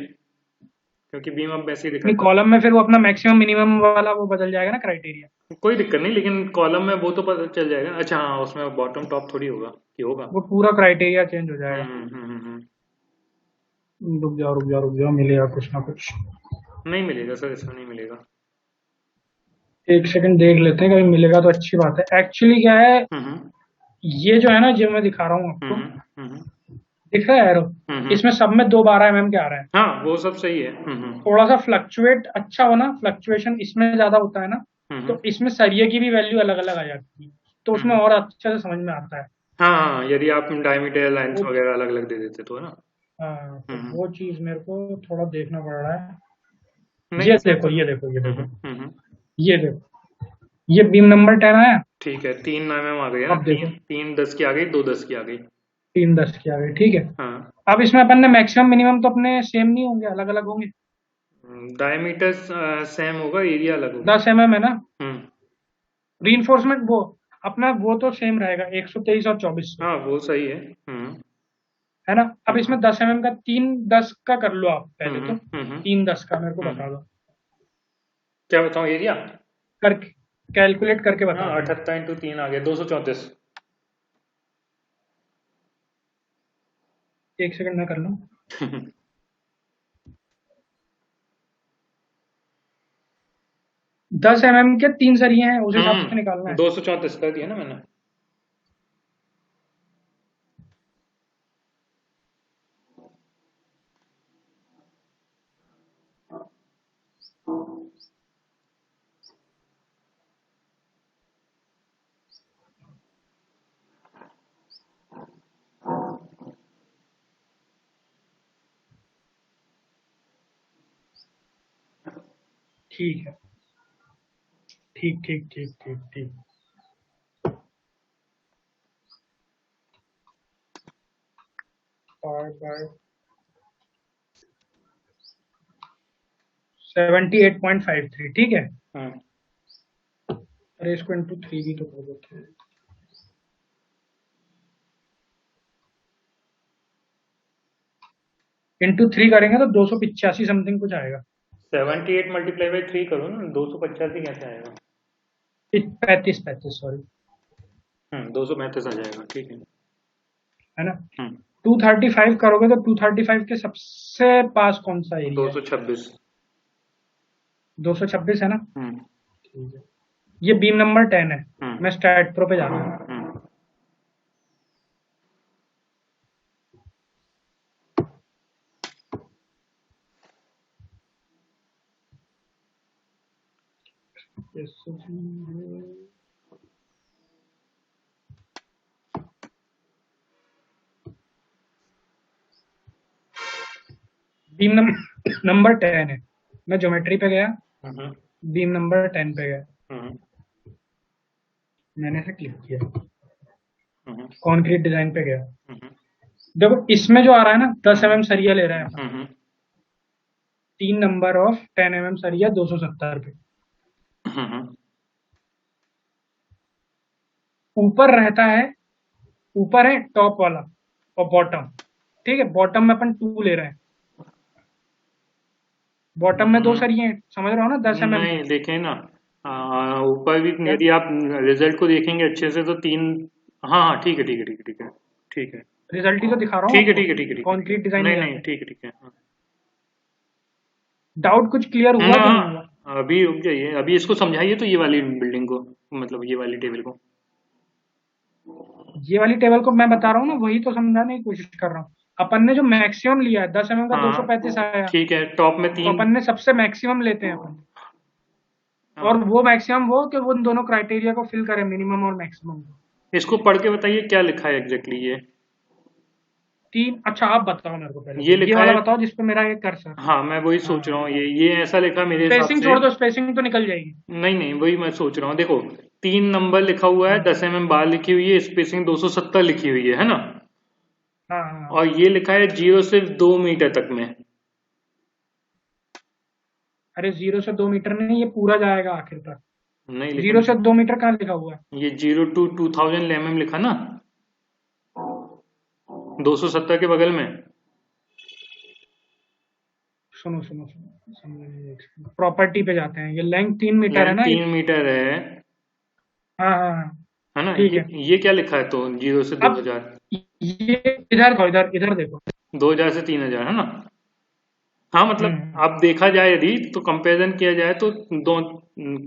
क्योंकि बीम अब वैसे ही नहीं, दिखाता कॉलम में फिर वो अपना मैक्सिमम मिनिमम वाला वो बदल जाएगा ना, क्राइटेरिया। है। कोई दिक्कत नहीं, लेकिन कॉलम में वो तो पता चल जाएगा। अच्छा हाँ, उसमें बॉटम टॉप थोड़ी होगा कि होगा। वो पूरा क्राइटेरिया चेंज हो जाएगा। हम्म। रुक जाओ, मिलेगा कुछ ना कुछ। नहीं मिलेगा सर, इसमें नहीं मिलेगा। एक सेकंड देख लेते हैं, कहीं मिलेगा तो अच्छी बात है। एक्चुअली क्या है, हम्म ये जो है ना, जो मैं दिखा रहा हूँ आपको, हम्म। दिख रहा है एरो, हम्म। इसमें सब में दो 12 mm के आ रहे हैं। हाँ वो सब सही है। थोड़ा सा फ्लक्चुएट अच्छा हो ना, फ्लक्चुएशन इसमें ज्यादा होता है ना, हम्म तो इसमें सरिये की भी वैल्यू अलग अलग आ जाती है, तो उसमें हम्म। और अच्छे से समझ में आता है। हाँ हाँ, यदि आप डायमीटर लाइंस वो वगैरह अलग अलग दे देते तो है ना। हाँ, तो हम्म। वो चीज मेरे को थोड़ा देखना पड़ रहा है। नहीं ये इसमें देखो, तो ये देखो, ये देखो, हम्म। ये देखो, ये बीम नंबर 10 आया। ठीक है, 3 mm आ गई है ना, अब तीन देखो, तीन 10 की आ गई, 2 10 की आ गई। 3 10 की आ गई, ठीक है। हाँ। अब इसमें अपन ने मैक्सिमम मिनिमम तो अपने सेम नहीं होंगे, अलग अलग होंगे। डायमीटर सेम होगा, एरिया अलग होगा। 10 mm है ना। हम्म। रीइंफोर्समेंट वो अपना वो तो सेम रहेगा, 123 और 2400, हाँ वो सही है। है ना। अब हम्म इसमें 10 mm का, 3 10 का कर लो आप पहले तो, हम्म। 3 10 का मेरे को हम्म। बता दो, क्या बताऊँ एरिया? करके कैलकुलेट करके हाँ, बता दो मेरे 78 × 3 आ गया, 234। को। एक सेकंड में कर लूँ। 10 mm के 3 सरिये हैं, उस हिसाब से निकालना है। 234 कर दिया ना मैंने। ठीक है, ठीक ठीक ठीक ठीक ठीक। 78.53, ठीक है। हम्म अरे इसको इंटू 3 भी तो कर देते हैं। इंटू 3 करेंगे तो 285 समथिंग कुछ आएगा। 78 × 3 करो ना, 285 कैसे आएगा? 35 सॉरी, 235 आ जाएगा, ठीक है। है ना। हम्म 235 करोगे तो 235 के सबसे पास कौन सा दो एरिया है? सौ छब्बीस 226 है ना। हम्म ठीक है, ये बीम नंबर 10 है। हम्म मैं स्टैट प्रो पे जाता हूँ। हम्म। बीम नंबर 10 है, मैं ज्योमेट्री पे गया, हम्म बीम नंबर 10 पे गया, हम्म मैंने इसे क्लिक किया, हम्म कॉन्क्रीट डिजाइन पे गया। हम्म देखो इसमें जो आ रहा है ना, 10 mm सरिया ले रहा है अपन, हम्म 3 नंबर ऑफ 10 mm सरिया 270 पे। हम्म ऊपर रहता है ऊपर है टॉप वाला और बॉटम, ठीक है। बॉटम में अपन 2 ले रहे हैं, बॉटम में 2 सरिये हैं, समझ रहे हो ना, 10 mm नहीं के। देखें ना, ऊपर भी क्या? यदि आप रिजल्ट को देखेंगे अच्छे से तो 3। हाँ हाँ ठीक है ठीक है ठीक है ठीक है ठीक है रिजल्ट ही तो दिखा रहा हूँ ठीक है आपको, ठीक है ठीक है ठीक है ठीक कंक्रीट है डिजाइन नहीं नहीं नहीं जाते। ठीक है ठीक है हाँ। डाउट कुछ क्लियर हुआ कि नहीं हुआ? अभी रुक जाइए, अभी इसको समझाइए तो ये वाली बिल्डिंग को, मतलब ये वाली टेबल को। ये वाली टेबल को मैं बता रहा हूँ ना, वही तो समझाने की कोशिश कर रहा हूँ। अपन ने जो मैक्सिमम लिया है 10 mm का, हाँ 235 आया, ठीक है, टॉप में तो 3। अपन ने सबसे मैक्सिमम लेते हैं अपन। और हाँ, वो मैक्सिमम वो कि वो उन दोनों क्राइटेरिया को फिल करे, मिनिमम और मैक्सिमम को। इसको पढ़ के बताइए क्या लिखा है एग्जैक्टली ये। 3, अच्छा आप बताओ मेरे को पहले, ये तो ये लिखा वाला है, बताओ जिसपे मेरा ये कर्सर। हाँ मैं वही सोच हाँ रहा हूँ, बताओ। ये ऐसा लिखा मेरे हिसाब स्पेसिंग से। छोड़ दो, स्पेसिंग तो निकल जाएगी। नहीं नहीं वही मैं सोच रहा हूँ, देखो 3 नंबर लिखा हुआ है, हाँ 10 mm बार लिखी हुई है, स्पेसिंग 270 लिखी हुई है ना। हाँ हाँ। और ये लिखा है 0 से 2 मीटर तक में। अरे 0 से 2 मीटर नहीं, ये पूरा जाएगा आखिर तक। नहीं जीरो लेकिन से 2 मीटर कहाँ लिखा हुआ है? ये 0 to 2000 लिखा ना, 270 के बगल में। सुनो सुनो सुनो, प्रॉपर्टी पे जाते हैं, ये लेंथ 3 मीटर है लेंथ ना ये। 3 मीटर है हाँ हाँ हाँ। है ना। ठीक ये है। ये क्या लिखा है तो, 0 से दो अब हजार ये इधर देखो, इधर इधर देखो। 2000 से 3000 है ना। हाँ मतलब हम्म। अब देखा जाए यदि तो कंपैरिजन किया जाए तो दो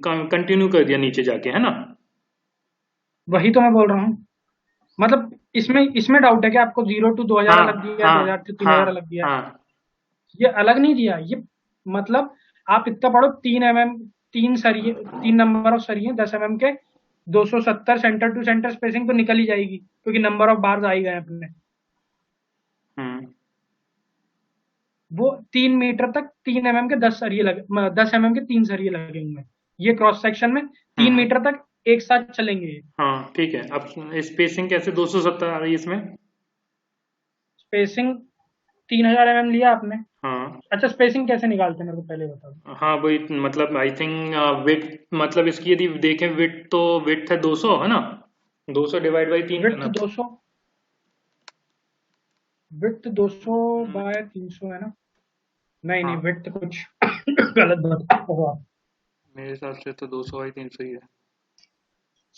कंटिन्यू कर दिया नीचे जाके है ना। वही तो मैं बोल रहा हूँ। मतलब इसमें इसमें डाउट है कि आपको 0 to 2000 हाँ अलग दिया है, हाँ 2000 से 3000 हाँ अलग दिया है। हाँ ये अलग नहीं दिया ये। मतलब आप इतना पढ़ो, 3 mm, 3 सरिये, 3 नंबर ऑफ सरिये 10 mm के, 270 सेंटर टू सेंटर स्पेसिंग तो निकल ही जाएगी, क्योंकि नंबर ऑफ बार्स आ ही गए अपने। हम्म वो 3 मीटर तक 3 mm के 10 सरिये लगे, 10 mm के 3 सरिये लगे हुए हैं। ये क्रॉस सेक्शन में तीन हम्म मीटर तक एक साथ चलेंगे ये। हाँ ठीक है। अब स्पेसिंग कैसे 270 आ रही है इसमें। स्पेसिंग 3000 mm लिया आपने। हाँ अच्छा स्पेसिंग कैसे निकालते हैं मेरे को पहले बताओ। हाँ वही मतलब आई थिंक विथ, मतलब इसकी यदि देखें विथ तो विथ है 200 है ना, 200 डिवाइड बाई 3 विड्थ करना। 200, विड्थ 200/300 है ना? नहीं नहीं, हाँ विड्थ कुछ गलत बता होगा। मेरे हिसाब से तो 200 बाई 300 ही है।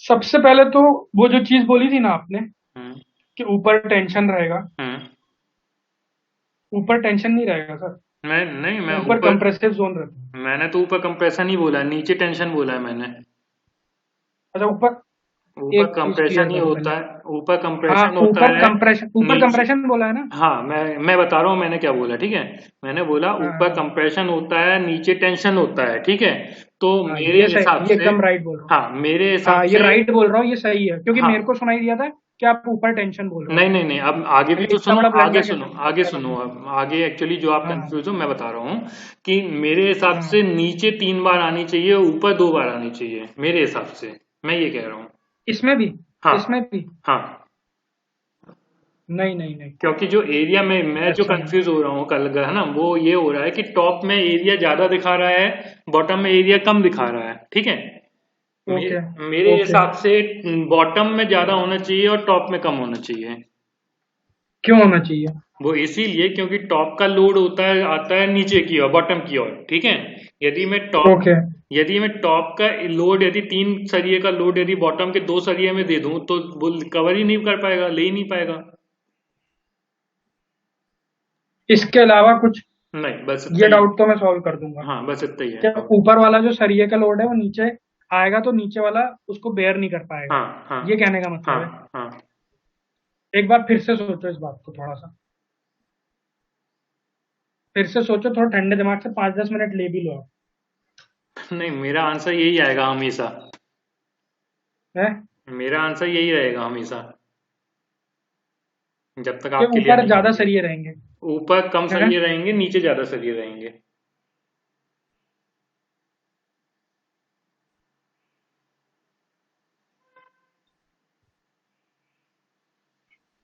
सबसे पहले तो वो जो चीज बोली थी ना आपने, हम्म कि ऊपर टेंशन रहेगा, हम्म ऊपर टेंशन नहीं रहेगा सर। मैं नहीं, मैं ऊपर ऊपर, कंप्रेसिव जोन रहता है। मैंने तो ऊपर कंप्रेशन ही बोला है, नीचे टेंशन बोला है मैंने। अच्छा ऊपर, ऊपर एक चीज कंप्रेशन क्लियर ही करो होता पहले। है, ऊपर हाँ कंप्रेशन होता ऊपर है। कंप्रेशन, ऊपर नीचे, कंप्रेशन बोला है ना? हाँ मैं बता रहा हूँ मैंने क्या बोला, ठीक है। मैंने बोला हाँ ऊपर हाँ कंप्रेशन होता है, नीचे टेंशन होता है, ठीक है। तो हाँ, मेरे ये सही, हिसाब ये से, एकदम राइट बोल रहा हूँ। हाँ मेरे हिसाब हाँ ये से, राइट बोल रहा हूँ, ये सही है, क्योंकि हाँ मेरे को सुनाई दिया था कि आप ऊपर टेंशन बोल रहे हो। नहीं नहीं नहीं, अब आगे भी मैं तो इतना सुनो, बड़ा आगे ब्लंडर सुनो, कैसे कर आगे दिया सुनो, आपने? अब आगे एक्चुअली जो आप हाँ कंफ्यूज हो मैं बता रहा हूँ कि मेरे हिसाब हाँ। से नीचे 3 बार आनी चाहिए, ऊपर 2 बार आनी चाहिए मेरे हिसाब से, मैं ये कह रहा हूँ। इसमें भी, इसमें हाँ भी। हाँ नहीं नहीं नहीं, क्योंकि जो एरिया में मैं जो ऐसा नहीं। कंफ्यूज हो रहा हूँ कल है ना, वो ये हो रहा है कि टॉप में एरिया ज्यादा दिखा रहा है, बॉटम में एरिया कम दिखा रहा है, ठीक है। ओके मेरे ओके। हिसाब से बॉटम में ज्यादा होना चाहिए और टॉप में कम होना चाहिए। क्यों होना चाहिए? वो इसीलिए क्योंकि टॉप का लोड होता है, आता है नीचे की ओर, बॉटम की ओर, ठीक है। यदि मैं टॉप ओके। यदि मैं टॉप का लोड, यदि 3 सरिये का लोड यदि बॉटम के 2 सरिये में दे दूं तो वो कवर ही नहीं कर पाएगा, ले ही नहीं पाएगा। इसके अलावा कुछ? नहीं बस इतना ये ही है। डाउट तो मैं सॉल्व कर दूंगा। हाँ बस इतना ही है क्या और। ऊपर वाला जो सरिये का लोड है वो नीचे आएगा, तो नीचे वाला उसको बेयर नहीं कर पाएगा, हाँ हाँ ये कहने का हाँ मतलब है। हाँ एक बार फिर से सोचो इस बात को थोड़ा सा, फिर से सोचो, थोड़ा ठंडे दिमाग से 5-10 मिनट ले भी लो आप। नहीं मेरा आंसर यही आएगा हमेशा, है मेरा आंसर यही रहेगा हमेशा, जब तक कि आप क्लियर ऊपर नहीं ज्यादा करोगे। सरिये रहेंगे? ऊपर कम है? सरिये रहेंगे, नीचे ज्यादा सरिये रहेंगे।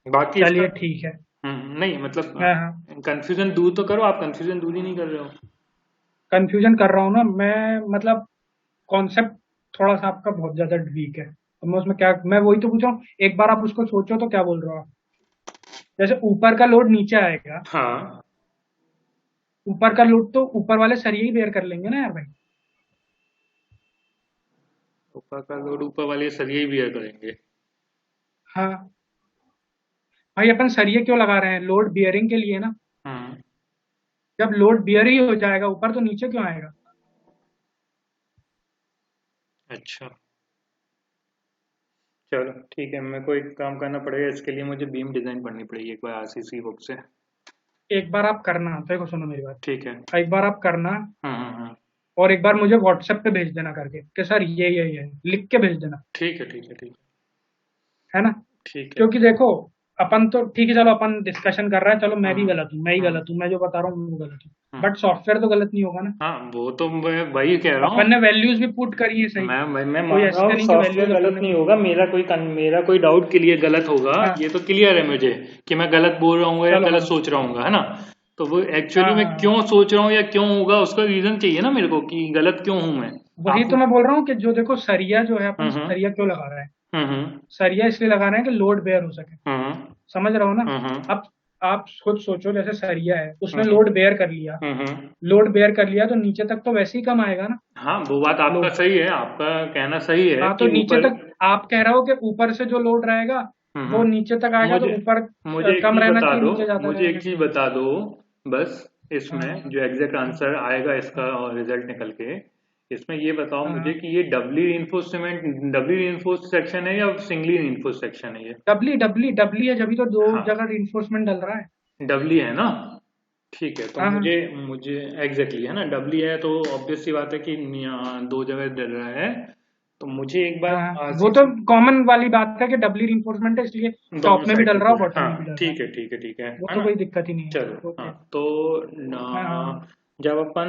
बाकी इसका चलिए ठीक है। नहीं मतलब हाँ हाँ। कंफ्यूजन दूर तो करो, आप कंफ्यूजन दूर ही नहीं कर रहे हो। कंफ्यूजन कर रहा हूँ ना मैं, मतलब कॉन्सेप्ट थोड़ा सा आपका बहुत ज्यादा वीक है, तो मैं उसमें क्या, मैं वही तो पूछ रहा हूँ, एक बार आप उसको सोचो तो क्या बोल रहे हो आप? जैसे ऊपर का लोड नीचे आएगा, हाँ, ऊपर का लोड तो ऊपर वाले सरिये ही बेयर कर लेंगे ना यार भाई। ऊपर का लोड ऊपर वाले सरिये बियर करेंगे। हाँ भाई, अपन सरिये क्यों लगा रहे हैं? लोड बियरिंग के लिए ना। हम्म। जब लोड बियर ही हो जाएगा ऊपर, तो नीचे क्यों आएगा? अच्छा, चलो ठीक है, मेरे को एक काम करना पड़ेगा, इसके लिए मुझे बीम डिजाइन पढ़नी पड़ेगी एक बार आरसीसी बुक से। एक बार आप करना, देखो सुनो मेरी बात। ठीक है। एक बार आप करना, हम्म। और एक बार मुझे व्हाट्सएप पे भेज देना करके कि सर ये लिख के भेज देना। ठीक है, ठीक है, ठीक है। है ना? ठीक है। क्योंकि देखो, अपन तो ठीक है, चलो अपन डिस्कशन कर रहे हैं, चलो मैं भी हम्म। गलत हूँ, मैं ही हम्म। गलत हूँ, मैं जो बता रहा हूँ वो गलत हूँ। हम्म। बट सॉफ्टवेयर तो गलत नहीं होगा ना। हाँ, वो तो मैं वही कह रहा अपन हूँ। ने वैल्यूज भी पुट करी है सही। मैं कोई मान रहा ऐसा हूँ नहीं कि सॉफ्टवेयर वैल्यूज अपन गलत ने नहीं पुट होगा, करी। मेरा कोई डाउट के लिए गलत होगा, हाँ ये तो क्लियर है मुझे कि मैं गलत बोल रहा हूँ या चलो, गलत हाँ सोच रहा हूँ, है ना? तो वो हाँ एक्चुअली मैं हाँ क्यों हाँ। सोच रहा हूँ या क्यों होगा उसका रीजन चाहिए ना मेरे को, कि गलत क्यों हूँ मैं। वही आप। तो मैं बोल रहा हूँ कि जो देखो सरिया जो है, अपन हम्म। सरिया क्यों लगा रहे हैं? हम्म। सरिया इसलिए लगा रहे हैं कि लोड बेयर हो सके। हम्म। समझ रहे हो ना? हम्म। अब आप खुद सोचो, जैसे सरिया है उसने हम्म। लोड बेयर कर लिया, हम्म। लोड बेयर कर लिया तो नीचे तक तो वैसे ही कम आएगा ना हाँ, वो बात आपका लोड। सही है, आपका कहना सही है हाँ, तो कि नीचे ऊपर। तक आप कह रहे हो कि ऊपर से जो लोड रहेगा वो हम्म। नीचे तक आएगा, तो मुझे ऊपर मुझे एक कम चीज रहना बता चाहिए, दो, नीचे ज्यादा मुझे एक रहना चीज चाहिए। बता दो बस, हाँ इसमें हाँ जो एग्जैक्ट हाँ आंसर आएगा इसका हाँ और रिजल्ट निकल के, इसमें ये बताओ हाँ मुझे हाँ। कि ये डबली रिइंफोर्स्ड सेक्शन है या सिंगली रिइंफोर्स्ड सेक्शन है ये। डबली डबली डबली है, जब तो दो हाँ, जगह रिइंफोर्समेंट डल रहा है। डबली है ना? ठीक है, तो हाँ हाँ मुझे मुझे एग्जैक्टली है ना, डबली है तो ऑब्वियस सी बात है कि दो जगह डल रहा है। तो मुझे एक बार हाँ हाँ। वो तो आरसीसी कॉमन वाली बात है कि डबली रिइंफोर्समेंट है, इसलिए दोनों टॉप में भी साइड डल पे रहा है पूरे, और बॉटम में भी हाँ डल रहा है। ठीक है, ठीक है, ठीक वो है तो ना? कोई दिक्कत ही नहीं है। चलो, हाँ ओके। तो हाँ हाँ जब अपन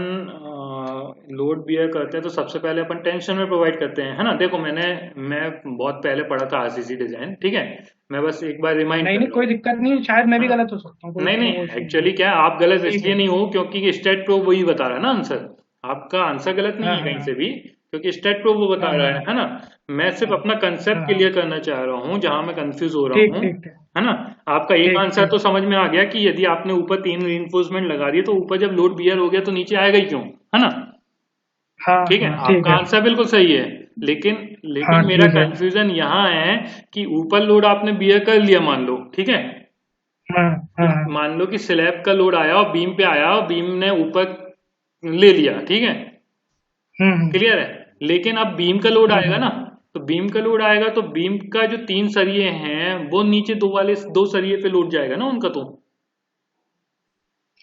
लोड बियर करते हैं तो सबसे पहले अपन टेंशन में प्रोवाइड करते हैं, है ना? देखो मैं बहुत पहले पढ़ा था आरसीसी डिजाइन, ठीक है? मैं बस एक बार रिमाइंड नहीं कर नहीं, रहा कोई हूँ, दिक्कत नहीं, शायद मैं है भी ना? गलत हो सकता हूँ, कोई नहीं इसमें नहीं, वो इशू नहीं है। एक्चुअली क्या है, आप गलत ठीक इसलिए है। नहीं हो क्योंकि स्टेट प्रो वही बता रहा है ना आंसर। आपका आंसर गलत नहीं हाँ है हाँ कहीं हाँ से भी, क्योंकि स्टेट प्रो वो बता हाँ रहा हाँ है ना? मैं सिर्फ हाँ अपना कंसेप्ट हाँ हाँ। क्लियर करना चाह रहा हूँ जहां मैं कंफ्यूज हो रहा ठीक हूँ, ठीक ठीक है ना? आपका एक ठीक आंसर ठीक। तो समझ में आ गया कि यदि आपने ऊपर 3 रीइंफोर्समेंट लगा दिए तो ऊपर जब लोड बियर हो गया तो नीचे आएगा ही क्यों, है ना? हाँ ठीक है, हाँ ठीक आपका है। आंसर बिल्कुल सही है। लेकिन हाँ लेकिन मेरा ठीक है। कंफ्यूजन यहाँ है कि ऊपर लोड आपने बियर कर लिया मान लो, ठीक है? हाँ हाँ कि हाँ। मान लो कि स्लैब का लोड आया और बीम पे आया और बीम ने ऊपर ले लिया, ठीक है? हम्म। क्लियर है, लेकिन अब बीम का लोड आएगा ना, हम्म। तो बीम का लोड आएगा तो बीम का जो 3 सरिये हैं वो नीचे दो सरिये पे लोड जाएगा ना उनका तो।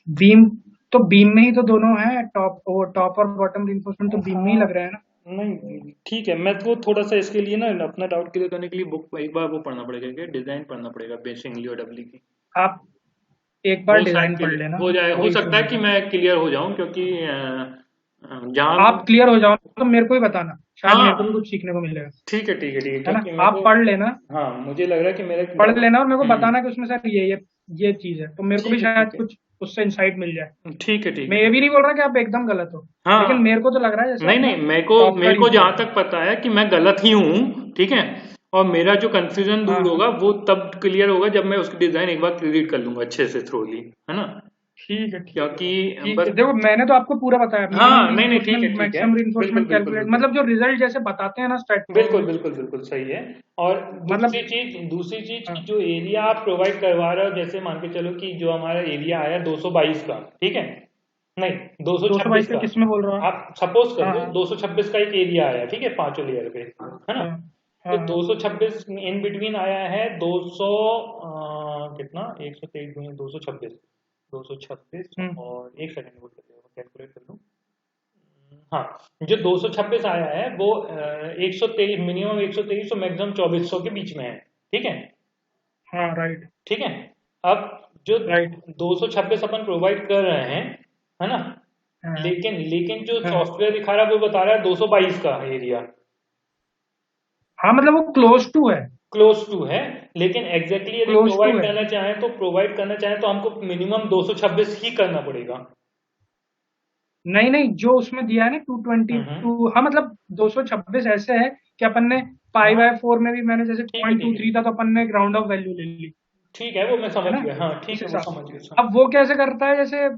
बीम, तो बीम में ही तो दोनों है, टॉप, वो टॉप और बॉटम रिइंफोर्समेंट तो बीम में ही हाँ, लग रहा है ना। नहीं ठीक है, मैं तो थोड़ा सा इसके लिए ना अपना डाउट क्लियर करने के लिए बुक एक बार वो पढ़ना पड़ेगा, क्या डिजाइन पढ़ना पड़ेगा बेसिकली और डबली की। आप एक बार वो शायद डिजाइन पढ़ क्लियर लेना, हो जाए, हो कोई इशू सकता है नहीं कि है। मैं क्लियर हो जाऊं क्योंकि जहां आप क्लियर हो जाओ तो मेरे को ही बताना, शायद मेरे को भी हाँ कुछ सीखने को मिलेगा। ठीक है, ठीक है, ठीक है, है ना? क्योंकि मेरे आप को, पढ़ लेना, हाँ मुझे लग रहा है कि मेरे पढ़ डाउट। लेना और मेरे को हम्म। बताना कि उसमें सर ये चीज है, तो मेरे को भी ठीक है, शायद ठीक है, कुछ उससे इंसाइट मिल जाए। ठीक है, ठीक है, मैं ये ठीक भी है। नहीं बोल रहा कि आप एकदम गलत हो, लेकिन हाँ, मेरे को तो लग रहा है जैसे नहीं अपना नहीं, मेरे को सॉफ्टवेयर यूज जहां करते तक हैं। पता है कि मैं गलत ही हूँ, ठीक है? और मेरा जो कंफ्यूजन हाँ दूर हाँ। होगा वो तब क्लियर होगा जब मैं उसकी डिजाइन एक बार रीड कर लूंगा अच्छे से थ्रोली, है ना? ठीक है ठीक है क्योंकि ठीक है। बस, देखो मैंने तो आपको पूरा बताया, मिनिमम हाँ नहीं नहीं, ठीक है, रीइंफोर्समेंट, ठीक है, मैक्सिमम बिल्कुल रीइंफोर्समेंट बिल्कुल कैलकुलेट, बिल्कुल, मतलब जो रिजल्ट जैसे बताते हैं ना स्टेट वो बिल्कुल बिल्कुल बिल्कुल सही है। और मतलब। दूसरी चीज हाँ, की जो एरिया आप प्रोवाइड करवा रहे हो, जैसे मान के चलो कि जो हमारा एरिया आया 222 का, ठीक है? नहीं, 226 222 का का। किस में बोल रहा हूँ? आप सपोज कर हाँ लो हाँ 226 का एक एरिया आया, ठीक है, पांचों लेयर पे, है ना? हाँ तो हाँ हाँ। 226 इन बिटवीन आया है 200, कितना, 123 गुणित 226, 226 हम्म। और एक सेकंड होल्ड करिए, कैलकुलेट कर लूँ। हाँ, जो 226 आया है वो 123, मिनिमम 123 और मैक्सिमम 2400 के बीच में है, ठीक है? हाँ राइट ठीक है। अब जो राइट। 226 अपन प्रोवाइड कर रहे हैं, है ना? हाँ लेकिन लेकिन जो हाँ सॉफ्टवेयर दिखा रहा है वो बता रहा है 222 का एरिया, हाँ, मतलब वो क्लोज टू है। क्लोज टू है। लेकिन एग्जैक्टली यदि क्लोज टू प्रोवाइड है। करना चाहें तो हमको मिनिमम 226 ही करना पड़ेगा। नहीं नहीं, जो उसमें दिया है ना 222, हाँ मतलब 226 ऐसे है कि अपन ने पाई हाँ बाय 4 में भी मैंने जैसे ठीक है, ठीक है, 0.23 था तो अपन ने एक राउंड ऑफ वैल्यू ले ली, ठीक है, वो मैं है समझ ना, गया, हाँ ठीक उस है, वो हिसाब समझ से। गया, अब वो कैसे करता है, जैसे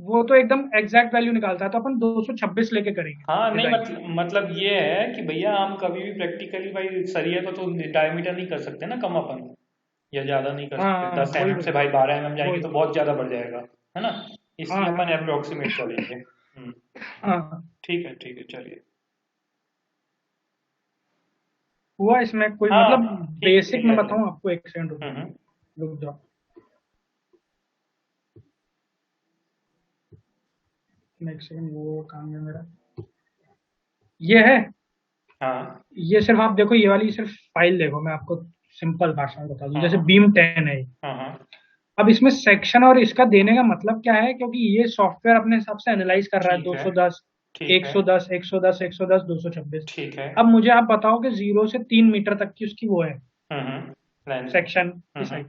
वो तो एकदम एग्जैक्ट वैल्यू निकालता है, तो अपन 226 लेके करेंगे हाँ नहीं, डिजाइन। मतलब ये है कि भैया हम कभी भी प्रैक्टिकली भाई सरिया को तो डायमीटर नहीं कर सकते ना कम अपन, या ज्यादा नहीं कर हाँ सकते, हाँ, 10 वही mm वही से भाई 12 mm जाएंगे वही। तो बहुत ज्यादा बढ़ जाएगा, है ना, हाँ इसलिए हाँ अपन हाँ अप्रोक्सीमेट चलेंगे। हाँ। ठीक है, चलिए। हुआ इसमें कोई हाँ मतलब, ठीक है, बेसिक में क्लियर है। बताऊं आपको, एक सेकंड रुको, हम्म। रुक जाओ। एक सेकंड, वो काम है मेरा, ये है। हाँ ये सिर्फ आप देखो, ये वाली सिर्फ फाइल देखो, मैं आपको सिंपल भाषा में बता दूं, हाँ जैसे हाँ बीम 10 है। हाँ हाँ, अब इसमें सेक्शन और इसका देने का मतलब क्या है, क्योंकि ये सॉफ्टवेयर अपने हिसाब से एनालाइज कर रहा है, ठीक है, 210, ठीक है, 110, 110, 110, 226। ठीक है। अब मुझे आप बताओ कि 0 से 3 मीटर तक की उसकी वो है, लेंथ। सेक्शन की हम्म। साइड।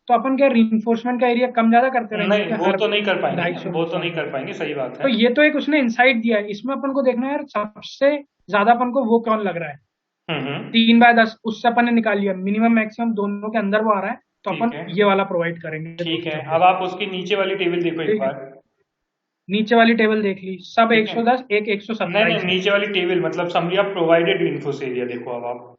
तो अपन क्या रीइंफोर्समेंट का एरिया कम ज्यादा करते रहेंगे नहीं, क्या, वो हर तो नहीं कर पाएंगे, 250 वो मीटर तो नहीं अंतर कर पे? पाएंगे, सही बात तो है। ये तो एक उसने इंसाइट दिया है, इसमें अपन को देखना है यार सबसे ज्यादा अपन को वो कौन लग रहा है। हम्म। 3/10 उससे अपन ने निकाल लिया, मिनिमम मैक्सिमम दोनों के अंदर वो आ रहा है, तो ठीक अपन है, ये वाला प्रोवाइड करेंगे दो ठीक सौ है, अब छब्बीस आप उसकी नीचे वाली टेबल देखो एक ठीक है, बार। नीचे वाली टेबल देख ली, सब ठीक है, 110, एक नहीं नहीं, 127 है। नीचे वाली टेबल मतलब समरी आप प्रोवाइडेड इन्फोस एरिया देखो अब आप।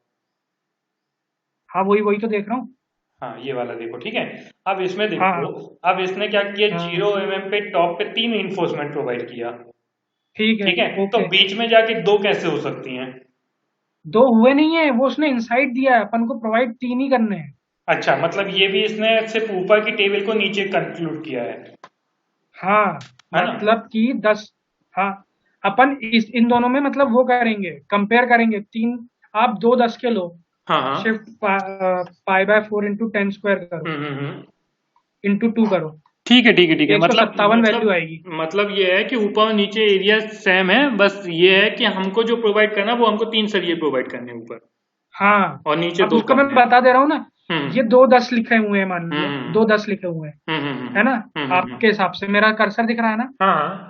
हाँ वही वही तो देख रहा हूँ। हाँ ये वाला देखो, ठीक है। अब इसमें हाँ देखो, हाँ अब इसने क्या किया, हाँ, 0 mm पे टॉप पे 3 इन्फोर्समेंट प्रोवाइड किया। ठीक है, ठीक है, तो ओके। बीच में जाके दो कैसे हो सकती हैं? दो हुए नहीं है, वो उसने इंसाइट दिया है, अपन को प्रोवाइड 3 ही करने हैं। अच्छा, मतलब ये भी इसने सिर्फ ऊपर की टेबल को नीचे कंक्लूड किया हाँ है ना? मतलब कि 10, हाँ अपन इस इन दोनों में मतलब वो करेंगे, कंपेयर करेंगे तीन। आप दो 10 के लो, हाँ हाँ। Shift pi by 4 into 10 square करो, हम्म। इंटू 2 करो, ठीक है, ठीक है, ठीक है, एक सौ मतलब सत्तावन वैल्यू मतलब आएगी। मतलब ये है कि ऊपर और नीचे एरिया सेम है, बस ये है कि हमको जो प्रोवाइड करना है वो हमको 3 सरिये प्रोवाइड करने हैं ऊपर, हाँ, और नीचे अब दो उसको मैं करने हैं। बता दे रहा हूँ ना, हम्म ये दो 10 लिखे हुए हैं, मान लो हम्म दो 10 लिखे हुए हैं, है ना, हम्म। आपके हिसाब से मेरा कर्सर दिख रहा है ना, हाँ हाँ।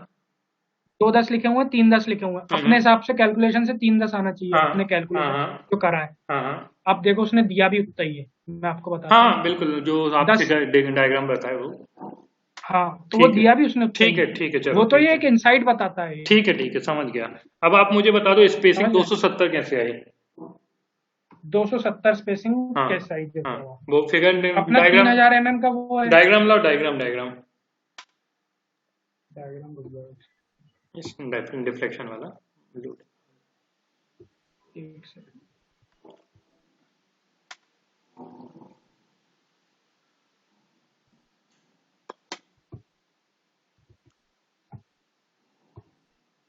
दो 10 लिखे हुए हैं, तीन 10 लिखे हुए हैं, अपने हम्म। हिसाब से कैलकुलेशन से तीन 10 आना चाहिए, हाँ अपने हाँ कैलकुलेशन हाँ जो करा है। हाँ हाँ अब देखो उसने दिया भी उतना ही है, मैं आपको बताता हूँ। हाँ, बिल्कुल, जो आप 10, फिगर डायग्राम बताए वो। हाँ तो वो ठीक है, दिया भी उसने उतना ही ठीक है, है। ठीक है, चलो वो तो ठीक ये है, एक इनसाइट बताता है ये, ठीक है, ठीक है, समझ गया। अब आप मुझे बता दो स्पेसिंग समझ गए। 270 कैसे आई? 270 स्पेसिंग हाँ के साइड हाँ, देखो, वो फिगर अपना डायग्राम, 3000 mm का वो है। डायग्राम लाओ, डायग्राम डायग्राम, डायग्राम बन जाएगा। इस डिफ्लेक्शन वाला। एक सेकंड,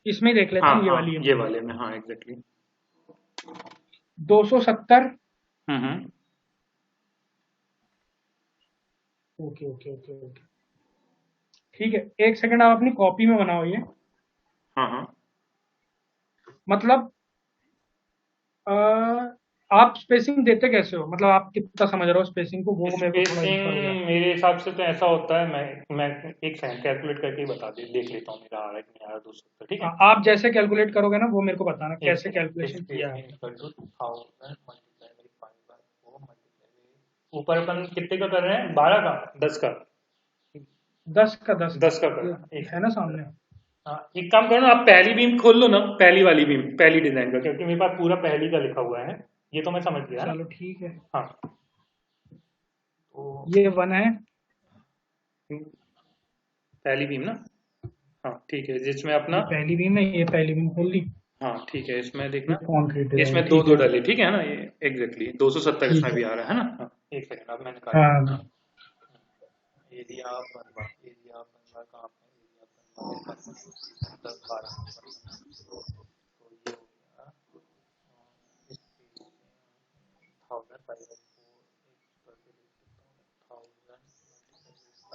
इसमें ही देख लेता हाँ हूँ, ये हाँ, वाली है ये मान लो। वाले में, हाँ एग्जैक्टली। 270, हम्म। ओके ओके ओके ओके, ठीक है। एक सेकंड, आप अपनी कॉपी में बनाओ ये, हाँ हाँ, मतलब अ, आप स्पेसिंग देते कैसे हो, मतलब आप कितना समझ रहे हो स्पेसिंग को, वो मेरे को थोड़ा स्पेसिंग इंफर हो जाए। मेरे हिसाब से तो ऐसा होता है, मैं एक सेकंड कैलकुलेट करके ही बता दे देख लेता हूँ मेरा आ रहा है कि नहीं आ रहा, 270, ठीक है। आप जैसे कैलकुलेट करोगे ना, वो मेरे को बताना एक कैसे सेकंड, कैलकुलेशन किया है स्पेसिंग आपने। Equal to 1000 multiply by 5/4 multiply, ऊपर अपन कितने का कर रहे हैं, 12 का, 10 का, 10 का 10 का ये करना, एक है ना सेकंड सामने। जरा। हाँ, एक काम करो ना, आप पहली बीम खोल लो ना, पहली वाली बीम, पहली डिजाइन का, क्योंकि मेरे पास पूरा पहली का लिखा हुआ है, ये तो मैं समझ गया ना। चलो ठीक है, हाँ, तो ये वन है, पहली बीम ना, हाँ ठीक है, जिसमें अपना, ये पहली बीम है, ये पहली बीम खोल ली, हाँ ठीक है, इसमें ये देखना, कॉन्क्रीट डिजाइन, इसमें दो ठीक दो है, डाले, ठीक है ना, ये एग्जैक्टली 270 इसमें ठीक है। भी आ रहा है ना, हाँ, एक सेकंड, अब मैं निकाल हाँ एरिया बनवा, एरिया बनवा कहाँ पे, एरिया बनवा मेरे पास में 10 12 नंबर में है। तो ये हो गया, इस पेज में 1000/4 करके लिख देता हूँ, 1000 × 5/4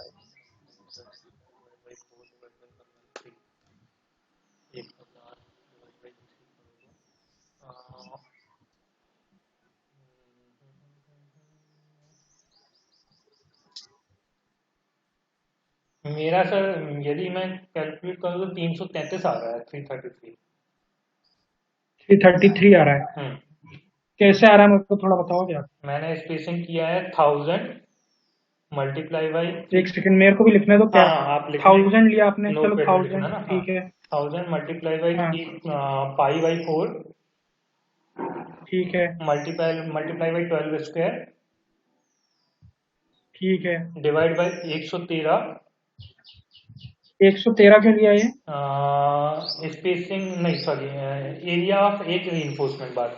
1000/3, 1000/3 करोगे, मेरा सर यदि मैं कैलकुलेट करूँ तो 333 आ रहा है, 333। 333 आ रहा है? कैसे आ रहा है मेरे को थोड़ा बताओगे आप? मैंने स्पेसिंग किया है 1000 मल्टीप्लाई बाई एक सेकंड मेरे को भी लिखने दो क्या। हाँ हाँ आप लिख लें, 1000 लिया आपने, चलो नोटपैड में लिखना 1000 ना। हाँ, ठीक है। 1000 मल्टीप्लाई बाई हाँ पाई बाई 4 ठीक है। मल्टीप्लाई मल्टीप्लाई बाई 12 स्क्वायर ठीक है। डिवाइड बाई 113 113 क्यों लिया ये? स्पेसिंग नहीं सॉरी, एरिया ऑफ एक रीइंफोर्समेंट बार।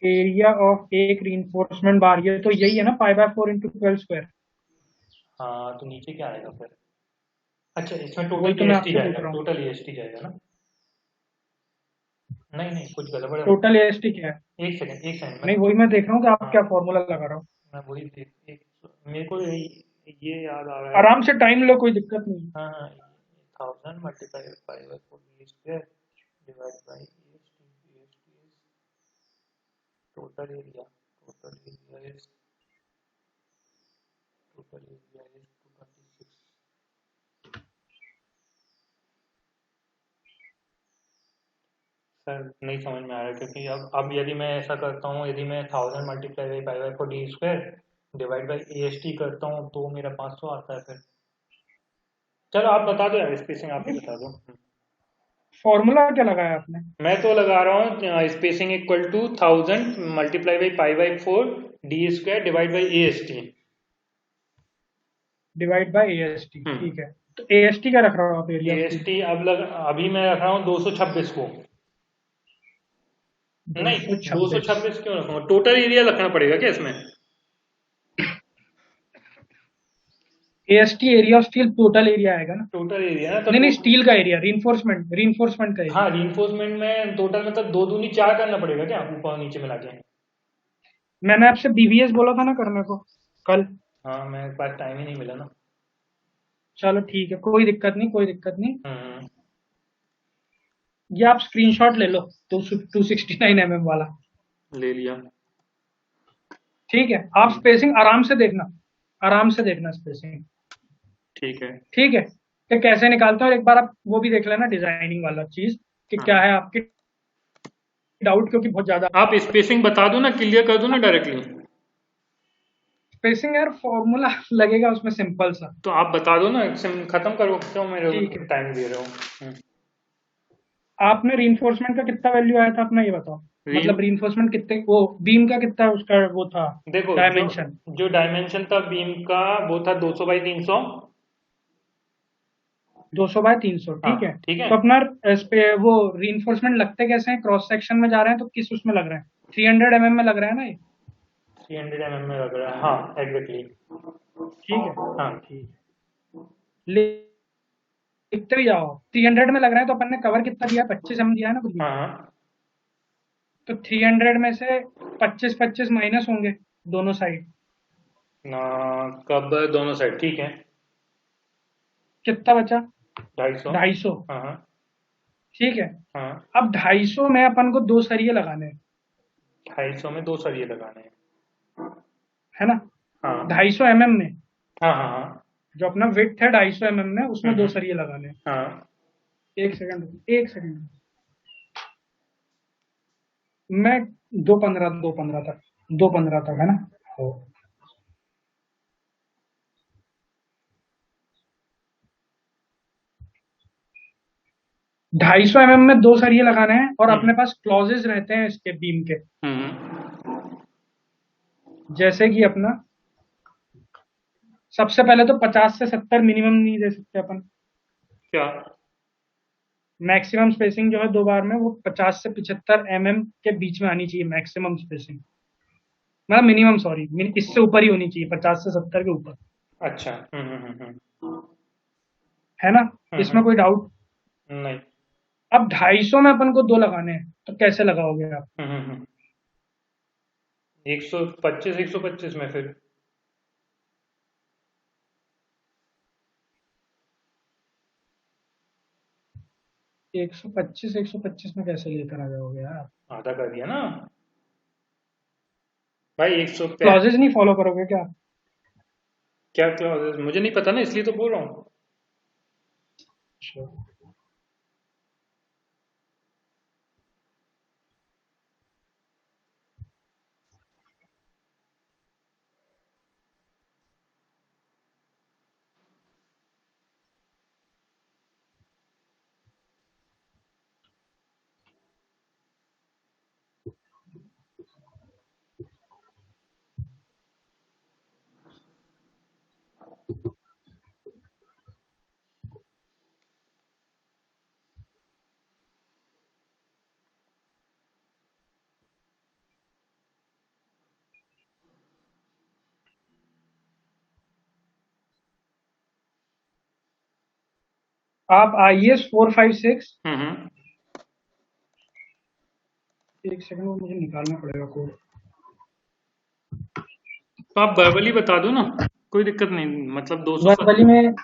एरिया ऑफ एक रीइंफोर्समेंट बार, ये तो यही है ना, पाई बाय 4 इंटू 12 स्क्वायर। हाँ तो नीचे क्या आएगा फिर? अच्छा इसमें वही टोटल तो मैं ईएसटी आपसे पूछ जाएगा, रहा हूँ। टोटल ईएसटी जाएगा ना? नहीं नहीं कुछ गड़बड़ है। टोटल एएसटी क्या है? एक सेकंड मैं, नहीं वही मैं देख रहा हूँ कि आप हाँ क्या फॉर्मूला लगा रहा हो। मैं वही एक मेरे को ये याद आ रहा है। आराम से टाइम लो, कोई दिक्कत नहीं। हाँ हाँ, 1000 multiply by 4 square divide by EST total area, total area is total area is 226। Sir नहीं समझ में आ रहा क्योंकि अब यदि मैं ऐसा करता हूँ, यदि मैं 1000 multiply by pi by 4 D square divide by EST करता हूँ तो मेरा 500 आता है फिर। चलो आप बता दो यार, स्पेसिंग आप ही बता दो। फॉर्मूला क्या लगाया आपने? मैं तो लगा रहा हूँ spacing equal to 1000 multiply by pi by 4 D square divide by EST. Divide by AST, ठीक है। तो एएसटी क्या रख रहा हो आप, एरिया ऑफ फील्ड? ईएसटी अभी मैं रख रहा हूँ 226 को। नहीं 226। 226 क्यों रखूंगा, टोटल एरिया रखना पड़ेगा क्या इसमें? AST area of steel total area आएगा ना? टोटल एरिया ना नहीं नहीं, तो स्टील का एरिया, रीइंफोर्समेंट रीइंफोर्समेंट का हाँ एरिया। रीइंफोर्समेंट में टोटल मतलब दो दूनी चार करना पड़ेगा क्या ऊपर और नीचे मिला के? मैंने आपसे बीवीएस बोला था ना करने को कल। हाँ मेरे पास टाइम ही नहीं मिला ना। चलो ठीक है, कोई दिक्कत नहीं, कोई दिक्कत नहीं। हम्म। ये आप स्क्रीनशॉट ले लो, 269 mm वाला। ले लिया। ठीक है, आप स्पेसिंग आराम से देखना, आराम से देखना स्पेसिंग। ठीक है। ठीक है, कि कैसे निकालते हैं, और एक बार आप वो भी देख लेना डिजाइनिंग वाला चीज कि क्या हाँ है आपके डाउट, क्योंकि बहुत ज्यादा। आप स्पेसिंग बता दो ना, क्लियर कर दो ना डायरेक्टली। स्पेसिंग यार फॉर्मूला लगेगा उसमें सिंपल सा। तो आप बता दो ना, खत्म करो, क्यों मेरे ठीक को है, टाइम दे रहे हो? आपने रीइंफोर्समेंट का कितना वैल्यू आया था अपना, ये बताओ। रीन मतलब रीइंफोर्समेंट कितने, वो बीम का कितना उसका वो था, देखो जो डायमेंशन? जो डायमेंशन था बीम का वो था 200 बाई 300। 200 बाय 300, हाँ ठीक है। ठीक है। तो अपना इस पे वो रीइंफोर्समेंट लगते कैसे हैं, क्रॉस सेक्शन में जा रहे हैं तो किस उसमें लग रहे हैं? 300 mm में लग रहा है ना ये? 300 mm में लग रहा है, हाँ एग्जैक्टली। ठीक है, हाँ ठीक है। लिखते भी जाओ, 300 में लग रहा है तो अपन ने कवर कितना दिया, 25 mm दिया है ना कुछ भी। हाँ हाँ। तो 300 में से 25 25 माइनस होंगे दोनों साइड। ना कब दोनों साइड, ठीक है। कितना बचा? 250। 250, हाँ हाँ। ठीक है। हाँ अब 250 में अपन को दो सरिये लगाने हैं, 250 में दो सरिये लगाने हैं। है ना? हाँ 250 mm में, हाँ हाँ हाँ। जो अपना विड्थ है 250 mm में, उसमें दो हम्म। सरिये लगाने हैं। हाँ एक सेकंड, एक सेकंड। मैं 215 तक, 215 तक है ना? हो। 250 mm में दो सरिये लगाने हैं, और अपने हम्म पास क्लॉजेज रहते हैं इसके बीम के। हम्म। जैसे कि अपना सबसे पहले तो 50 से 70 मिनिमम नहीं दे सकते अपन। क्या? मैक्सिमम स्पेसिंग जो है दो बार में, वो 50 से 75 mm के बीच में आनी चाहिए मैक्सिमम स्पेसिंग। मतलब मिनिमम, सॉरी, इससे ऊपर ही होनी चाहिए, 50 से 70 के ऊपर। अच्छा है ना? इसमें हम्म। कोई डाउट? नहीं। अब 250 में अपन को दो लगाने हैं, तो कैसे लगाओगे आप? 125 में फिर 125 125 में कैसे लेकर आ जाओगे यार? आधा कर दिया ना भाई, 100 पे। क्लॉजेज नहीं फॉलो करोगे क्या? क्या क्लॉजेस मुझे नहीं पता ना, इसलिए तो बोल रहा हूँ। आप IS 456, हम्म। एक सेकंड, वो मुझे निकालना पड़ेगा कोड। तो आप वर्बली बता दो ना, कोई दिक्कत नहीं, मतलब वर्बली में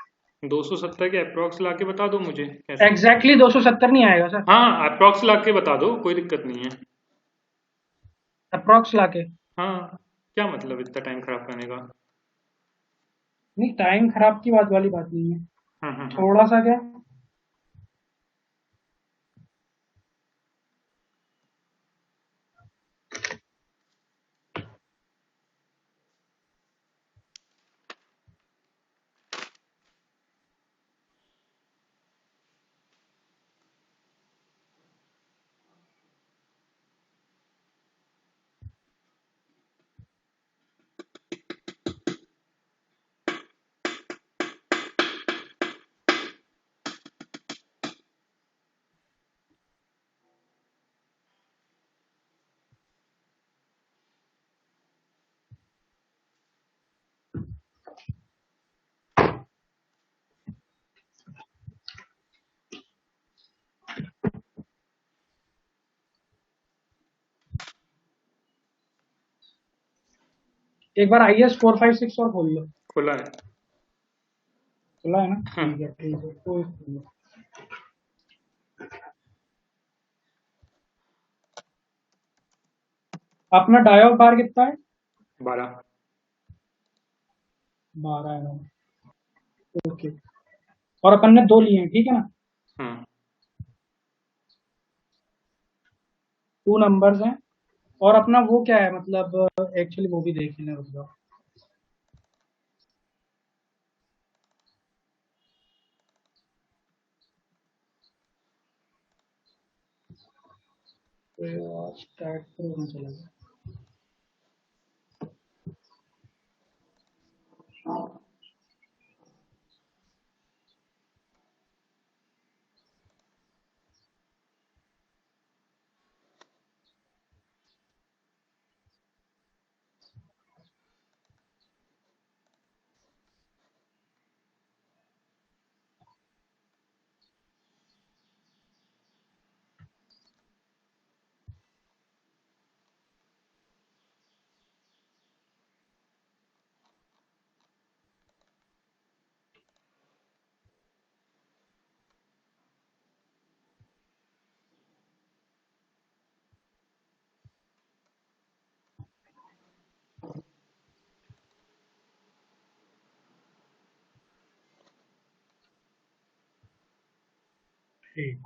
270 के अप्रोक्स ला के बता दो मुझे कैसे। एग्जैक्टली 270 नहीं आएगा सर। हाँ, अप्रोक्स ला के बता दो, कोई दिक्कत नहीं है। अप्रोक्स लाके। हाँ, क्या मतलब इतना टाइम खराब करने का। नहीं, टाइम खराब की बात वाली बात नहीं है। हम्म। थोड़ा सा क्या। एक बार IS 456 और खोल लो। खुला है। खुला है ना, हम्म। ठीक है तो अपना डायो बार कितना है? 12। 12 है। ओके। और अपन ने 2 लिए हैं, ठीक है ना? हम्म। 2 नंबर्स हैं। और अपना वो क्या है, मतलब एक्चुअली वो भी देख लेना, रुक जाओ। स्टार्ट तो चला गया। ठीक।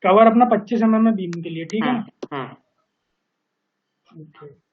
कवर अपना 25 mm में बीम के लिए, ठीक है हम्म। ना? हम्म। ओके।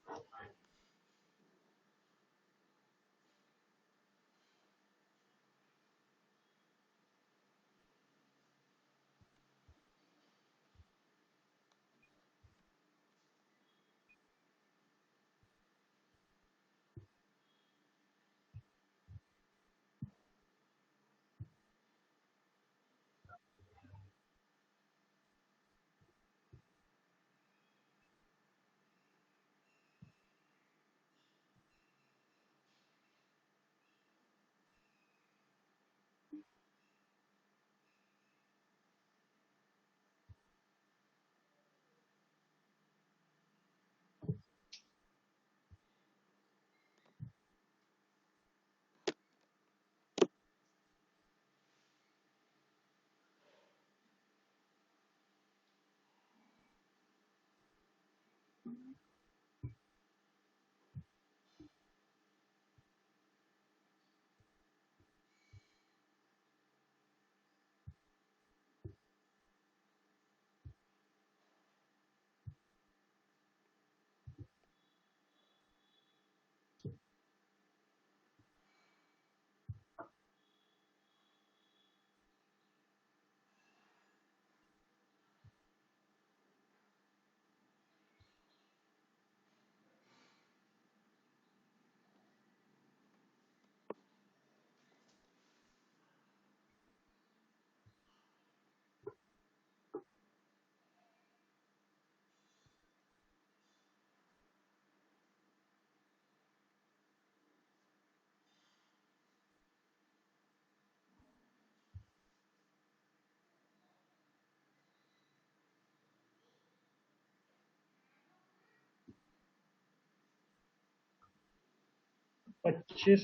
25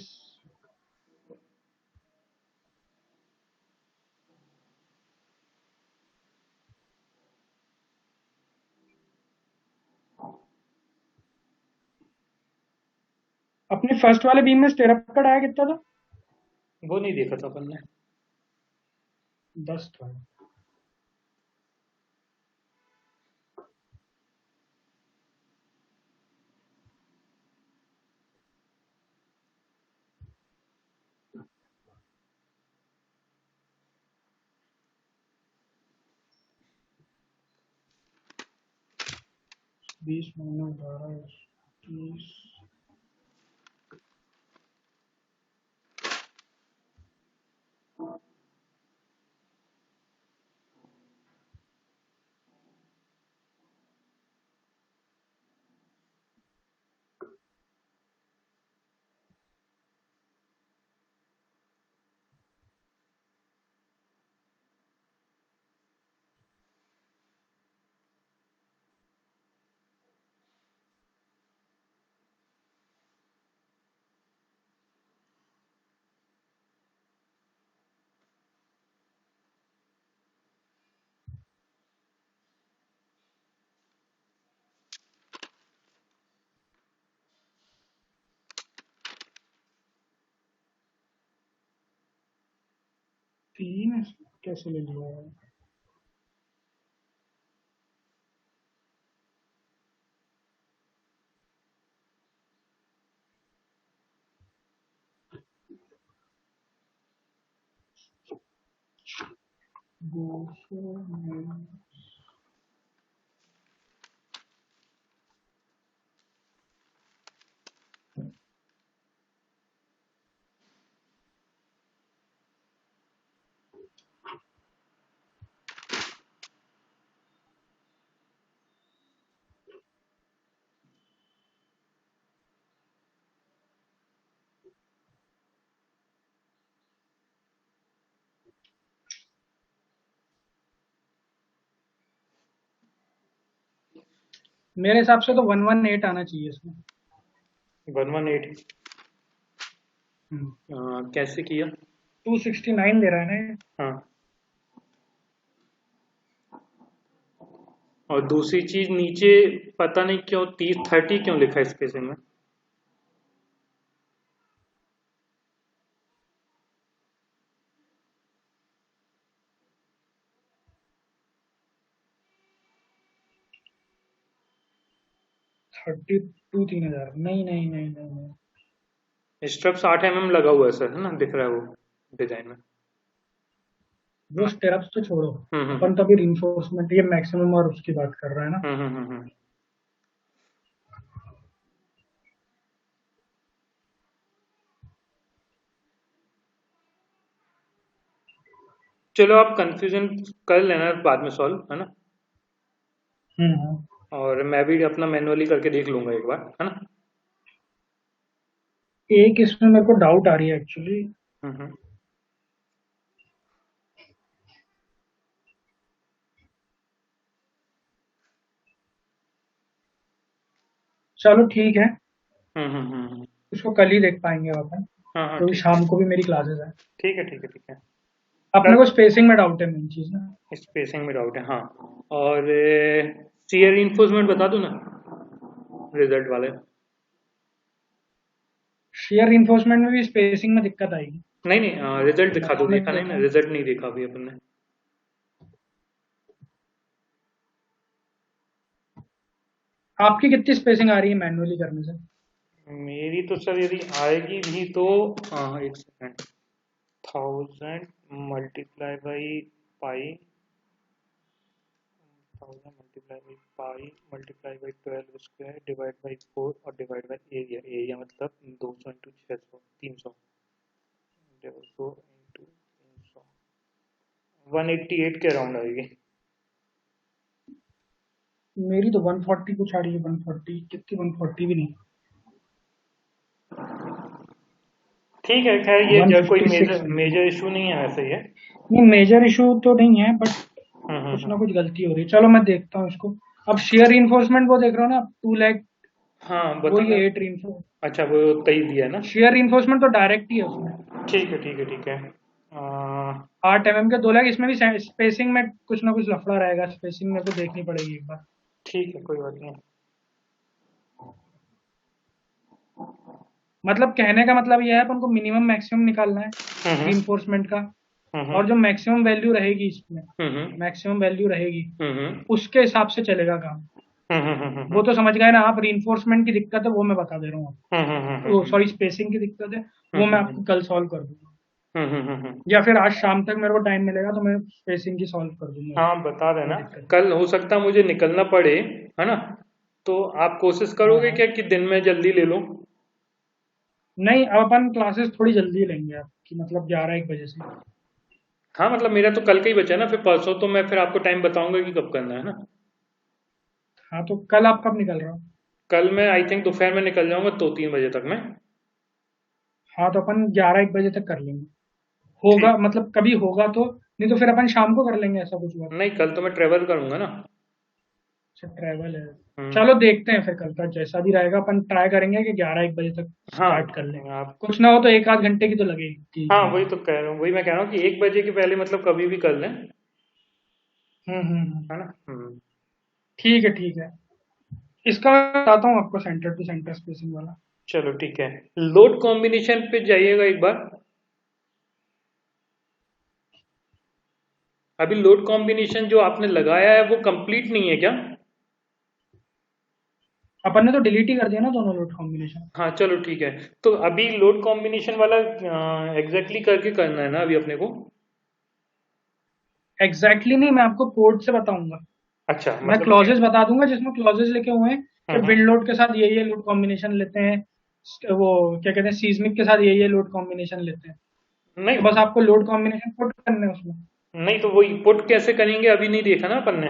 अपने फर्स्ट वाले बीम में स्टेरअप कट आया कितना था? वो नहीं देखा था अपन ने। 10 था। बीस महीना 12 30 3 कैसे ले लिया है? मेरे हिसाब से तो 118 आना चाहिए इसमें। 118 कैसे किया? 269 दे रहा है ना ये। हाँ, और दूसरी चीज नीचे पता नहीं क्यों 30 क्यों लिखा है इस केस में। थर्टी टू 3000 नहीं नहीं नहीं नहीं नहीं। स्ट्रप्स 8 mm लगा हुआ है सर, है ना, दिख रहा है वो डिजाइन में। वो स्टेरप्स तो छोड़ो, हम्म अपन तो अभी रिइंफोर्समेंट ये मैक्सिमम और उसकी बात कर रहा है ना। हम्म। चलो आप कंफ्यूजन कर लेना बाद में सॉल्व, है ना। हम्म। और मैं भी अपना मैनुअली करके देख लूंगा एक बार, है ना। एक इसमें मेरे को डाउट आ रही है एक्चुअली। हम्म। चलो ठीक है, हम्म। इसको कल ही देख पाएंगे अपन, हाँ हाँ क्योंकि ठीक है शाम को भी मेरी क्लासेस है। ठीक है ठीक है ठीक है। अपने को स्पेसिंग में डाउट है मेन चीज ना। स्पेसिंग में डाउट है, हाँ। और शियर इन्फोर्समेंट बता दूं ना, रिजल्ट वाले। शेयर इन्फोर्समेंट में भी स्पेसिंग में दिक्कत आएगी। नहीं नहीं, रिजल्ट दिखा दो, बताओ, मैं देखा नहीं देता ना, हूँ। रिजल्ट नहीं देखा अभी अपन ने। आपकी कितनी स्पेसिंग आ रही है मैन्युअली करने से? मेरी तो सर यदि आएगी भी तो, हाँ एक second, 1000 multiply by pi, 1000 multiply by pi multiply by 12 square divide by 4 और डिवाइड बाई एरिया। एरिया मतलब 200 इंटू 600, 300, 200 इंटू 300, 188 के अराउंड आएगी। मेरी तो 140 कुछ आ रही है, 140 कितनी, 140 भी नहीं। ठीक है, खैर ये कोई 156 मेजर मेजर इशू नहीं है वैसे ये। नहीं, मेजर इशू तो नहीं है, बट कुछ ना हम्म। कुछ गलती हो रही है। चलो मैं देखता हूँ इसको। अब शेयर इन्फोर्समेंट वो देख रहा हूँ ना, 2 लाख, हाँ वो बताना। ये 8 इन्फो। अच्छा वो तय दिया है ना। शेयर रिइंफोर्समेंट तो डायरेक्ट ही है उसमें। ठीक है ठीक है ठीक है। 8 mm के 2 लाख, इसमें भी स्पेसिंग में कुछ ना कुछ लफड़ा रहेगा, स्पेसिंग मेरे को देखनी पड़ेगी एक बार। ठीक है कोई बात नहीं। मतलब कहने का मतलब यह है अपन को मिनिमम मैक्सिमम निकालना है हम्म रीइंफोर्समेंट का, हम्म और जो मैक्सिमम वैल्यू रहेगी इसमें, हम्म मैक्सिमम वैल्यू रहेगी हम्म उसके हिसाब से चलेगा काम। वो तो समझ गए ना आप, रीइंफोर्समेंट की दिक्कत है वो मैं बता दे रहा हूँ आपको, सॉरी स्पेसिंग की दिक्कत है वो मैं आपको कल सॉल्व कर दूंगा, या फिर आज शाम तक मेरे को टाइम मिलेगा तो मैं स्पेसिंग की सॉल्व कर दूंगा। हाँ बता देना। कोई दिक्कत कल हो सकता है मुझे निकलना पड़े, है ना? तो आप कोशिश नहीं। हाँ करोगे हाँ। क्या कि दिन में जल्दी ले लो? नहीं, अब अपन क्लासेस थोड़ी जल्दी लेंगे आपकी, मतलब 11-1 बजे से। हाँ मतलब मेरा तो कल का ही बचा है ना, फिर परसों तो मैं फिर आपको टाइम बताऊंगा कि कब करना है ना। हाँ तो कल आप कब निकल रहे हो? कल मैं आई थिंक दोपहर में निकल जाऊंगा 2-3 बजे तक मैं। हाँ तो अपन 11-1 बजे तक कर लेंगे, ठीक। होगा मतलब कभी होगा तो, नहीं तो फिर अपन शाम को कर लेंगे, ऐसा कुछ हुआ तो। नहीं कल तो मैं ट्रेवल करूंगा ना। अच्छा ट्रैवल है। हम्म। चलो देखते हैं फिर, कल का जैसा भी रहेगा अपन ट्राई करेंगे कि 11-1 बजे तक हाँ स्टार्ट कर लें। आप। कुछ ना हो तो 1-8 घंटे की तो लगेगी हाँ ही। वही तो कह रहा हूँ, वही मैं कह रहा हूँ कि 1 बजे के पहले मतलब कभी भी कर लें, है ना? ठीक है ठीक है। इसका मैं बताता हूँ आपको, सेंटर टू सेंटर स्पेसिंग वाला। चलो ठीक है। लोड कॉम्बिनेशन पे जाइएगा एक बार। अभी लोड कॉम्बिनेशन जो आपने लगाया है वो कंप्लीट नहीं है क्या? अपन ने तो डिलीट ही कर दिया ना दोनों लोड कॉम्बिनेशन। हाँ चलो ठीक है। तो अभी लोड कॉम्बिनेशन वाला एग्जैक्टली करके करना है ना अभी अपने को? एग्जैक्टली नहीं, मैं आपको कोड से बताऊंगा। अच्छा मैं मतलब क्लॉजेस बता दूंगा जिसमें क्लॉजेस लिखे हुए हैं कि हम्म विंड लोड के साथ ये लोड कॉम्बिनेशन लेते हैं, वो क्या कहते हैं सीस्मिक के साथ ये लोड कॉम्बिनेशन लेते हैं। तो नहीं बस आपको लोड कॉम्बिनेशन पुट करने हैं उसमें। नहीं तो वही पुट कैसे करेंगे अभी नहीं देखा ना अपन ने।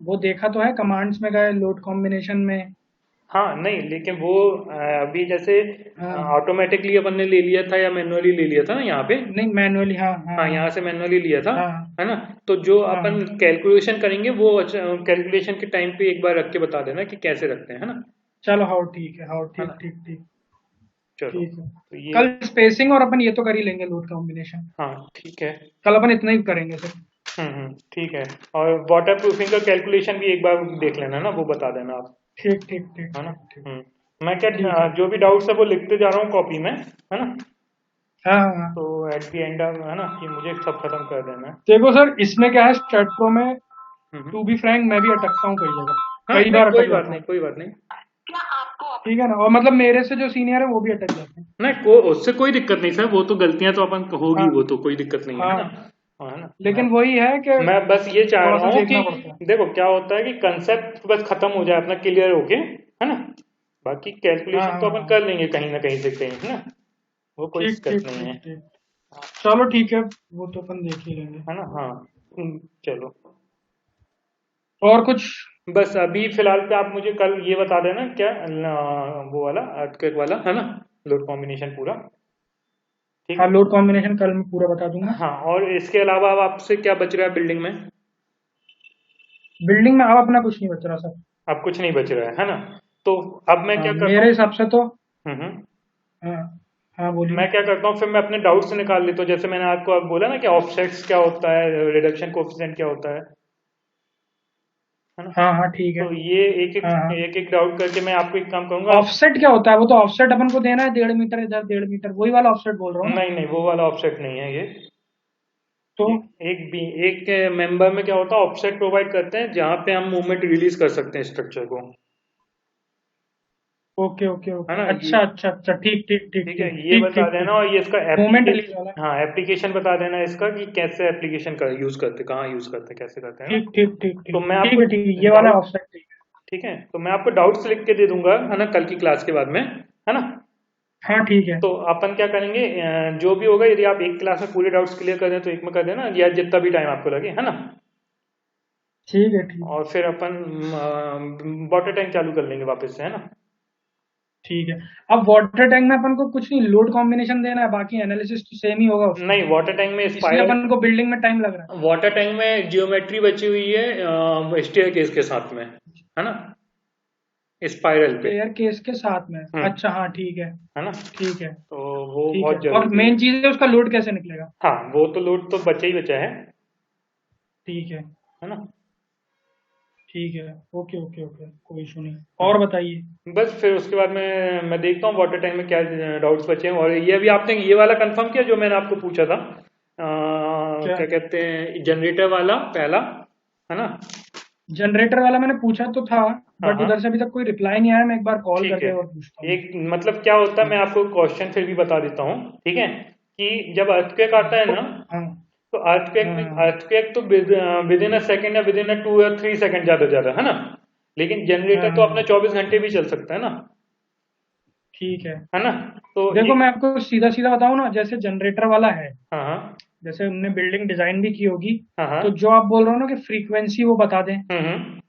वो देखा तो है, कमांड्स में गए लोड कॉम्बिनेशन में। हाँ नहीं लेकिन वो अभी जैसे हाँ ऑटोमेटिकली अपन ने ले लिया था या मैनुअली ले लिया था ना यहाँ पे? नहीं, मैनुअली, हाँ हाँ हाँ यहाँ से मैनुअली लिया था, हाँ है ना? तो जो हाँ अपन हाँ। कैलकुलेशन करेंगे वो कैलकुलेशन के टाइम पे एक बार रख के बता देना कि कैसे रखते हैं, है ना? चलो हाँ ठीक है, हाँ है ठीक ना? ठीक ठीक। चलो ठीक है। तो ये। कल स्पेसिंग और अपन ये तो कर ही लेंगे लोड कॉम्बिनेशन। हाँ ठीक है। कल अपन इतना ही करेंगे सिर्फ। ठीक है। और वाटर प्रूफिंग का कैलकुलेशन भी एक बार देख लेना ना, वो बता देना आप, ठीक ठीक ठीक है ना? ठीक ठीक। मैं क्या ठीक है। जो भी डाउट्स है वो लिखते जा रहा हूँ कॉपी में, है ना? हाँ हाँ हाँ। तो एट द एंड है ना कि मुझे सब खत्म कर देना है। देखो सर, इसमें क्या है स्टार्ट प्रो में, हम्म। टू बी फ्रैंक मैं भी अटकता हूँ कई जगह, हाँ कई नहीं बार कोई अटक बात जाता नहीं हूँ। कोई बात नहीं। ठीक है ना, और मतलब मेरे से जो सीनियर है वो भी अटक जाते हैं। नहीं उससे कोई दिक्कत नहीं सर, वो तो गलतियां तो अपन होगी, हाँ वो तो कोई दिक्कत नहीं है ना। हाँ। हाँ, है ना? लेकिन वही है कि मैं बस ये चाह थोड़ा रहा सा हूँ कि देखना पड़ता है। देखो क्या होता है कि कंसेप्ट बस खत्म हो जाए अपना क्लियर होके, है ना? बाकी हाँ कैलकुलेशन तो हाँ अपन हाँ। कर लेंगे कहीं ना कहीं से कहीं, है ना? वो कोई ठीक दिक्कत ठीक नहीं ठीक है, ठीक। चलो ठीक है, वो तो अपन देख ही लेंगे। है ना? हाँ। चलो। और कुछ? बस अभी फिलहाल पे आप मुझे कल ये बता देना क्या वो वाला अर्थक्वेक वाला, है ना? लोड कॉम्बिनेशन पूरा। ठीक हाँ है। लोड कॉम्बिनेशन कल मैं पूरा बता दूंगा। हाँ और इसके अलावा अब आपसे क्या बच रहा है बिल्डिंग में? बिल्डिंग में अब अपना कुछ नहीं बच रहा सर। अब कुछ नहीं बच रहा है ना? तो अब मैं हाँ क्या करता मेरे हूँ। हिसाब से तो। हम्म। हाँ हाँ बोलिए। मैं क्या करता हूँ फिर मैं अपने डाउट से निकाल लेता हूँ, जैसे मैंने आपको अब बोला ना कि ऑफसेट्स क्या होता है, रिडक्शन कोफिशिएंट क्या होता है ना? हाँ हाँ ठीक है। तो ये एक एक हाँ हाँ। एक एक डाउट करके मैं आपको एक काम करूंगा। ऑफसेट क्या होता है? वो तो ऑफसेट अपन को देना है 1.5 मीटर इधर 1.5 मीटर, वही वाला ऑफसेट बोल रहा हूँ ना। नहीं नहीं वो वाला ऑफसेट नहीं है ये। तो एक मेंबर में क्या होता है, ऑफसेट प्रोवाइड करते हैं जहां पे हम मूवमेंट रिलीज कर सकते हैं स्ट्रक्चर को, ओके ओके है ओके, ना? ये अच्छा अच्छा अच्छा, ठीक ठीक ठीक ठीक है, ठीक ये ठीक बता ठीक देना, ठीक। और ये इसका मूवमेंट रिलीज एप्लीकेशन, वाला। हाँ एप्लीकेशन बता देना इसका कि कैसे एप्लीकेशन कर यूज करते, कहाँ यूज करते, कैसे करते हैं ना? ठीक ठीक ठीक तो ठीक मैं ठीक आपको है ठीक है, ये वाला डाउट, ऑफसेट ठीक है। ठीक है तो मैं आपको डाउट्स लिख के दे दूंगा, है ना, कल की क्लास के बाद में, है ना? हाँ ठीक है तो अपन क्या करेंगे, जो भी होगा यदि आप एक क्लास में पूरे डाउट्स क्लियर कर दें तो एक में कर देना, या जितना भी टाइम आपको लगे, है ना? ठीक है ठीक है और फिर अपन वाटर टैंक चालू कर लेंगे वापस से, है ना? ठीक है। अब वाटर टैंक में अपन को कुछ नहीं, लोड कॉम्बिनेशन देना है, बाकी एनालिसिस तो सेम ही होगा उसका। नहीं वाटर टैंक में इसलिए स्पायर, अपन को बिल्डिंग में टाइम लग रहा है। वाटर टैंक में जियोमेट्री बची हुई है स्टेयर केस के साथ में, है ना? स्पाइरल पे, स्टेयर केस के साथ में, अच्छा हाँ ठीक है ना। ठीक है तो वो ठीक बहुत है। और जरूरी है। मेन चीज है उसका लोड कैसे निकलेगा? हाँ, वो तो लोड तो बचा ही बचा ठीक है ना। ठीक है। ओके ओके ओके, कोई इशू नहीं। और बताइए। बस फिर उसके बाद मैं देखता हूँ वाटर टैंक में क्या डाउट्स बचे हैं। और ये अभी आपने ये वाला कंफर्म किया जो मैंने आपको पूछा था, क्या? क्या कहते हैं, जनरेटर वाला पहला, है ना। जनरेटर वाला मैंने पूछा तो था, हाँ बट हाँ, उधर से अभी तक कोई रिप्लाई नहीं आया। मैं एक बार कॉल ठीक है। करके और पूछता हूँ। एक मतलब क्या होता है, हाँ मैं आपको क्वेश्चन फिर भी बता देता हूँ, ठीक है। कि जब अर्थक्वेक आता है तो ना, हाँ तो अर्थक्वेक में, हाँ अर्थक्वेक तो विद इन अ सेकेंड या विद इन अ 2 या 3 सेकेंड ज्यादा से ज्यादा, है ना। लेकिन जनरेटर तो अपने हाँ 24 घंटे भी चल सकता है ना, ठीक है। है ना। तो देखो एक, मैं आपको सीधा सीधा बताऊं ना, जैसे जनरेटर वाला है, हाँ हाँ जैसे उनने बिल्डिंग डिजाइन भी की होगी, हाँ तो हाँ, जो आप बोल रहे हो ना कि फ्रीक्वेंसी वो बता दें, हम्म,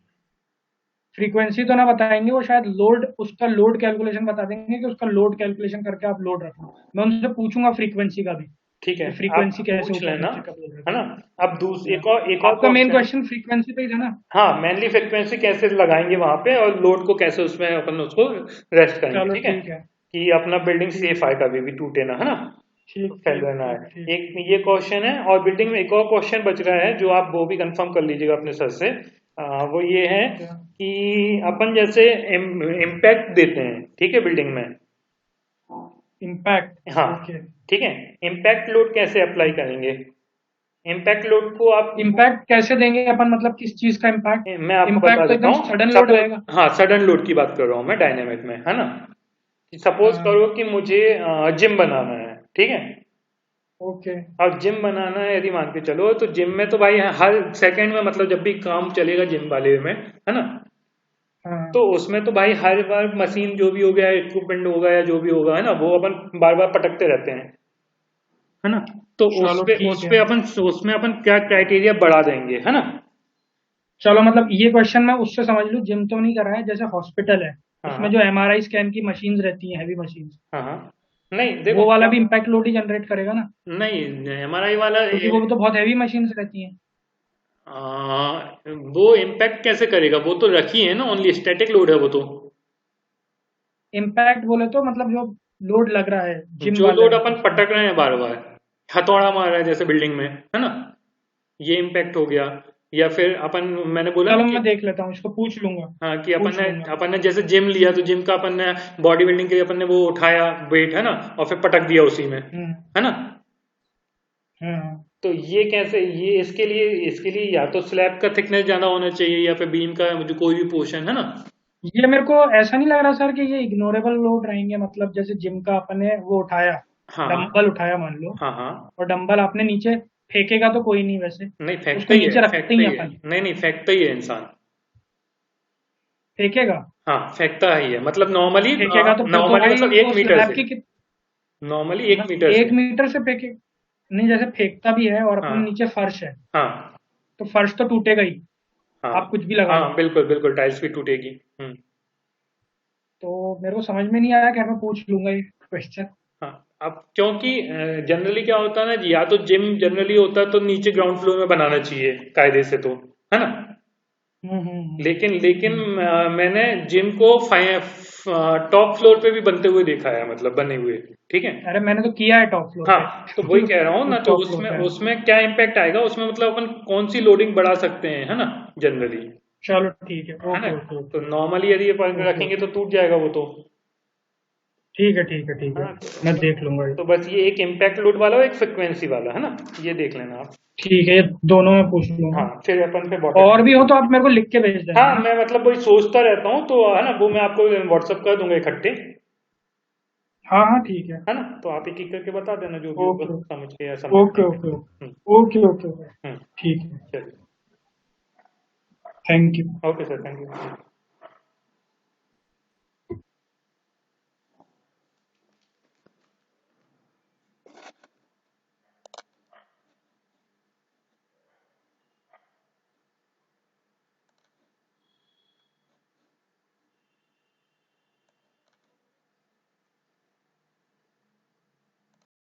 फ्रीक्वेंसी तो ना बताएंगे वो, शायद लोड, उसका लोड कैलकुलेशन बता देंगे कि उसका लोड कैलकुलेशन करके आप लोड रखो। मैं उनसे पूछूंगा फ्रीक्वेंसी का भी, ठीक है। कि आप फ्रीक्वेंसी कैसे पूछ ऊपर लेना, नीचे का बोल रहे है ना। अब थे। एक और आपका मेन क्वेश्चन, क्वेश्चन फ्रीक्वेंसी पे ही था ना? हाँ, मेनली फ्रिक्वेंसी कैसे लगाएंगे वहां पे, और लोड को कैसे उसमें अपन उसको रेस्ट करेंगे, चलो ठीक है। ठीक है। कि अपना बिल्डिंग ठीक सेफ आए, कभी भी टूटे ना, है ना। तो ठीक ठीक फैल ना ठीक है। ठीक। एक ये क्वेश्चन है, और बिल्डिंग में एक और क्वेश्चन बच रहा है जो आप वो भी कंफर्म कर लीजिएगा अपने सर से। वो ये है क्या? कि अपन जैसे इम्पैक्ट देते हैं, ठीक है, बिल्डिंग में। इम्पैक्ट। हाँ, ओके। ठीक है। इम्पैक्ट लोड कैसे अप्लाई करेंगे, इम्पैक्ट लोड को आप, इम्पैक्ट कैसे देंगे अपन, मतलब किस चीज का इम्पैक्ट? मैं आपको बता इम्पैक्ट तो देता एकदम हूँ। सडन लोड सपोज, रहेगा। हाँ, सडन लोड की बात कर रहा हूँ मैं डायनेमिक में, है ना। सपोज हाँ करो कि मुझे जिम बनाना है, ठीक है। ओके। और जिम बनाना है यदि मान के चलो, तो जिम में तो भाई हर सेकंड में, मतलब जब भी काम चलेगा जिम वाले में, है ना। तो हाँ उसमें तो भाई हर बार मशीन जो भी हो गया, इक्विपमेंट होगा या जो भी होगा, है ना, वो अपन बार बार पटकते रहते हैं, है ना। तो चलो ठीक उस है। पे अपन, उसमें अपन क्या क्राइटेरिया बढ़ा देंगे, है ना। चलो मतलब ये क्वेश्चन मैं उससे समझ लूँ, जिम तो नहीं कर रहा है, जैसे हॉस्पिटल है, हाँ उसमें हाँ जो एमआरआई स्कैन की मशीन्स रहती हैं, हैवी मशीन्स, हाँ हाँ, नहीं देखो वो वाला क्या, भी इम्पैक्ट लोड ही जनरेट करेगा ना? नहीं, एमआरआई वाला क्योंकि वो तो बहुत हैवी मशीन्स रहती हैं। वो इम्पैक्ट कैसे करेगा, वो तो रखी है ना, ओनली स्टैटिक लोड है वो तो। इम्पैक्ट बोले तो मतलब जो लोड लग रहा है जिम जो वाले लोड में अपन उसमें। पटक रहे हैं बार बार, हथौड़ा मार रहा है जैसे बिल्डिंग में, है ना, ये इम्पैक्ट हो गया। या फिर अपन, मैंने बोला ना चलो कि, मैं देख लेता हूँ, इसको पूछ लूंगा। हाँ, कि पूछ लूंगा। अपन ने जैसे जिम लिया, तो जिम का अपन ने बॉडी बिल्डिंग के लिए अपन ने वो उठाया वेट, है ना, और फिर पटक दिया उसी में, हम्म है ना। हम्म। तो ये कैसे, ये इसके लिए या तो स्लैब का थिकनेस ज्यादा होना चाहिए, या फिर बीम का जो कोई भी पोर्शन, है ना। ये मेरे को ऐसा नहीं लग रहा सर कि ये इग्नोरेबल लोड रहेंगे, मतलब जैसे जिम का अपने वो उठाया, हाँ हाँ डंबल उठाया मान लो, हाँ हाँ, और डंबल आपने नीचे फेंकेगा तो कोई नहीं वैसे, नहीं फेंकता उसको ही है, नीचे रखते फेंकता ही ही हैं है, अपन। नहीं नहीं फेंकता ही है इंसान। फेंकेगा? हाँ, फेंकता ही है, मतलब नॉर्मली, फेंकेगा तो फिर तो नॉर्मली भाई मतलब एक वो मीटर स्लैब से, की नॉर्मली एक हाँ, मीटर से। 1 मीटर से फेंके? नहीं, जैसे फेंकता भी है और अपने हाँ नीचे फर्श है, हाँ तो फर्श तो टूटेगा ही, हाँ आप कुछ भी लगा लो। हाँ, बिल्कुल बिल्कुल, टाइल्स भी टूटेगी। तो मेरे को समझ में नहीं आया, खैर मैं पूछ लूंगा ये क्वेश्चन। हाँ, अब क्योंकि जनरली क्या होता है ना जी, या तो जिम जनरली होता है तो नीचे ग्राउंड फ्लोर में बनाना चाहिए कायदे से, तो, है ना। लेकिन लेकिन मैंने जिम को टॉप फ्लोर पे भी बनते हुए देखा है, मतलब बने हुए, ठीक है। अरे मैंने तो किया है टॉप फ्लोर पे। हाँ, तो वही कह रहा हूँ ना, तो टॉप फ्लोर उसमें पे है। उसमें क्या इम्पैक्ट आएगा, उसमें मतलब अपन कौन सी लोडिंग बढ़ा सकते हैं, है ना, जनरली, चलो ठीक है, है ना। ओके ओके तो ओके नॉर्मली यदि अपन ओके रखेंगे ओके। तो टूट जाएगा वो तो, ठीक है ठीक है ठीक है है। ना। मैं देख लूंगा ये। तो बस ये एक इम्पैक्ट लोड वाला और एक फ्रिक्वेंसी वाला, है ना, ये देख लेना आप। ठीक है, ये दोनों में पूछ हाँ, लूंगा। फिर अपन पे वाटर और टैंक भी पे हो तो चलते आप हैं। मेरे को लिख के भेज देना, है हाँ, ना? मैं मतलब वही सोचता रहता हूँ, तो है ना, वो मैं आपको व्हाट्सअप कर दूंगा इकट्ठे, हाँ हाँ ठीक है। है ना। तो आप एक एक करके बता देना जो भी होगा, ओके समझ के या समझ ओके के। ओके हम्म ओके ओके ओके। हम्म, ठीक है। चलिए। Thank you. Okay sir, thank you.